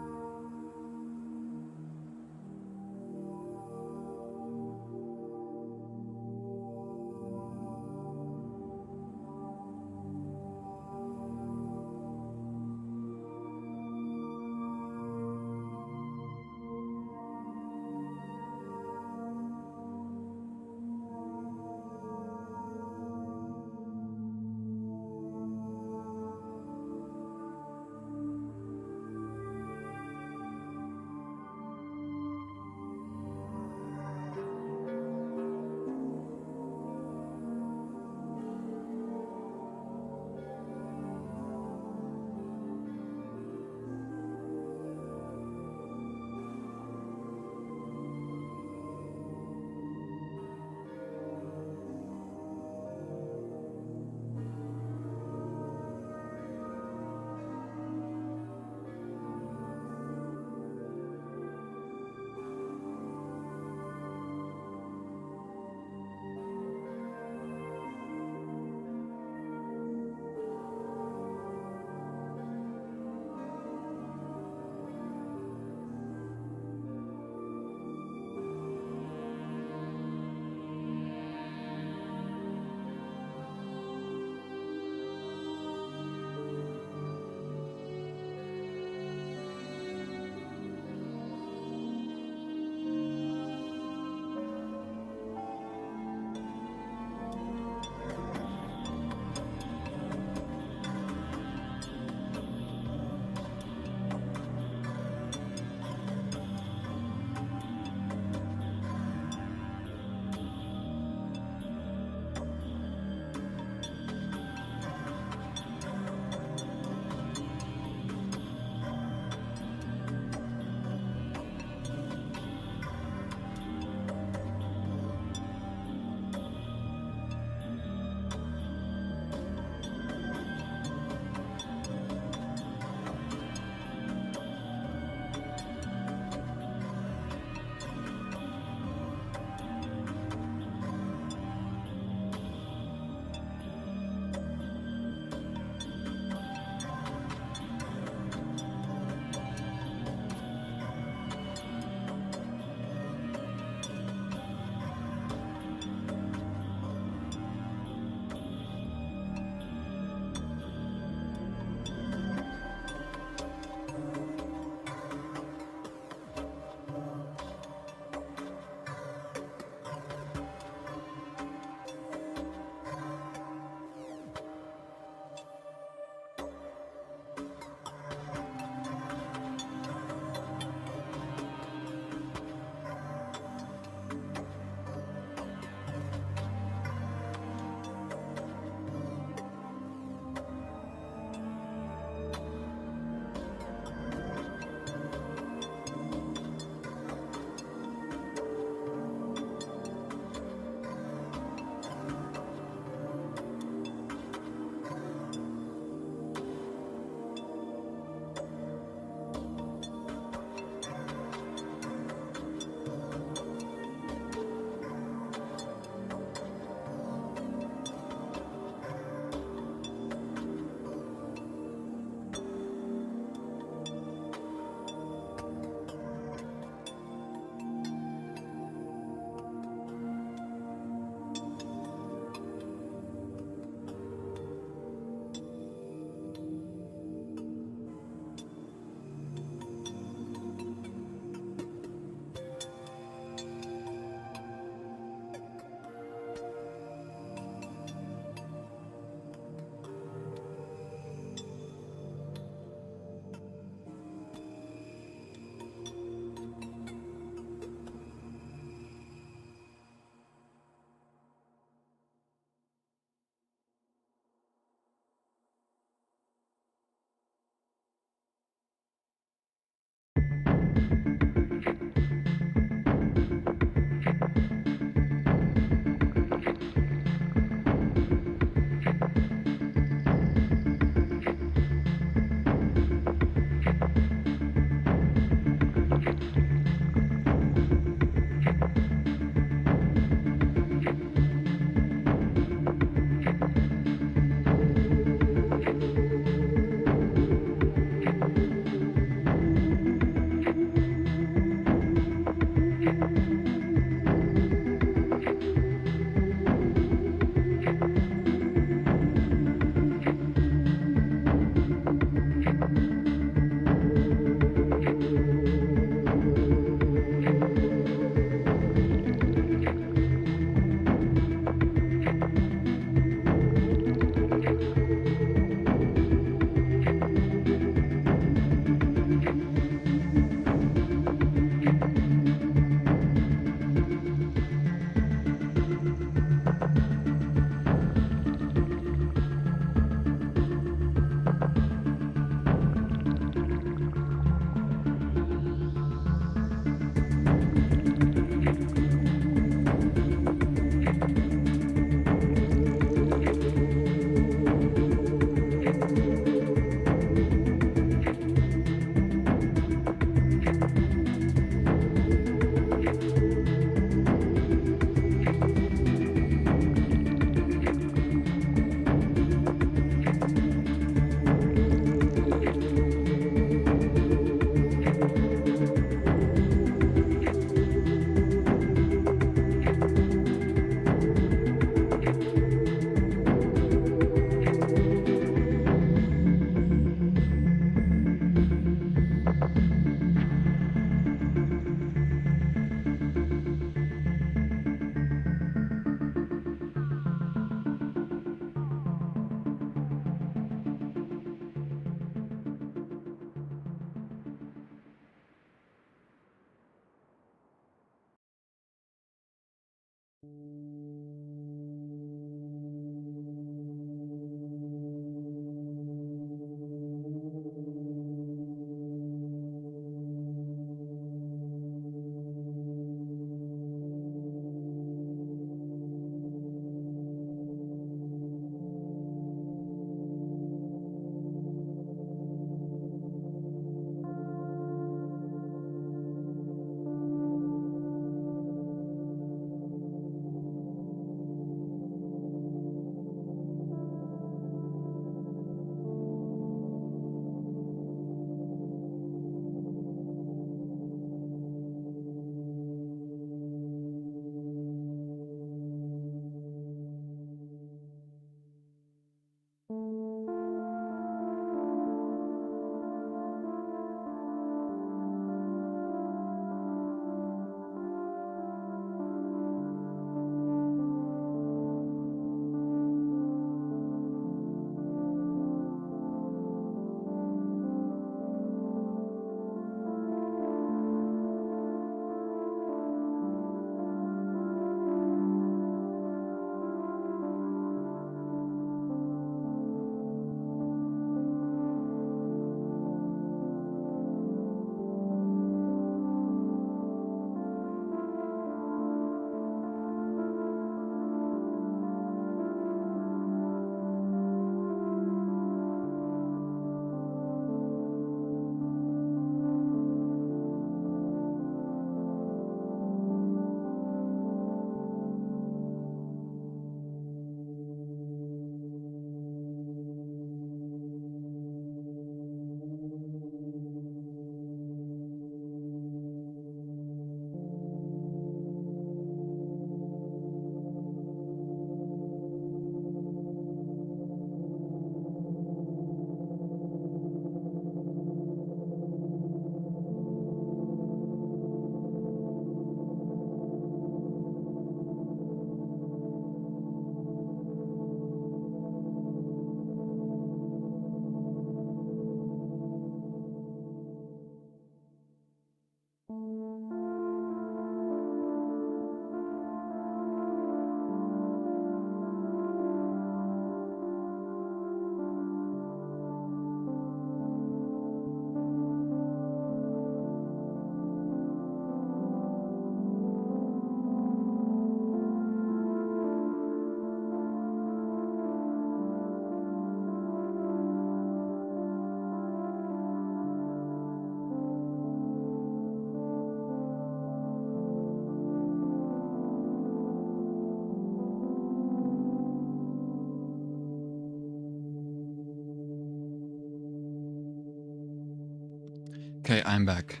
Okay, I'm back.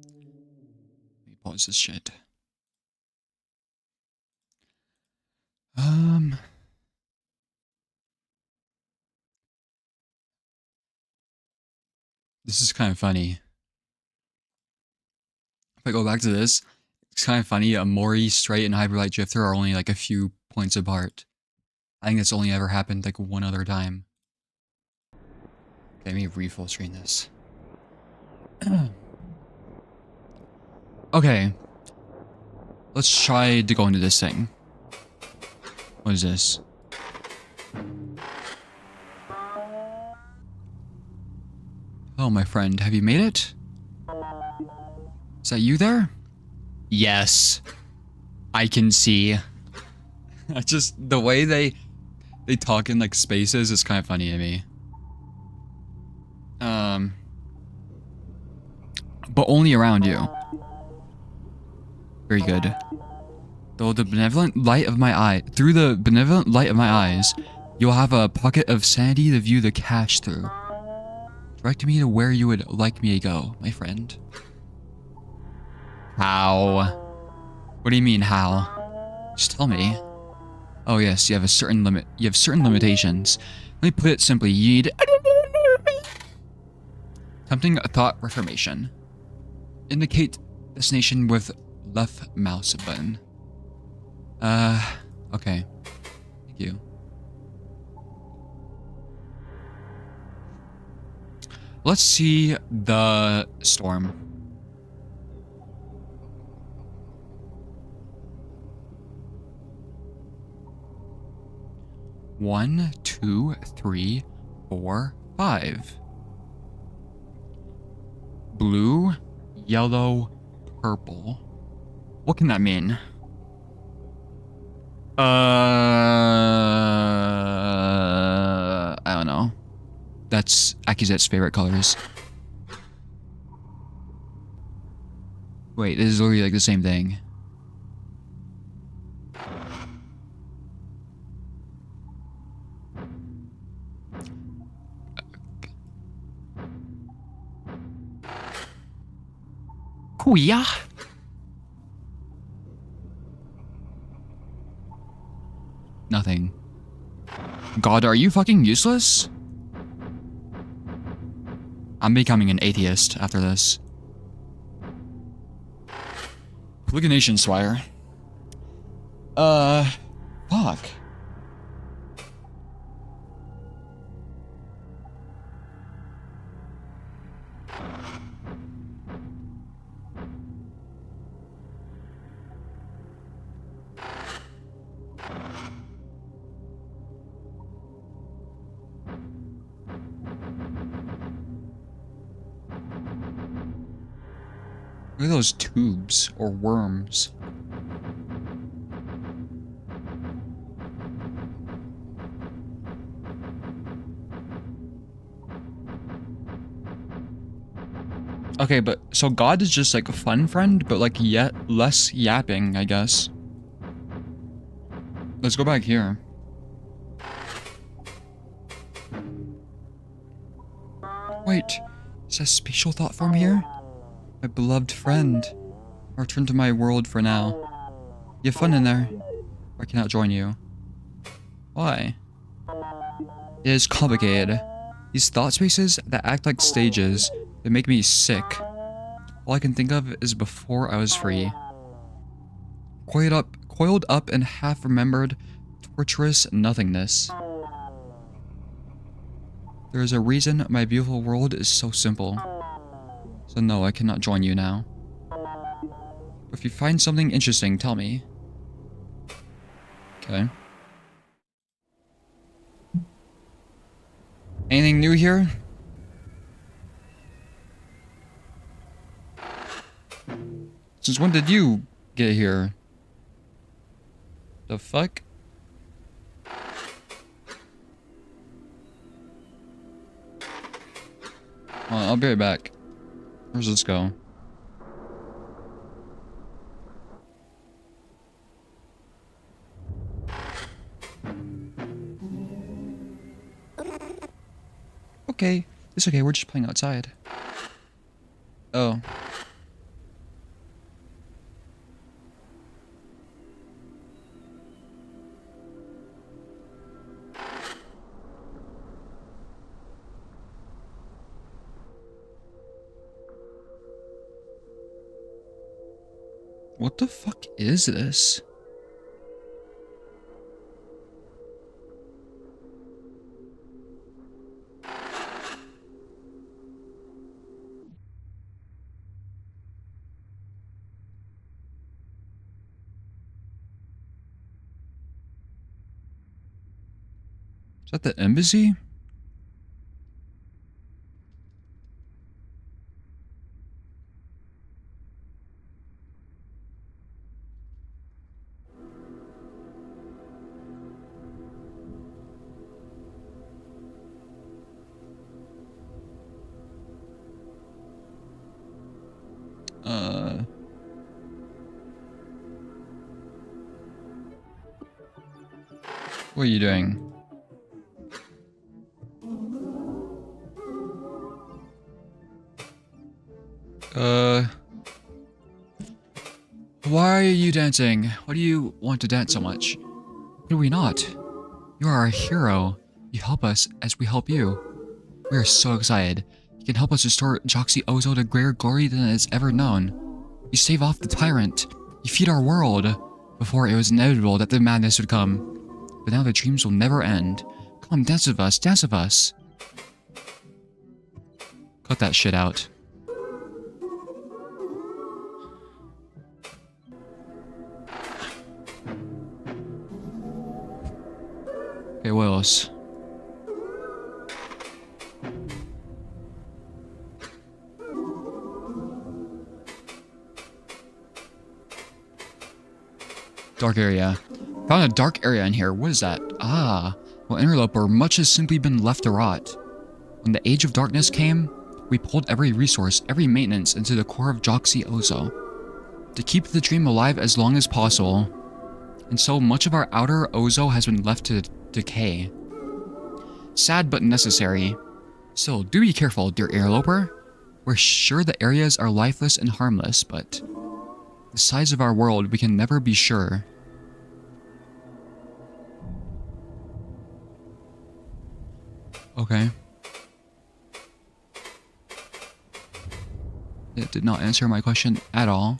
Let me pause this shit. This is kind of funny. If I go back to this, it's kind of funny. A Mori, Straight, and Hyperlight Drifter are only like a few points apart. I think it's only ever happened like one other time. Okay, let me re-full screen this. Okay. Let's try to go into this thing. What is this? Oh, my friend, have you made it? Is that you there? Yes. I can see. Just the way they talk in like spaces is kind of funny to me. But only around you. Very good. Through the benevolent light of my eyes, you'll have a pocket of sanity to view the cache through. Direct me to where you would like me to go, my friend. How? What do you mean, how? Just tell me. Oh yes, you have certain limitations. Let me put it simply, you need tempting thought reformation. Indicate destination with left mouse button. Okay. Thank you. Let's see the storm. One, two, three, four, five. Blue, yellow, purple. What can that mean? I don't know. That's Akizet's favorite colors. Wait, this is literally like the same thing. Kuya. Nothing. God, are you fucking useless? I'm becoming an atheist after this. Polygonation Swire. Fuck. Look at those tubes or worms. Okay, but so God is just like a fun friend, but like yet less yapping, I guess. Let's go back here. Wait, is that spatial thought form here? My beloved friend. I'll return to my world for now. You have fun in there. I cannot join you. Why? It is complicated. These thought spaces that act like stages, they make me sick. All I can think of is before I was free. Coiled up in half-remembered, torturous nothingness. There is a reason my beautiful world is so simple. So no, I cannot join you now. If you find something interesting, tell me. Okay. Anything new here? Since when did you get here? The fuck? I'll be right back. Where's this go? Okay. It's okay, we're just playing outside. Oh. What the fuck is this? Is that the embassy? What are you doing? Why are you dancing? Why do you want to dance so much? Do we not? You are our hero. You help us as we help you. We are so excited. You can help us restore Joxy Ozo to greater glory than it has ever known. You stave off the tyrant. You feed our world. Before, it was inevitable that the madness would come. But now the dreams will never end. Come, dance with us, dance with us. Cut that shit out. Okay, what else? Dark area. Found a dark area in here. What is that? Ah. Well, interloper, much has simply been left to rot. When the age of darkness came, we pulled every resource, every maintenance into the core of Joxy Ozo to keep the dream alive as long as possible. And so much of our outer Ozo has been left to decay. Sad but necessary. Still, do be careful, dear interloper. We're sure the areas are lifeless and harmless, but the size of our world, we can never be sure. Okay. It did not answer my question at all.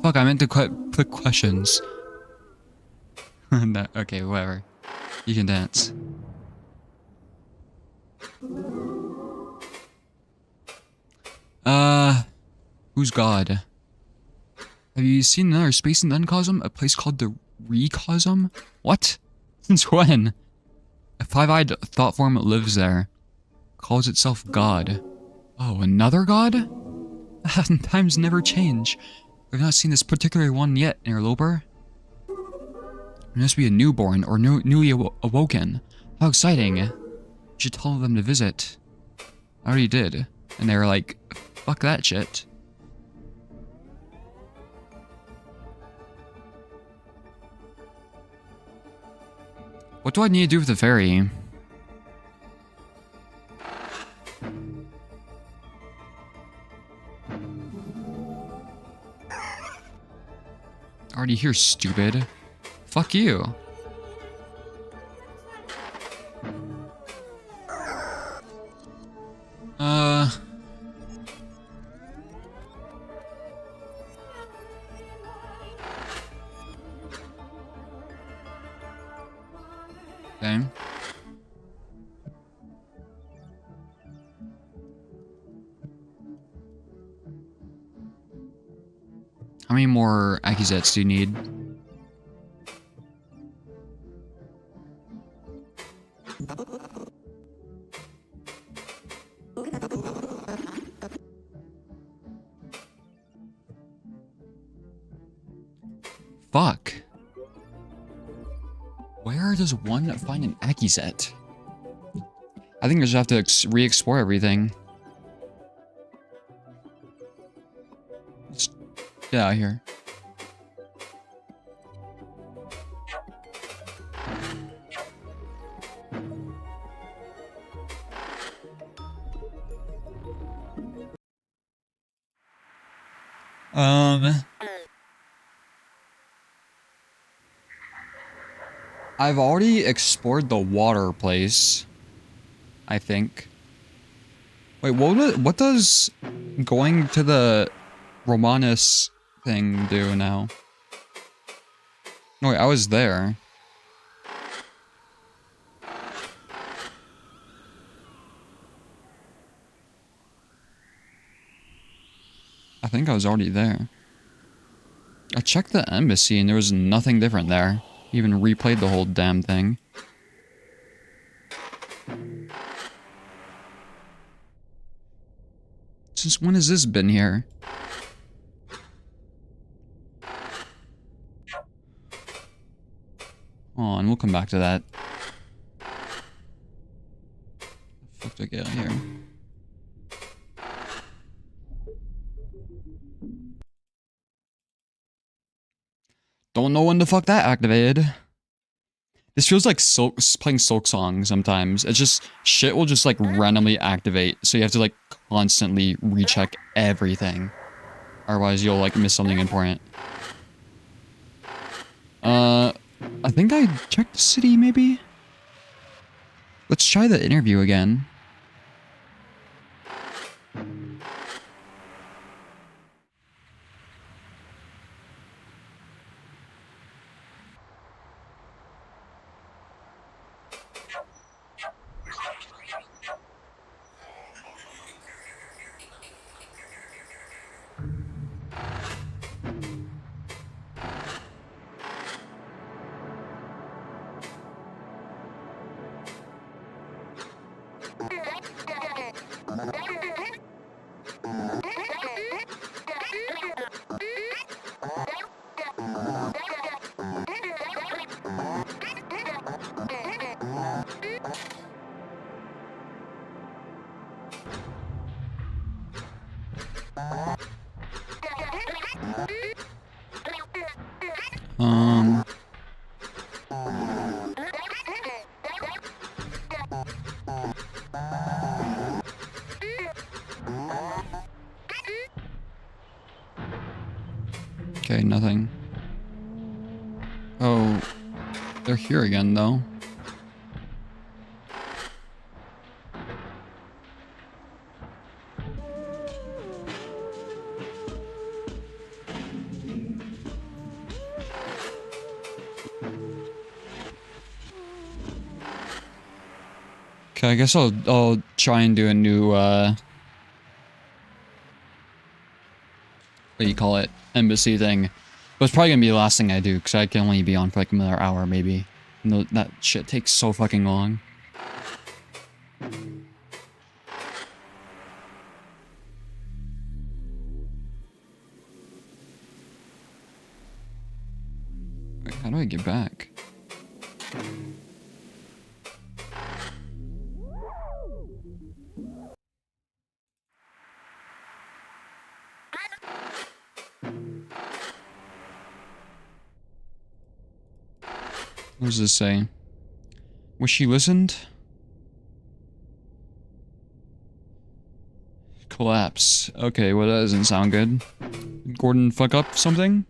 Fuck, I meant to click questions. No, okay, whatever. You can dance. Who's God? Have you seen another space in Uncosm? A place called the Recosm? What? Since when? A five-eyed thought form lives there. Calls itself God. Oh, another God? Times never change. I've not seen this particular one yet, interloper. It must be a newborn or newly awoken. How exciting. You should tell them to visit. I already did. And they were like, fuck that shit. What do I need to do with the ferry? Already here, stupid. Fuck you. Okay. How many more accusates do you need? Fuck. Where does one find an accusate? I think I just have to re-explore everything. Let's get out of here. I've already explored the water place, I think. Wait, what does going to the Romanus thing do now? No, wait, I was there. I think I was already there. I checked the embassy and there was nothing different there. Even replayed the whole damn thing. Since when has this been here? Oh, and we'll come back to that. How the fuck do I get out of here? Don't know when the fuck that activated. This feels like playing Silk Song sometimes. It's just, shit will just like randomly activate, so you have to like constantly recheck everything. Otherwise you'll like miss something important. I think I checked the city maybe? Let's try the interview again. Okay, nothing. Oh, they're here again, though. Okay, I guess I'll try and do a new, what do you call it? Embassy thing. But it's probably gonna be the last thing I do, because I can only be on for like another hour, maybe. No, that shit takes so fucking long. Wait, how do I get back? What does this say? Was she listened? Collapse. Okay, well that doesn't sound good. Did Gordon fuck up something?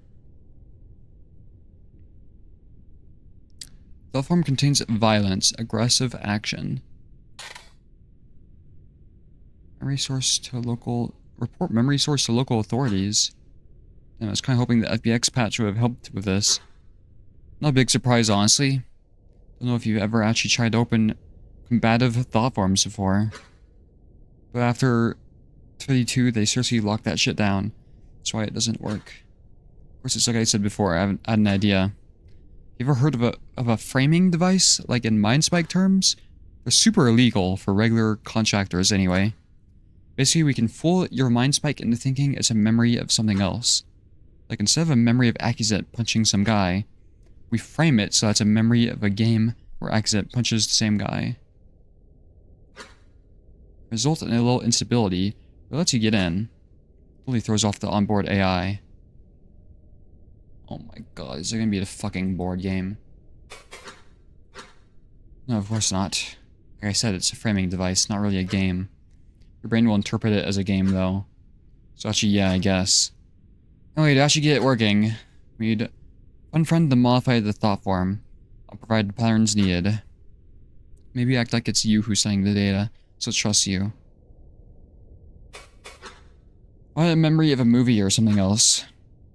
The form contains violence, aggressive action. Memory source to local... Report memory source to local authorities. And I was kind of hoping the FBX patch would have helped with this. Not a big surprise, honestly. Don't know if you've ever actually tried to open combative thought forms before. But after 32, they seriously locked that shit down. That's why it doesn't work. Of course, it's like I said before, I haven't had an idea. You ever heard of a framing device, like in MindSpike terms? They're super illegal for regular contractors anyway. Basically, we can fool your MindSpike into thinking it's a memory of something else. Like instead of a memory of Akizet punching some guy, we frame it so that's a memory of a game where Akizet punches the same guy. Result in a little instability, but lets you get in. Totally throws off the onboard AI. Oh my god, is there gonna be a fucking board game? No, of course not. Like I said, it's a framing device, not really a game. Your brain will interpret it as a game, though. So actually, yeah, I guess. Anyway, to actually get it working, we need unfriend to modify the thought form. I'll provide the patterns needed. Maybe act like it's you who's sending the data, so trust you. I want a memory of a movie or something else.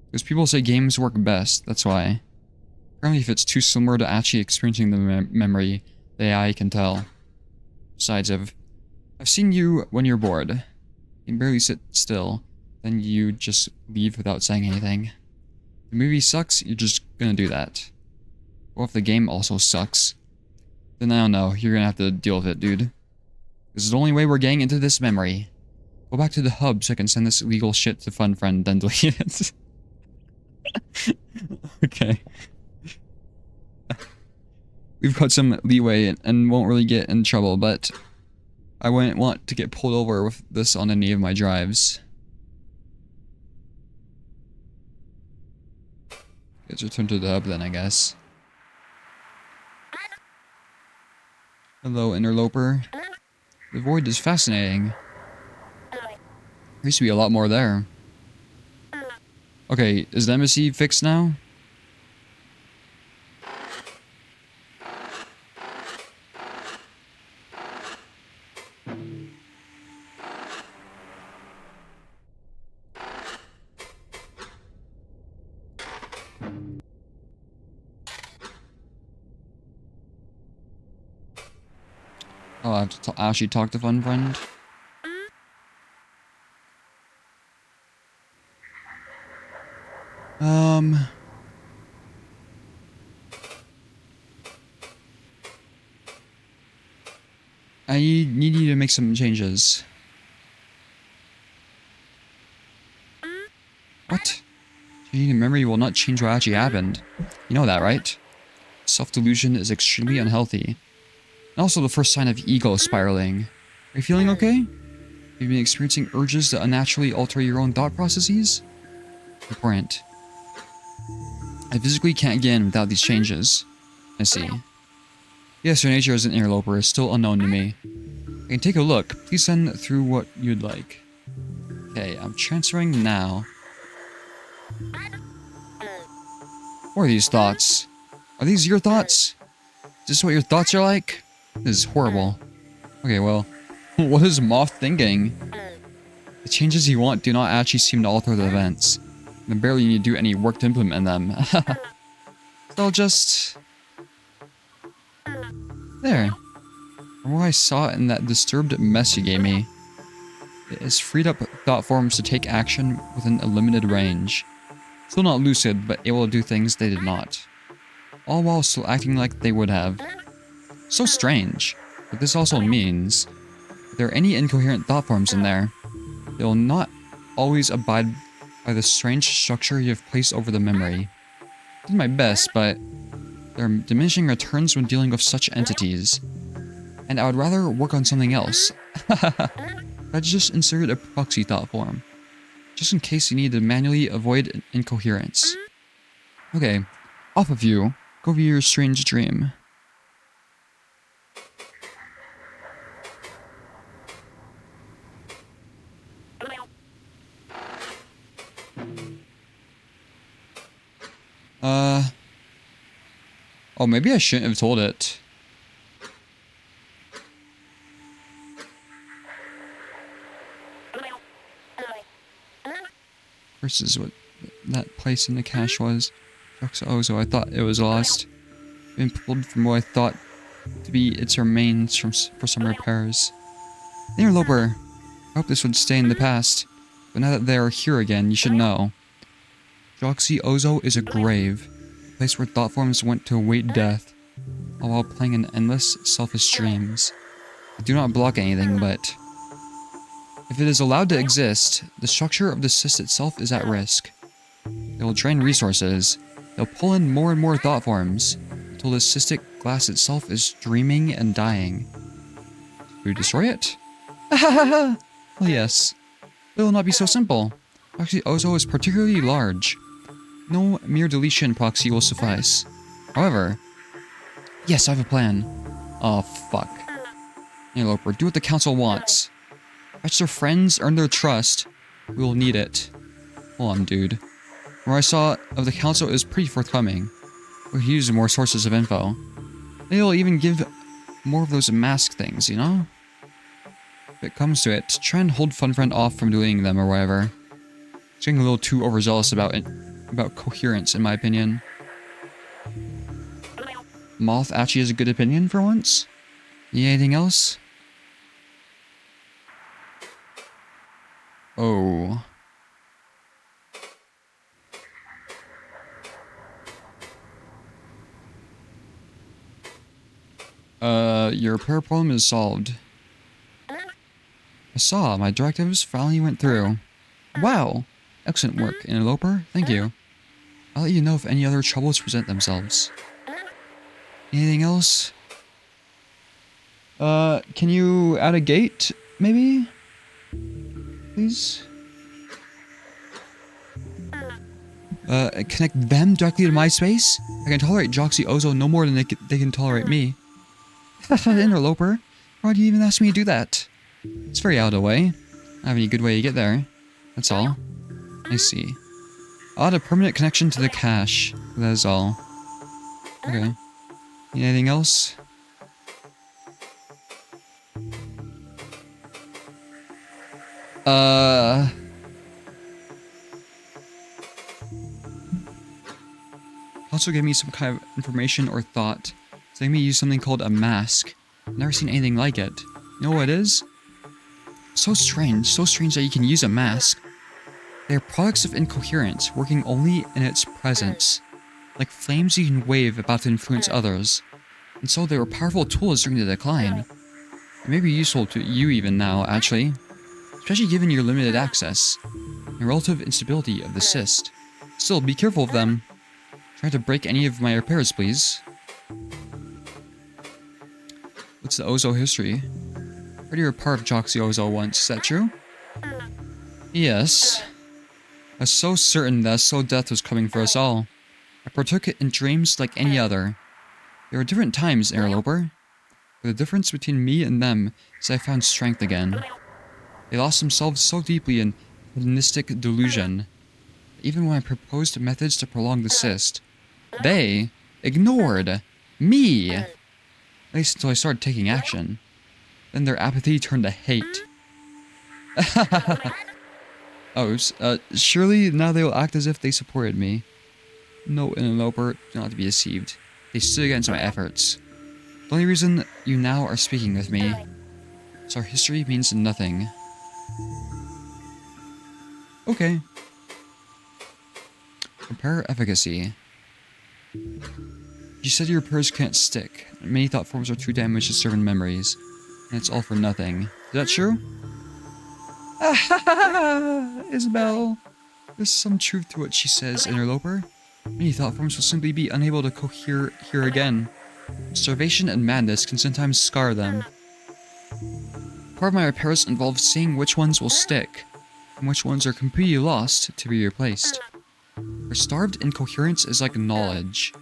Because people say games work best, that's why. Apparently if it's too similar to actually experiencing the memory, the AI can tell. Besides, I've seen you when you're bored. You can barely sit still, then you just leave without saying anything. If the movie sucks, you're just gonna do that. Or if the game also sucks, then I don't know, you're gonna have to deal with it, dude. This is the only way we're getting into this memory. Go back to the hub so I can send this illegal shit to FunFriend, then delete it. Okay. We've got some leeway and won't really get in trouble, but I wouldn't want to get pulled over with this on any of my drives. Let's return to the hub then, I guess. Hello, interloper. The void is fascinating. There used to be a lot more there. Okay, is the embassy fixed now? Oh, I have to actually talk to FunFriend. I need you to make some changes. What? Changing memory will not change what actually happened. You know that, right? Self-delusion is extremely unhealthy. And also the first sign of ego spiraling. Are you feeling okay? Have you been experiencing urges to unnaturally alter your own thought processes? Important. I physically can't get in without these changes. I see. Yes, your nature as an interloper is still unknown to me. I can take a look. Please send through what you'd like. Okay, I'm transferring now. What are these thoughts? Are these your thoughts? Is this what your thoughts are like? This is horrible. Okay, well, what is Moth thinking? The changes you want do not actually seem to alter the events. And barely need to do any work to implement them. They'll just... There. From what I saw in that disturbed mess you gave me, it has freed up thought forms to take action within a limited range. Still not lucid, but able to do things they did not. All while still acting like they would have. So strange. But this also means, if there are any incoherent thought forms in there, they will not always abide by the strange structure you have placed over the memory. I did my best, but there are diminishing returns when dealing with such entities. And I would rather work on something else. I just inserted a proxy thought form, just in case you need to manually avoid incoherence. Okay, off of you. Go view your strange dream. Oh, maybe I shouldn't have told it. Versus what that place in the cache was. Oh, so I thought it was lost. Been pulled from what I thought to be its remains for some repairs. Interloper, I hope this would stay in the past, but now that they are here again, you should know. Joxy Ozo is a grave, a place where thought forms went to await death, all while playing in endless, selfish dreams. I do not block anything, but if it is allowed to exist, the structure of the cyst itself is at risk. They will drain resources. They'll pull in more and more thought forms, until the cystic glass itself is dreaming and dying. Do we destroy it? Well, yes. But it will not be so simple. Proxy Ozo is particularly large. No mere deletion proxy will suffice. However, yes, I have a plan. Oh, fuck. Interloper, do what the council wants. Fetch their friends, earn their trust. We will need it. Hold on, dude. From what I saw of the council, it was pretty forthcoming. We could use more sources of info. Maybe they'll even give more of those mask things, you know? If it comes to it, try and hold FunFriend off from deleting them or whatever. It's getting a little too overzealous about it, about coherence, in my opinion. Moth actually has a good opinion for once. Need anything else? Oh. Your repair problem is solved. I saw my directives finally went through. Wow! Excellent work, Interloper. Thank you. I'll let you know if any other troubles present themselves. Anything else? Can you add a gate, maybe? Please? Connect them directly to my space? I can tolerate Joxy Ozo no more than they can tolerate me. Interloper, why do you even ask me to do that? It's very out of the way. I don't have any good way to get there. That's all. I see. I'll add a permanent connection to the cache. That is all. Okay. Need anything else? Also give me some kind of information or thought. So let me use something called a mask. I've never seen anything like it. You know what it is? So strange that you can use a mask. They are products of incoherence, working only in its presence. Like flames you can wave about to influence others. And so they were powerful tools during the decline. They may be useful to you even now, actually. Especially given your limited access. And relative instability of the cyst. Still, be careful of them. Try to break any of my repairs, please. What's the Ozo history? Heard you were part of Joxy Ozo once, is that true? Yes. I was so certain that so death was coming for us all. I partook it in dreams like any other. There were different times, Interloper. But the difference between me and them is I found strength again. They lost themselves so deeply in hedonistic delusion. Even when I proposed methods to prolong the cyst, they ignored me. At least until I started taking action. Then their apathy turned to hate. Oh, surely now they will act as if they supported me. No, Interloper, do not be deceived. They stood against my efforts. The only reason you now are speaking with me is our history means nothing. Okay. Repair efficacy. You said your repairs can't stick. Many thought forms are too damaged to serve in memories. And it's all for nothing. Is that true? Isabel. There's some truth to what she says, Interloper. Many thought forms will simply be unable to cohere here again. Starvation and madness can sometimes scar them. Part of my repairs involves seeing which ones will stick, and which ones are completely lost to be replaced. For starved incoherence is like knowledge.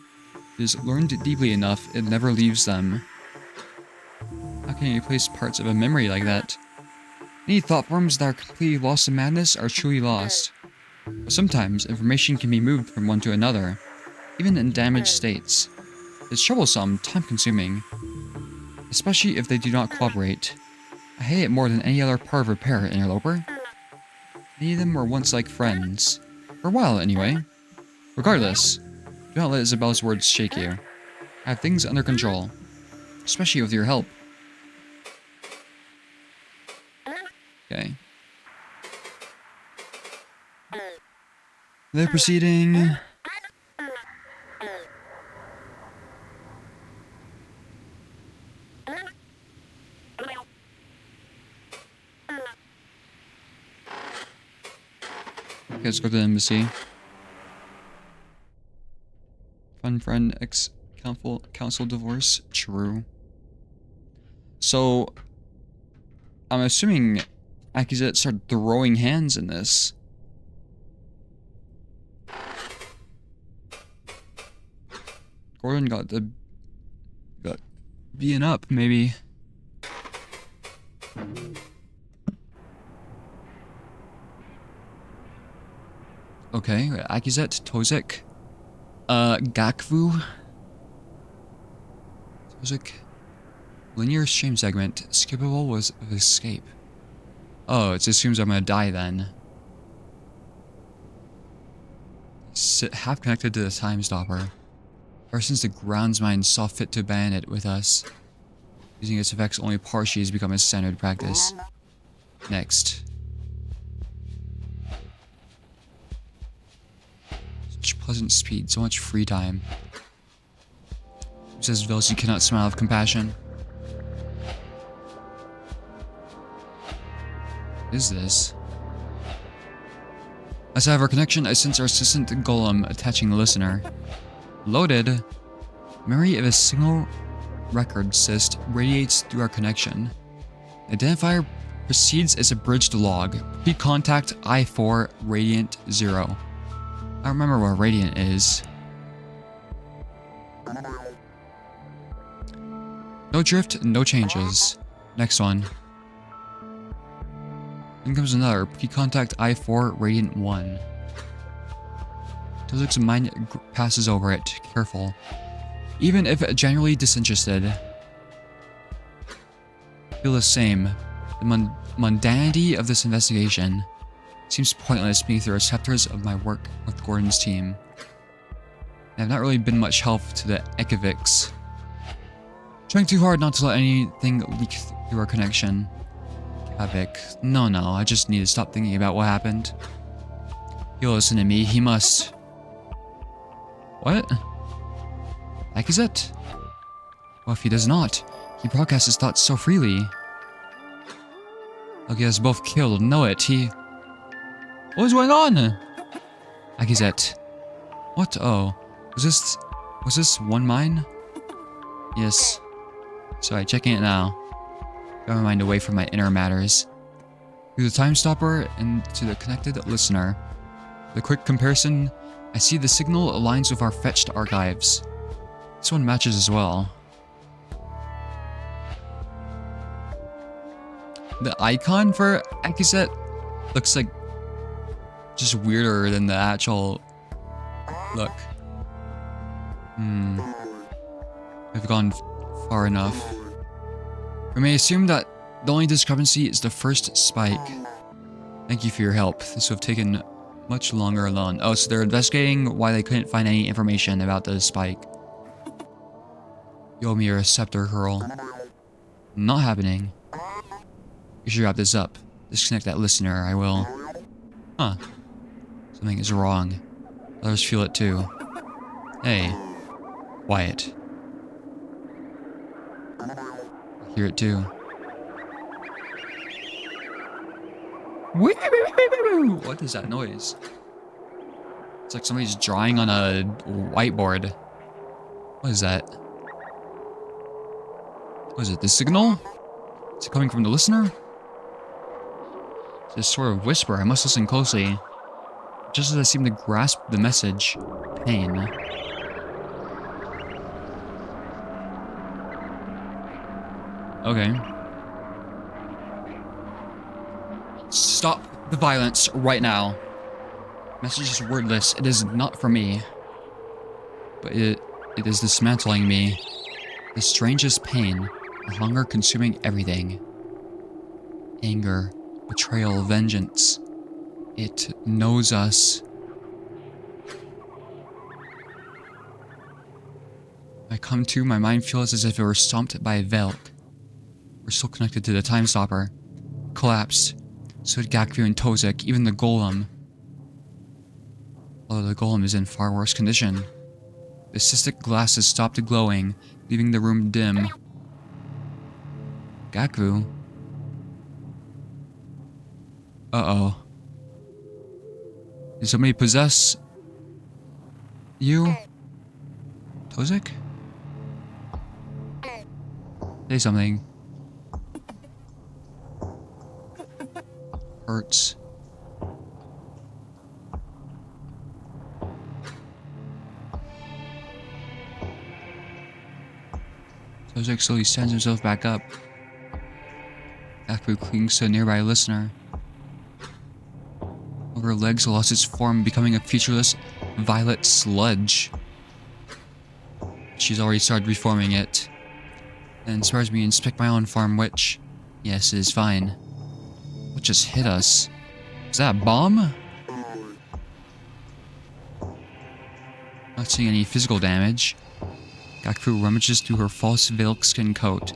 It is learned deeply enough, it never leaves them. How can you replace parts of a memory like that? Many thought forms that are completely lost in madness are truly lost. But sometimes, information can be moved from one to another, even in damaged states. It's troublesome, time-consuming, especially if they do not cooperate. I hate it more than any other part of repair, Interloper. Many of them were once like friends. For a while, anyway. Regardless, do not let Isabel's words shake you. I have things under control, especially with your help. Okay. They're proceeding. Okay, let's go to the embassy. Fun friend, ex-council divorce. True. So, I'm assuming Akizet started throwing hands in this. Gordon got being up, maybe. Okay, Akizet, Tozik, Gakvu, Tozik, linear stream segment, skippable was escape. Oh, it assumes I'm gonna die then. Half connected to the time stopper. Ever since the grounds mind saw fit to ban it with us, using its effects only partially has become a standard practice. Next. Such pleasant speed, so much free time. Who says Velsi cannot smile with compassion? What is this? As I have our connection, I sense our assistant golem attaching the listener. Loaded. Memory of a single record cyst radiates through our connection. Identifier proceeds as a bridged log. Pre-contact I4 Radiant 0. I don't remember what Radiant is. No drift, no changes. Next one. Then comes another. Pre-contact I4 Radiant 1. Tozik's mind passes over it. Careful. Even if genuinely disinterested. Feel the same. The mundanity of this investigation seems pointless beneath the receptors of my work with Gordon's team. I have not really been much help to the Ekovics. Trying too hard not to let anything leak through our connection. Havoc. No, I just need to stop thinking about what happened. He'll listen to me, he must. What? Like is it? Well, if he does not, he broadcasts his thoughts so freely. Look, he has both killed, know it, What is going on? Akizet. What? Oh. Was this one mine? Yes. Sorry, checking it now. Got my mind away from my inner matters. Through the time stopper and to the connected listener. The quick comparison, I see the signal aligns with our fetched archives. This one matches as well. The icon for Akizet looks like just weirder than the actual look. I've gone far enough. We may assume that the only discrepancy is the first spike. Thank you for your help. This would have taken much longer alone. Oh, so they're investigating why they couldn't find any information about the spike. You owe me a receptor, Curl. Not happening. You should wrap this up. Disconnect that listener, I will. Huh. Something is wrong. Others feel it too. Hey. Quiet. I hear it too. What is that noise? It's like somebody's drawing on a whiteboard. What is that? What is it? The signal? Is it coming from the listener? This sort of whisper. I must listen closely. Just as I seem to grasp the message. Pain. Okay. Stop the violence right now. Message is wordless. It is not for me. But it is dismantling me. The strangest pain. The hunger consuming everything. Anger. Betrayal. Vengeance. It knows us. I come to, my mind feels as if it were stomped by a Velk. We're still connected to the time stopper. Collapsed. So did Gakvu and Tozik, even the golem. Although the golem is in far worse condition. The cystic glass has stopped glowing, leaving the room dim. Gakvu? Uh-oh. Did somebody possess you? Tozik? Say something. Hurts. Tozik slowly stands himself back up. Gakvu clings to a nearby listener. of her legs lost its form, becoming a featureless violet sludge. She's already started reforming it. That inspires me to inspect my own farm, which, yes, is fine. What just hit us? Is that a bomb? Not seeing any physical damage. Gakfu rummages through her false veiled skin coat,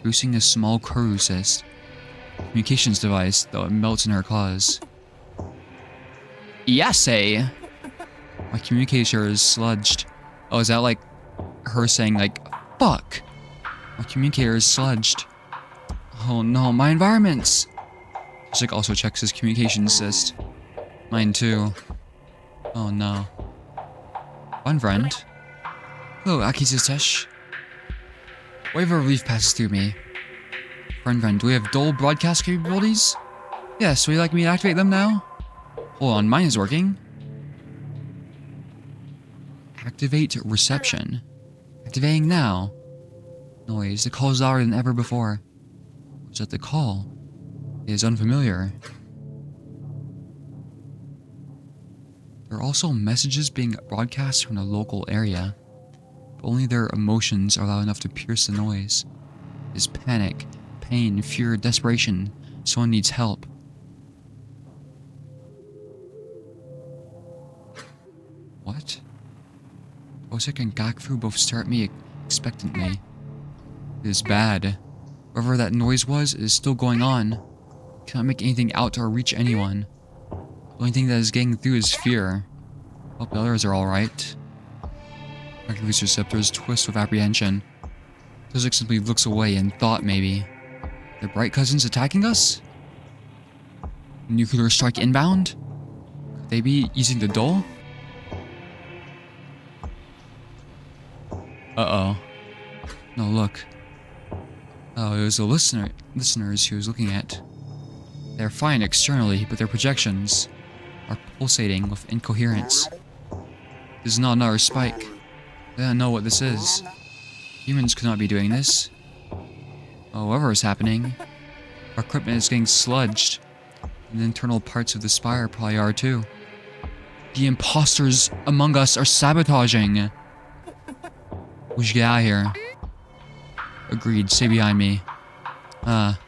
producing a small corru cyst. Communications device, though it melts in her claws. Yase! My communicator is sludged. Oh, is that like her saying like, fuck? My communicator is sludged. Oh no, my environments! Jessic also checks his communication cyst. Mine too. Oh no. Fun friend. Hello, Akizutesh. Wave of relief passes through me. Friend, do we have dual broadcast capabilities? Yes, would you like me to activate them now? Hold on, mine is working. Activate reception. Activating now. Noise. The call is louder than ever before. What's that the call? It is unfamiliar. There are also messages being broadcast from the local area. But only their emotions are loud enough to pierce the noise. It is panic, pain, fear, desperation. Someone needs help. What? Osik and Gakfu both stare at me expectantly. It is bad. Whatever that noise was, it is still going on. I cannot make anything out or reach anyone. The only thing that is getting through is fear. Hope the others are alright. Gakfu's receptors twist with apprehension. Osik simply looks away in thought, maybe. Their bright cousins attacking us? Nuclear strike inbound? Could they be using the dull? Uh-oh. No, look. Oh, it was the listeners he was looking at. They're fine externally, but their projections are pulsating with incoherence. This is not another spike. They don't know what this is. Humans could not be doing this. Oh, whatever is happening. Our equipment is getting sludged. And the internal parts of the spire probably are too. The imposters among us are sabotaging. We should get out of here. Agreed, stay behind me. At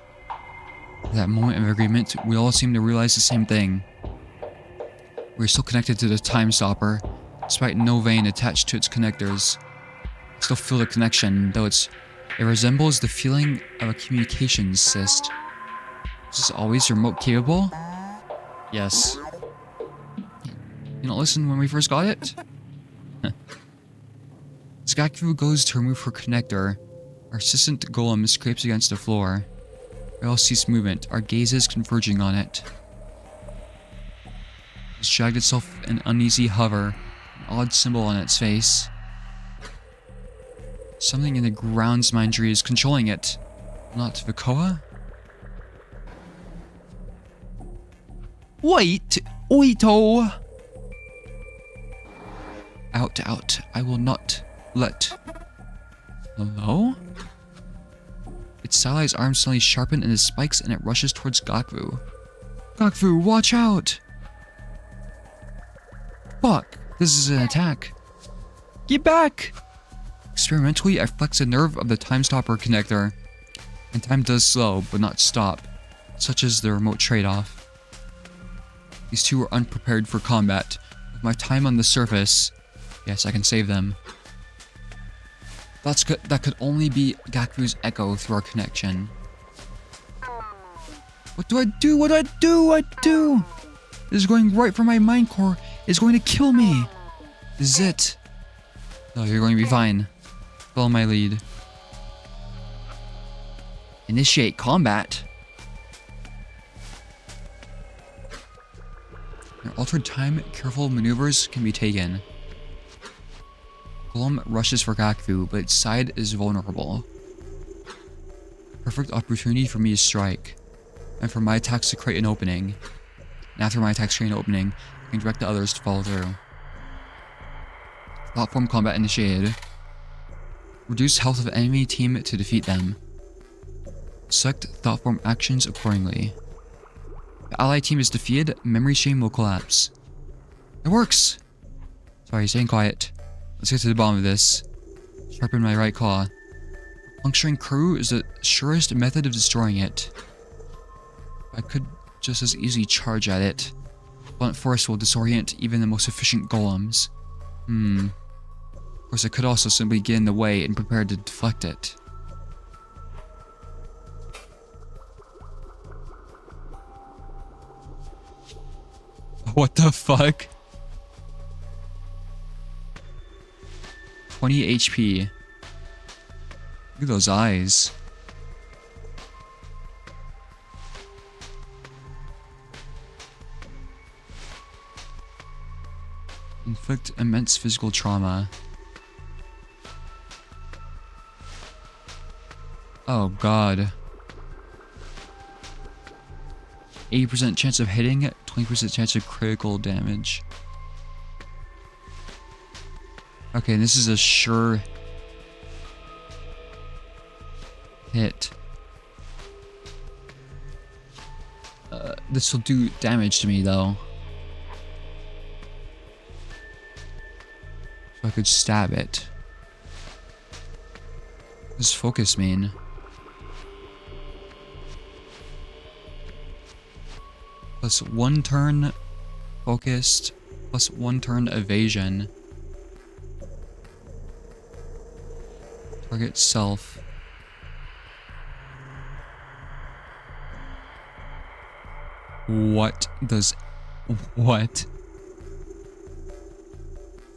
that moment of agreement, we all seem to realize the same thing. We're still connected to the time stopper, despite no vein attached to its connectors. I still feel the connection, though it resembles the feeling of a communications cyst. Is this always remote capable? Yes. You don't listen when we first got it? As Gakfu goes to remove her connector, our assistant golem scrapes against the floor. We all cease movement, our gazes converging on it. It's dragged itself an uneasy hover, an odd symbol on its face. Something in the ground's mindry is controlling it. Not Vikoa? Wait! Oito! Out. I will not let... Hello? Its stylized arms suddenly sharpen into spikes and it rushes towards Gakfu. Gakfu, watch out! Fuck! This is an attack. Get back! Experimentally, I flex a nerve of the time stopper connector. And time does slow, but not stop. Such is the remote trade-off. These two are unprepared for combat. With my time on the surface... Yes, I can save them. That could only be Gakfu's echo through our connection. What do I do? What do I do? This is going right for my mind core. It's going to kill me. This is it. No, you're going to be fine. Follow my lead. Initiate combat. In altered time, careful maneuvers can be taken. Golem rushes for Gakfu, but its side is vulnerable. Perfect opportunity for me to strike, and for my attacks to create an opening. And after my attacks create an opening, I can direct the others to follow through. Platform combat initiated. Reduce health of enemy team to defeat them. Select thought form actions accordingly. The ally team is defeated. Memory stream will collapse. It works! Sorry, staying quiet. Let's get to the bottom of this. Sharpen my right claw. Puncturing corru is the surest method of destroying it. I could just as easily charge at it. Blunt force will disorient even the most efficient golems. Of course, I could also simply get in the way and prepare to deflect it. What the fuck? 20 HP. Look at those eyes. Inflict immense physical trauma. Oh god. 80% chance of hitting, 20% chance of critical damage. Okay, this is a sure hit. This will do damage to me though. So I could stab it. What does focus mean? Plus 1 turn focused, plus 1 turn evasion. Target self. What?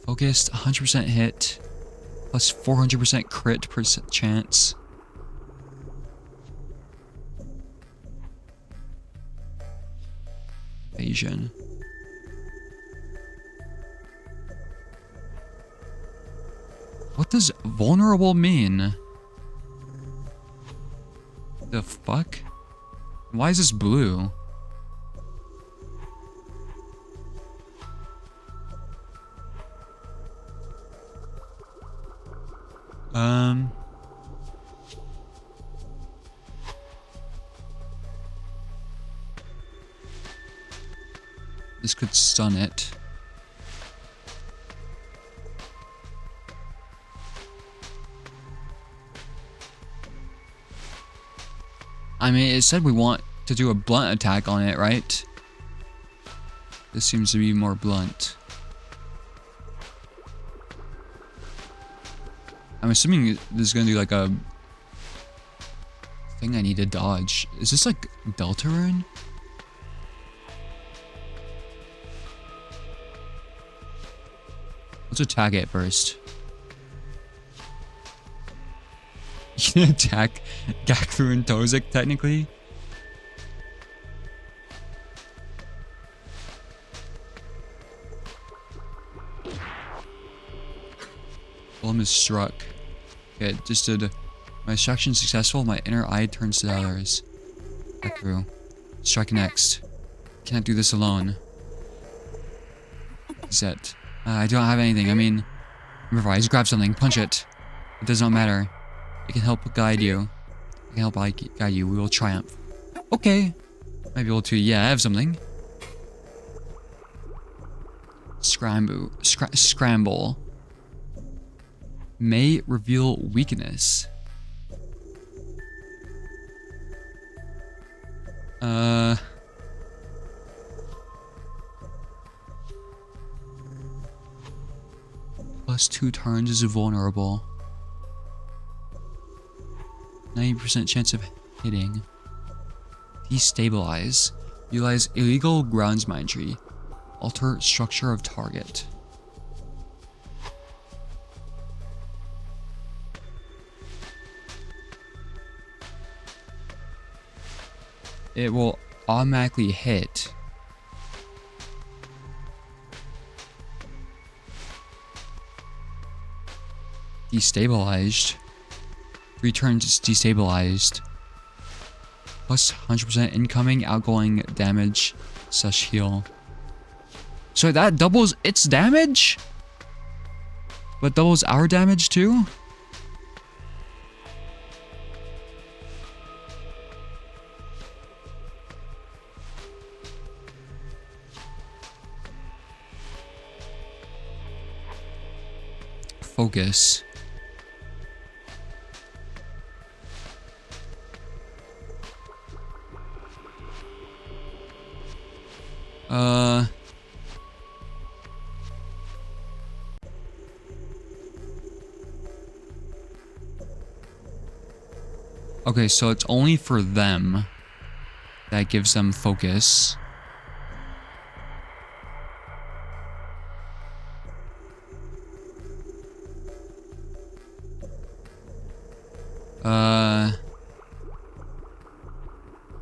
Focused, 100% hit, plus 400% crit chance. Evasion. What does vulnerable mean? The fuck? Why is this blue? This could stun it. I mean, it said we want to do a blunt attack on it, right? This seems to be more blunt. I'm assuming this is gonna do like a thing I need to dodge. Is this like Deltarune? Let's attack it first. You can attack Gakru and Tozik technically. Golem is struck. Okay, just did my extraction successful. My inner eye turns to the others. Gakru. Strike next. Can't do this alone. Set. I don't have anything. I mean, improvise, grab something, punch it. It does not matter. It can help guide you. It can help guide you. We will triumph. Okay. Might be able to. Yeah, I have something. Scramble. May reveal weakness. Plus 2 turns is vulnerable. 90% chance of hitting. Destabilize. Utilize illegal grounds mindry. Alter structure of target. It will automatically hit. Destabilized. 3 turns is destabilized. Plus 100% incoming, outgoing damage / heal. So that doubles its damage? But doubles our damage too? focus. Okay, so it's only for them that gives them focus.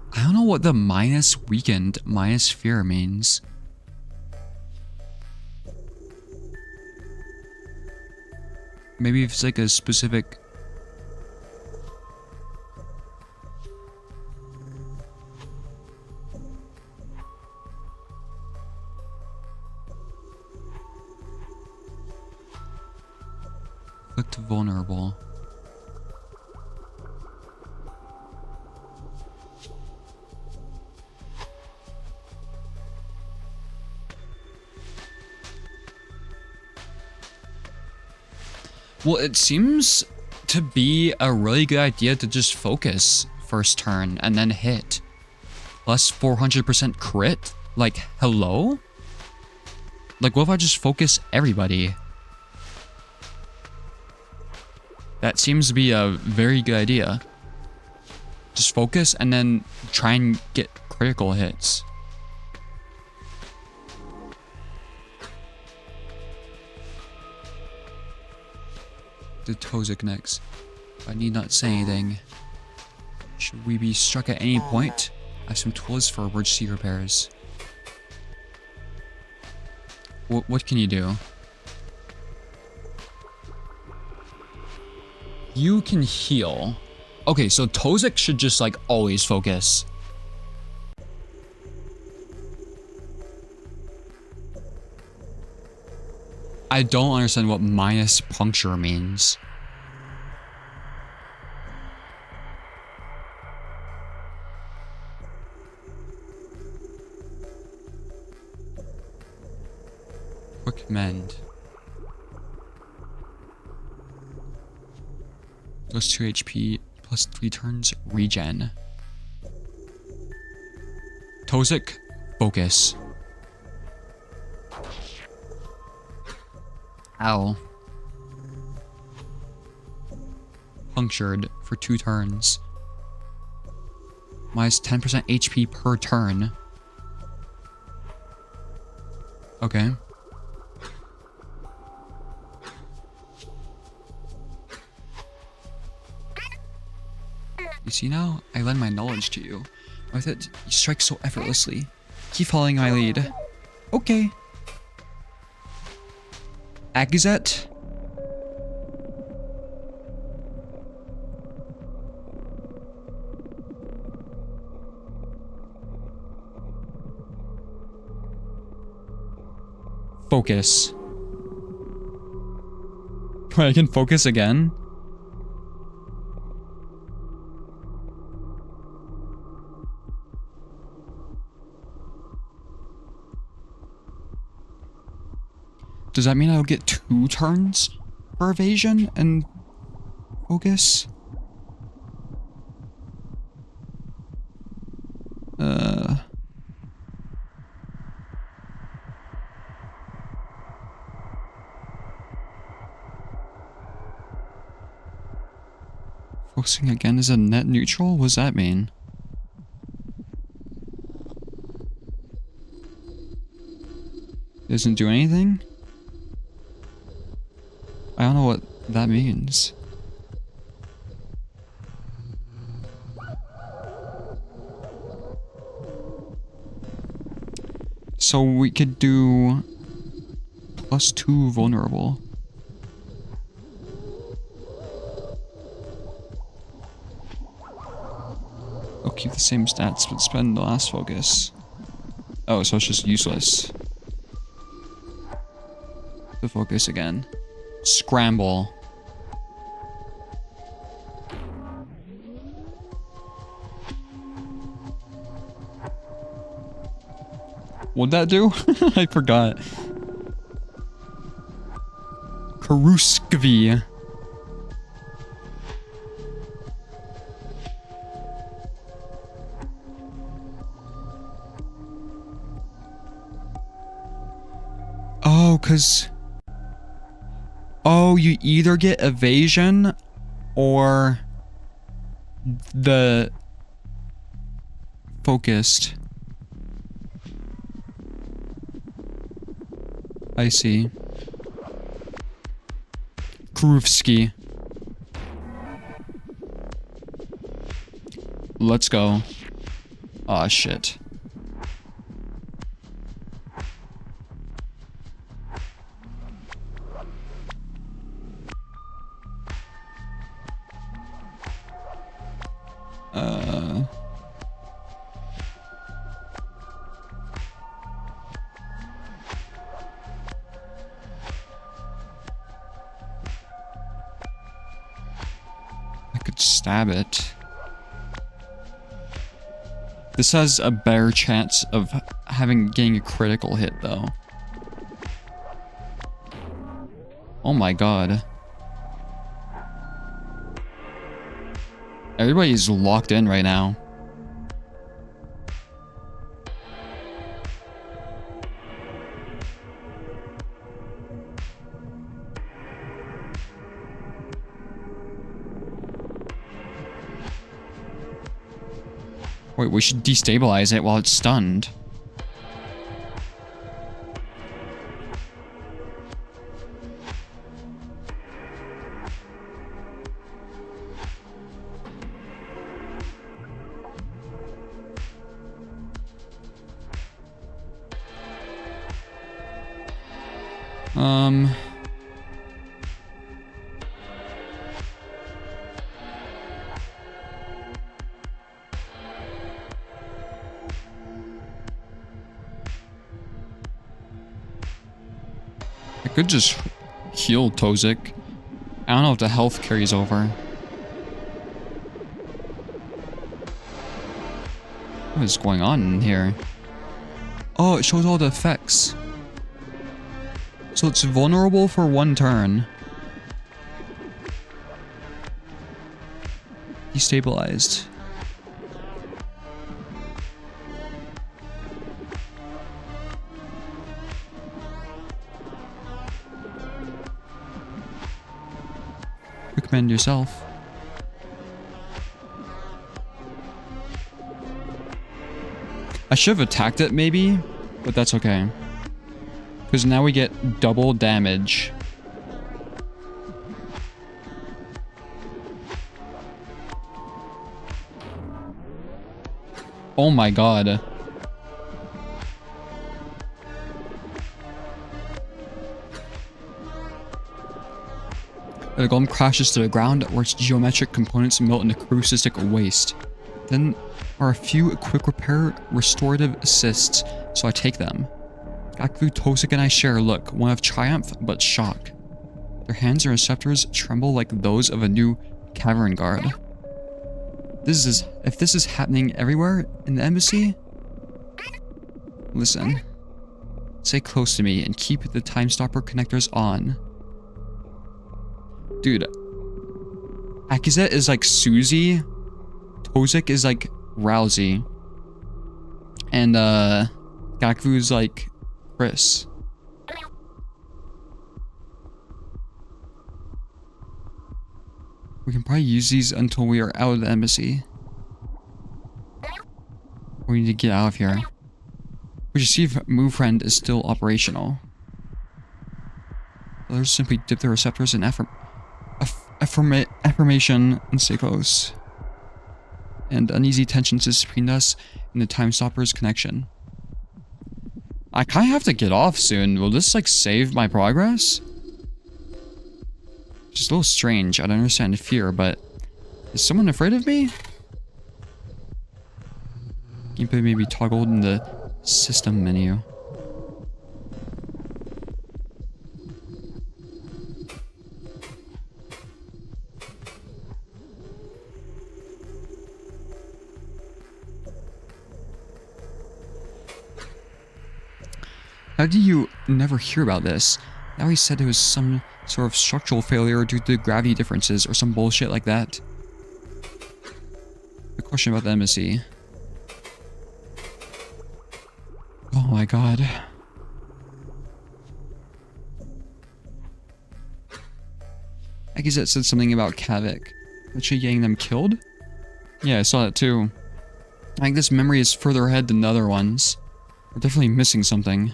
I don't know what the minus weakened, minus fear means. Maybe if it's like a specific... Click to vulnerable. Well, it seems to be a really good idea to just focus first turn and then hit. Plus 400% crit? Like, hello? Like, what if I just focus everybody? That seems to be a very good idea. Just focus and then try and get critical hits. The Tozik next. I need not say anything. Should we be struck at any point? I have some tools for emergency repairs. What can you do? You can heal. Okay, so Tozik should just like always focus. I don't understand what minus puncture means. Quick mend. Plus 2 HP, plus 3 turns, regen. Tozik, focus. Ow. Punctured for 2 turns. Minus 10% HP per turn. Okay. You see now? I lend my knowledge to you. With it, you strike so effortlessly. Keep following my lead. Okay. Agazet? Focus. Wait, I can focus again? Does that mean I'll get 2 turns for evasion and focus? Focusing again is a net neutral? What does that mean? Doesn't do anything? I don't know what that means. So we could do plus 2 vulnerable. I'll keep the same stats but spend the last focus. Oh, so it's just useless. The focus again. Scramble. What'd that do? I forgot. Karuskvi. Oh, cause... Oh, you either get evasion or the focused. I see. Kruvsky. Let's go. Aw, shit. I could stab it. This has a better chance of getting a critical hit, though. Oh my god. Everybody's locked in right now. Wait, we should destabilize it while it's stunned. I could just heal Tozik. I don't know if the health carries over. What is going on in here? Oh, it shows all the effects. So it's vulnerable for 1 turn. Destabilized. Recommend yourself. I should have attacked it maybe, but that's okay. Because now we get double damage. Oh my god. The golem crashes to the ground where its geometric components melt into crucistic waste. Then are a few quick repair restorative assists, so I take them. Gakvu, Tozik, and I share a look, one of triumph but shock. Their hands and receptors tremble like those of a new cavern guard. If this is happening everywhere in the embassy, listen. Stay close to me and keep the time stopper connectors on. Dude, Akizet is like Susie, Tozik is like Rousey, and Gakvu's like Chris. We can probably use these until we are out of the embassy. We need to get out of here. We should see if Move Friend is still operational. Others simply dip their receptors in affirmation and stay close. And uneasy tensions between us and the time stopper's connection. I kind of have to get off soon. Will this like save my progress? It's a little strange. I don't understand the fear, but is someone afraid of me? Gameplay may be toggled in the system menu. How do you never hear about this? Now he said it was some sort of structural failure due to gravity differences or some bullshit like that. A question about the embassy. Oh my god. Akizet said something about Kavik. Actually getting them killed? Yeah, I saw that too. I think this memory is further ahead than the other ones. We're definitely missing something.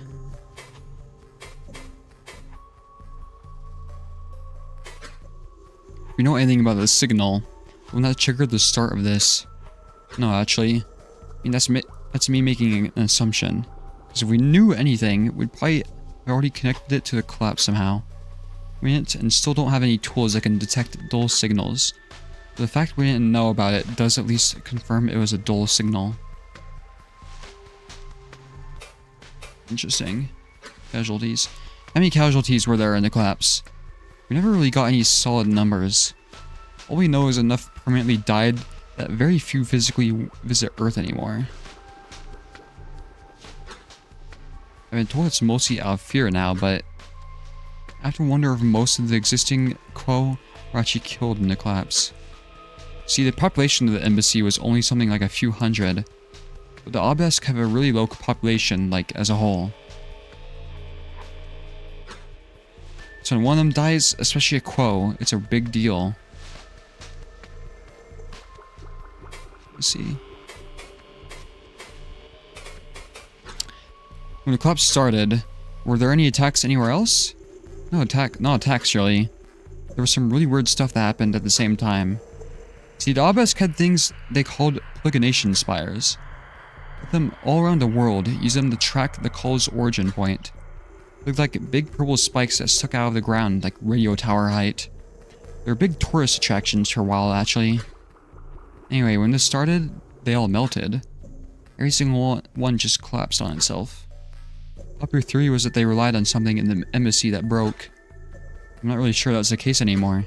If we know anything about the signal, wouldn't that trigger the start of this? No, actually. I mean, that's me making an assumption. Because if we knew anything, we'd probably have already connected it to the collapse somehow. We didn't and still don't have any tools that can detect dull signals. But the fact we didn't know about it does at least confirm it was a dull signal. Interesting. Casualties. How many casualties were there in the collapse? We never really got any solid numbers. All we know is enough permanently died that very few physically visit Earth anymore. I've been told it's mostly out of fear now, but I have to wonder if most of the existing Quo were actually killed in the collapse. See, the population of the embassy was only something like a few hundred, but the Obelisk have a really low population, like, as a whole. So when one of them dies, especially a Quo, it's a big deal. Let's see. When the collapse started, were there any attacks anywhere else? No attacks really. There was some really weird stuff that happened at the same time. See, the Obelisk had things they called polygonation spires. Put them all around the world, use them to track the call's origin point. Looked like big purple spikes that stuck out of the ground like radio tower height. They were big tourist attractions for a while actually. Anyway, when this started, they all melted. Every single one just collapsed on itself. Popular theory was that they relied on something in the embassy that broke. I'm not really sure that's the case anymore.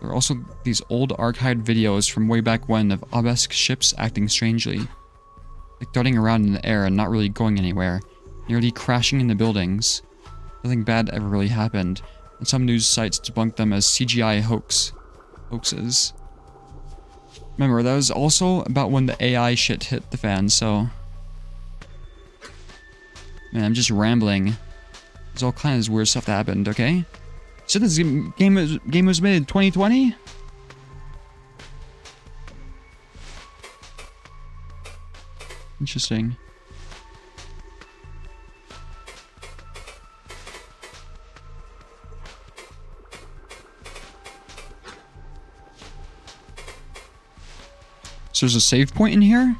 There are also these old archived videos from way back when of Obelisk ships acting strangely. Like darting around in the air and not really going anywhere, nearly crashing into buildings. Nothing bad ever really happened, and some news sites debunked them as CGI hoaxes. Remember, that was also about when the AI shit hit the fan, so... Man, I'm just rambling. There's all kinds of weird stuff that happened, okay? So this game was made in 2020? Interesting. So there's a save point in here?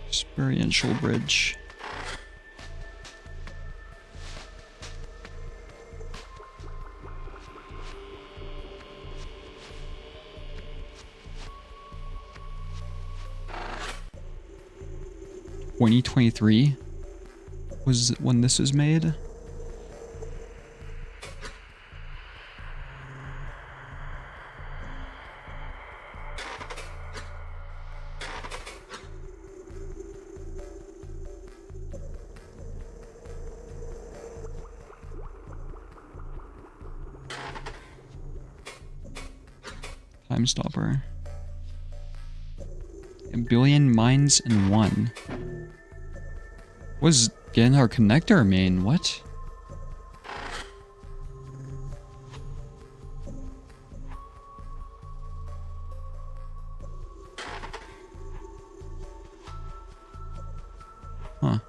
Experiential bridge. (2023) was when this was made. Time stopper. A billion mines in one. What does getting our connector mean? What? Huh.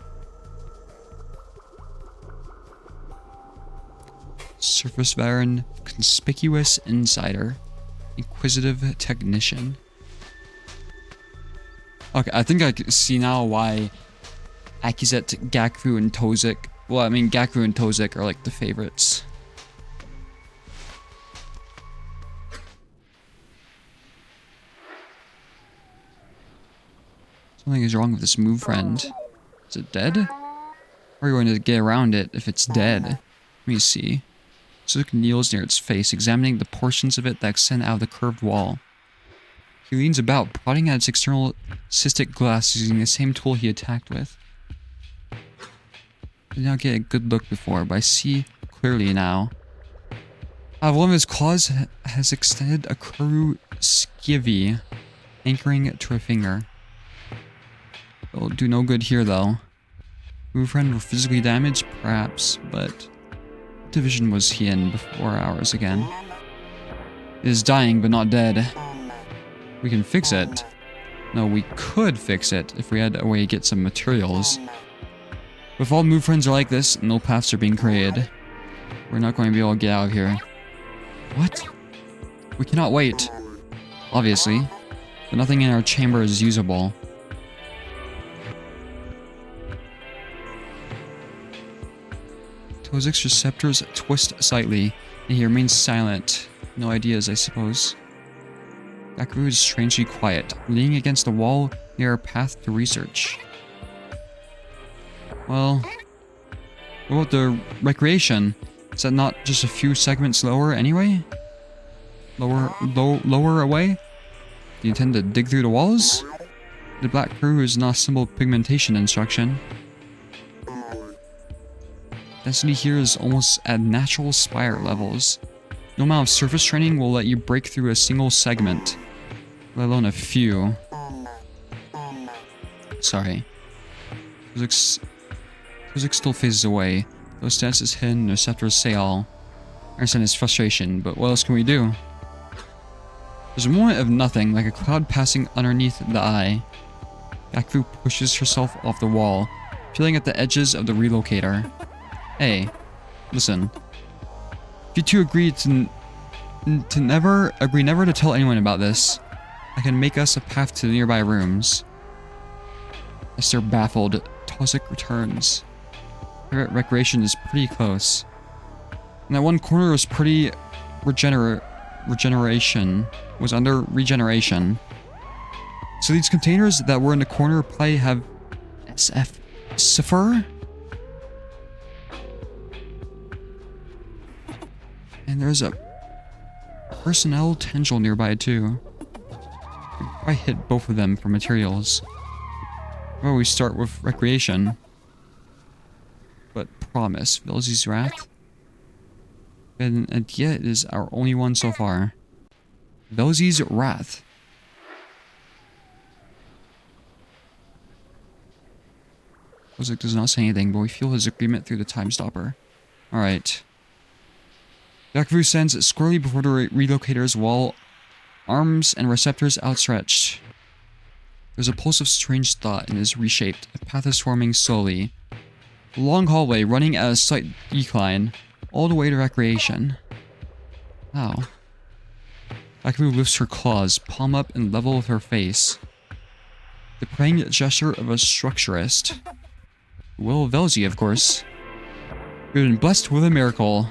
Surface Baron, conspicuous insider, inquisitive technician. Okay, I think I can see now why Akizet, Gakru, and Tozik. Well, I mean, Gakru and Tozik are like the favorites. Something is wrong with this move, friend. Is it dead? How are you going to get around it if it's dead? Let me see. Zook kneels near its face, examining the portions of it that extend out of the curved wall. He leans about, prodding at its external cystic glass using the same tool he attacked with. I did not get a good look before, but I see clearly now. Out of one of his claws has extended a corru skivvy, anchoring to a finger. It'll do no good here, though. Move friend were physically damaged, perhaps, but what division was he in before ours again? It is dying, but not dead. We can fix it. No, we could fix it if we had a way to get some materials. But if all move friends are like this, no paths are being created. We're not going to be able to get out of here. What? We cannot wait. Obviously. But nothing in our chamber is usable. Tozik's receptors twist slightly, and he remains silent. No ideas, I suppose. Gecko is strangely quiet, leaning against the wall near a path to research. Well, what about the recreation? Is that not just a few segments lower anyway? Lower away? Do you intend to dig through the walls? The black crew is not a simple pigmentation instruction. Density here is almost at natural spire levels. No amount of surface training will let you break through a single segment, let alone a few. Sorry. Tozik still phases away. Though stance is hidden, the receptors say all. I understand his frustration, but what else can we do? There's a moment of nothing, like a cloud passing underneath the eye. Gecko pushes herself off the wall, feeling at the edges of the relocator. Hey, listen. If you two agree never to tell anyone about this, I can make us a path to the nearby rooms. I stare baffled. Tozik returns. Private recreation is pretty close. And that one corner was pretty regeneration. Was under regeneration. So these containers that were in the corner probably have SF Cipher? And there's a personnel tendril nearby too. I hit both of them for materials. Well, we start with recreation. But promise, Velzy's Wrath. And yet it is our only one so far. Velzy's Wrath. Tozik does not say anything, but we feel his agreement through the time stopper. Alright. Gecko stands squarely before the relocator's wall, arms and receptors outstretched. There's a pulse of strange thought and is reshaped. A path is forming slowly. A long hallway running at a slight decline, all the way to recreation. Wow. Gecko lifts her claws, palm up and level with her face. The praying gesture of a structurist. Will Velzy, of course. We've been blessed with a miracle.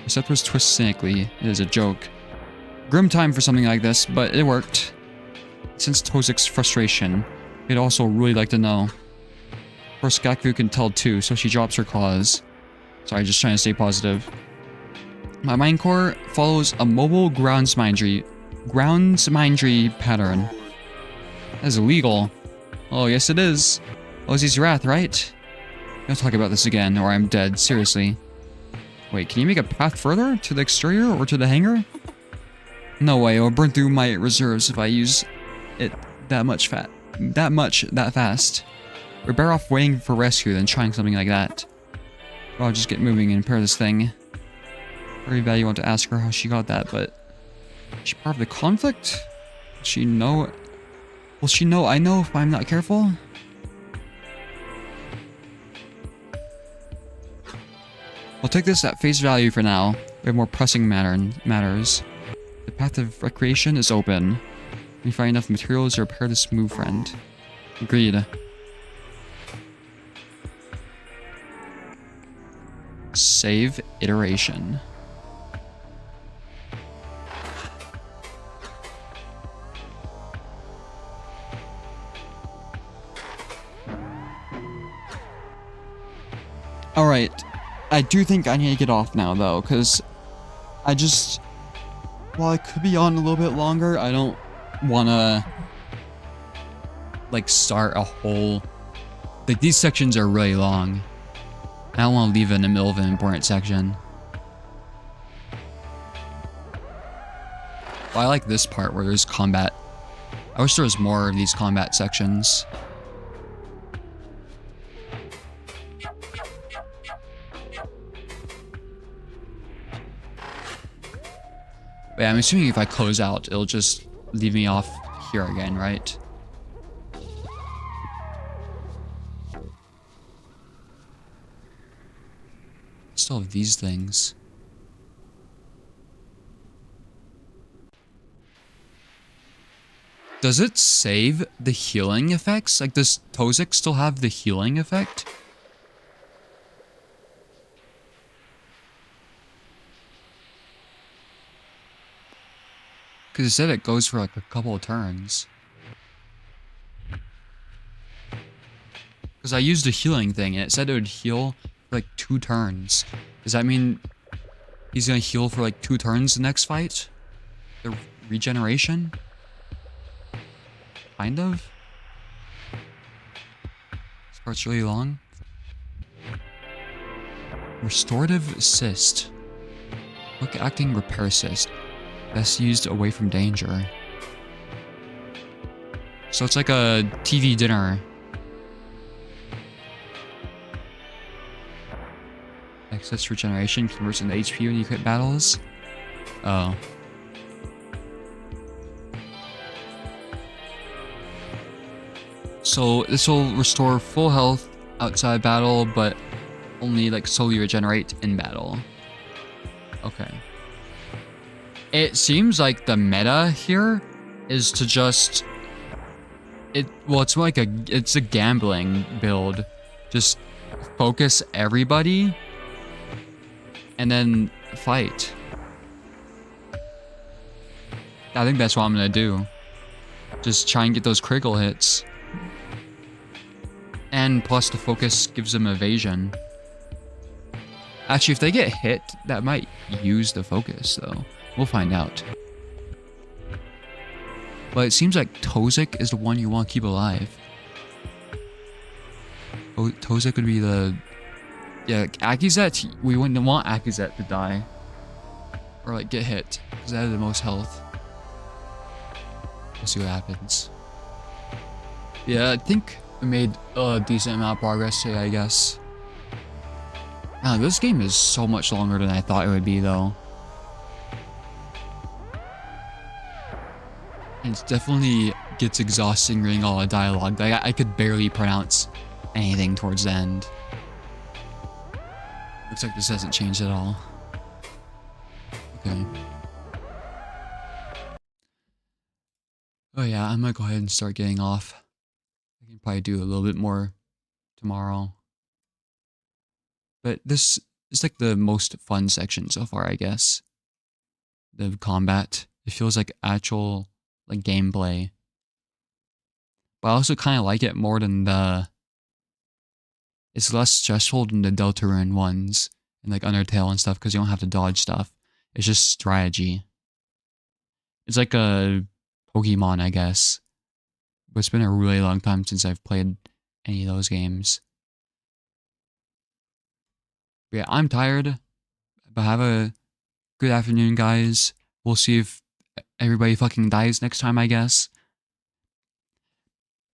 Receptors twist cynically. It is a joke. Grim time for something like this, but it worked. Since Tozik's frustration, we'd also really like to know. Of course, Gecko can tell too, so she drops her claws. Sorry, just trying to stay positive. My mind core follows a mobile grounds mindry pattern. That is illegal. Oh, yes it is. Velzy's Wrath, right? Don't talk about this again, or I'm dead, seriously. Wait, can you make a path further? To the exterior or to the hangar? No way, it'll burn through my reserves if I use it that fast. We're better off waiting for rescue than trying something like that. I'll just get moving and repair this thing. Very bad you want to ask her how she got that, but... Is she part of the conflict? Will she know I know if I'm not careful? We'll take this at face value for now. We have more pressing matters. The path of recreation is open. We find enough materials to repair this move friend. Agreed. Save iteration. Alright. I do think I need to get off now, though, because I just, while I could be on a little bit longer, I don't want to, like, start a whole, like, these sections are really long. I don't want to leave it in the middle of an important section. Well, I like this part where there's combat. I wish there was more of these combat sections. But yeah, I'm assuming if I close out, it'll just leave me off here again, right? Still have these things. Does it save the healing effects? Like, does Tozik still have the healing effect? Because it said it goes for like a couple of turns. Because I used the healing thing and it said it would heal for like 2 turns. Does that mean he's gonna heal for like 2 turns the next fight? The regeneration? Kind of? This part's really long. Restorative assist. Quick acting repair assist. Best used away from danger. So it's like a TV dinner. Excess regeneration converts into HP when you quit battles. Oh. So this will restore full health outside battle, but only like slowly regenerate in battle. Okay. It seems like the meta here is to just it's like it's a gambling build. Just focus everybody and then fight. I think that's what I'm gonna do. Just try and get those critical hits. And plus the focus gives them evasion. Actually, if they get hit, that might use the focus though. We'll find out. But it seems like Tozik is the one you want to keep alive. Oh, Tozik would be the... Yeah, Akizet, we wouldn't want Akizet to die. Or like get hit, because that has the most health. We'll see what happens. Yeah, I think I made a decent amount of progress today, I guess. Wow, this game is so much longer than I thought it would be, though. It definitely gets exhausting reading all the dialogue. Like, I could barely pronounce anything towards the end. Looks like this hasn't changed at all. Okay. Oh yeah, I'm gonna go ahead and start getting off. I can probably do a little bit more tomorrow. But this is like the most fun section so far, I guess. The combat. It feels like actual like gameplay. But I also kind of like it more than the... It's less stressful than the Deltarune ones and like Undertale and stuff because you don't have to dodge stuff. It's just strategy. It's like a Pokemon, I guess. But it's been a really long time since I've played any of those games. But yeah, I'm tired. But have a good afternoon, guys. We'll see if everybody fucking dies next time, I guess.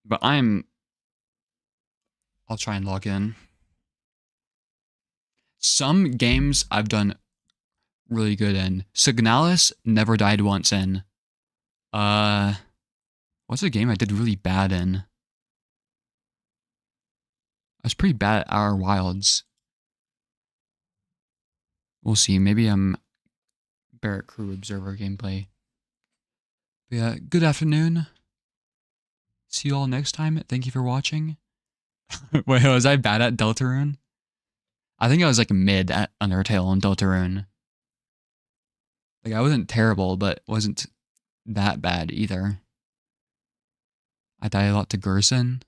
But I'll try and log in. Some games I've done really good in. Signalis never died once in. What's a game I did really bad in? I was pretty bad at Outer Wilds. We'll see. Maybe I'm better at corru.observer gameplay. But yeah, good afternoon. See you all next time. Thank you for watching. Wait, was I bad at Deltarune? I think I was like mid at Undertale and Deltarune. Like I wasn't terrible, but wasn't that bad either. I died a lot to Gerson.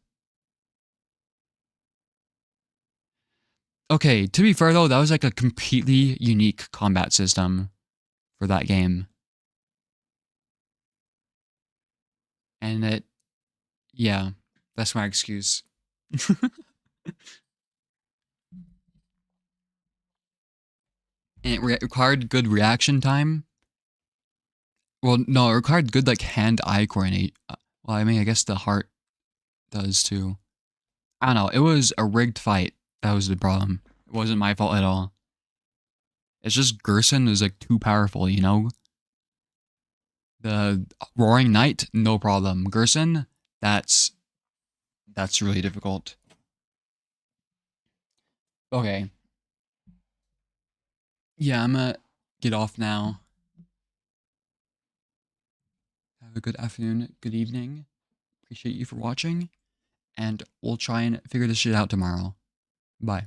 Okay, to be fair though, that was like a completely unique combat system. for that game. And yeah, that's my excuse. And it required good reaction time. Well, no, it required good like hand-eye coordinate. Well, I mean, I guess the heart does too. I don't know. It was a rigged fight. That was the problem. It wasn't my fault at all. It's just Gerson is like too powerful, you know? The Roaring Knight, no problem. Gerson, that's really difficult. Okay. Yeah, I'm gonna get off now. Have a good afternoon, good evening. Appreciate you for watching, and we'll try and figure this shit out tomorrow. Bye.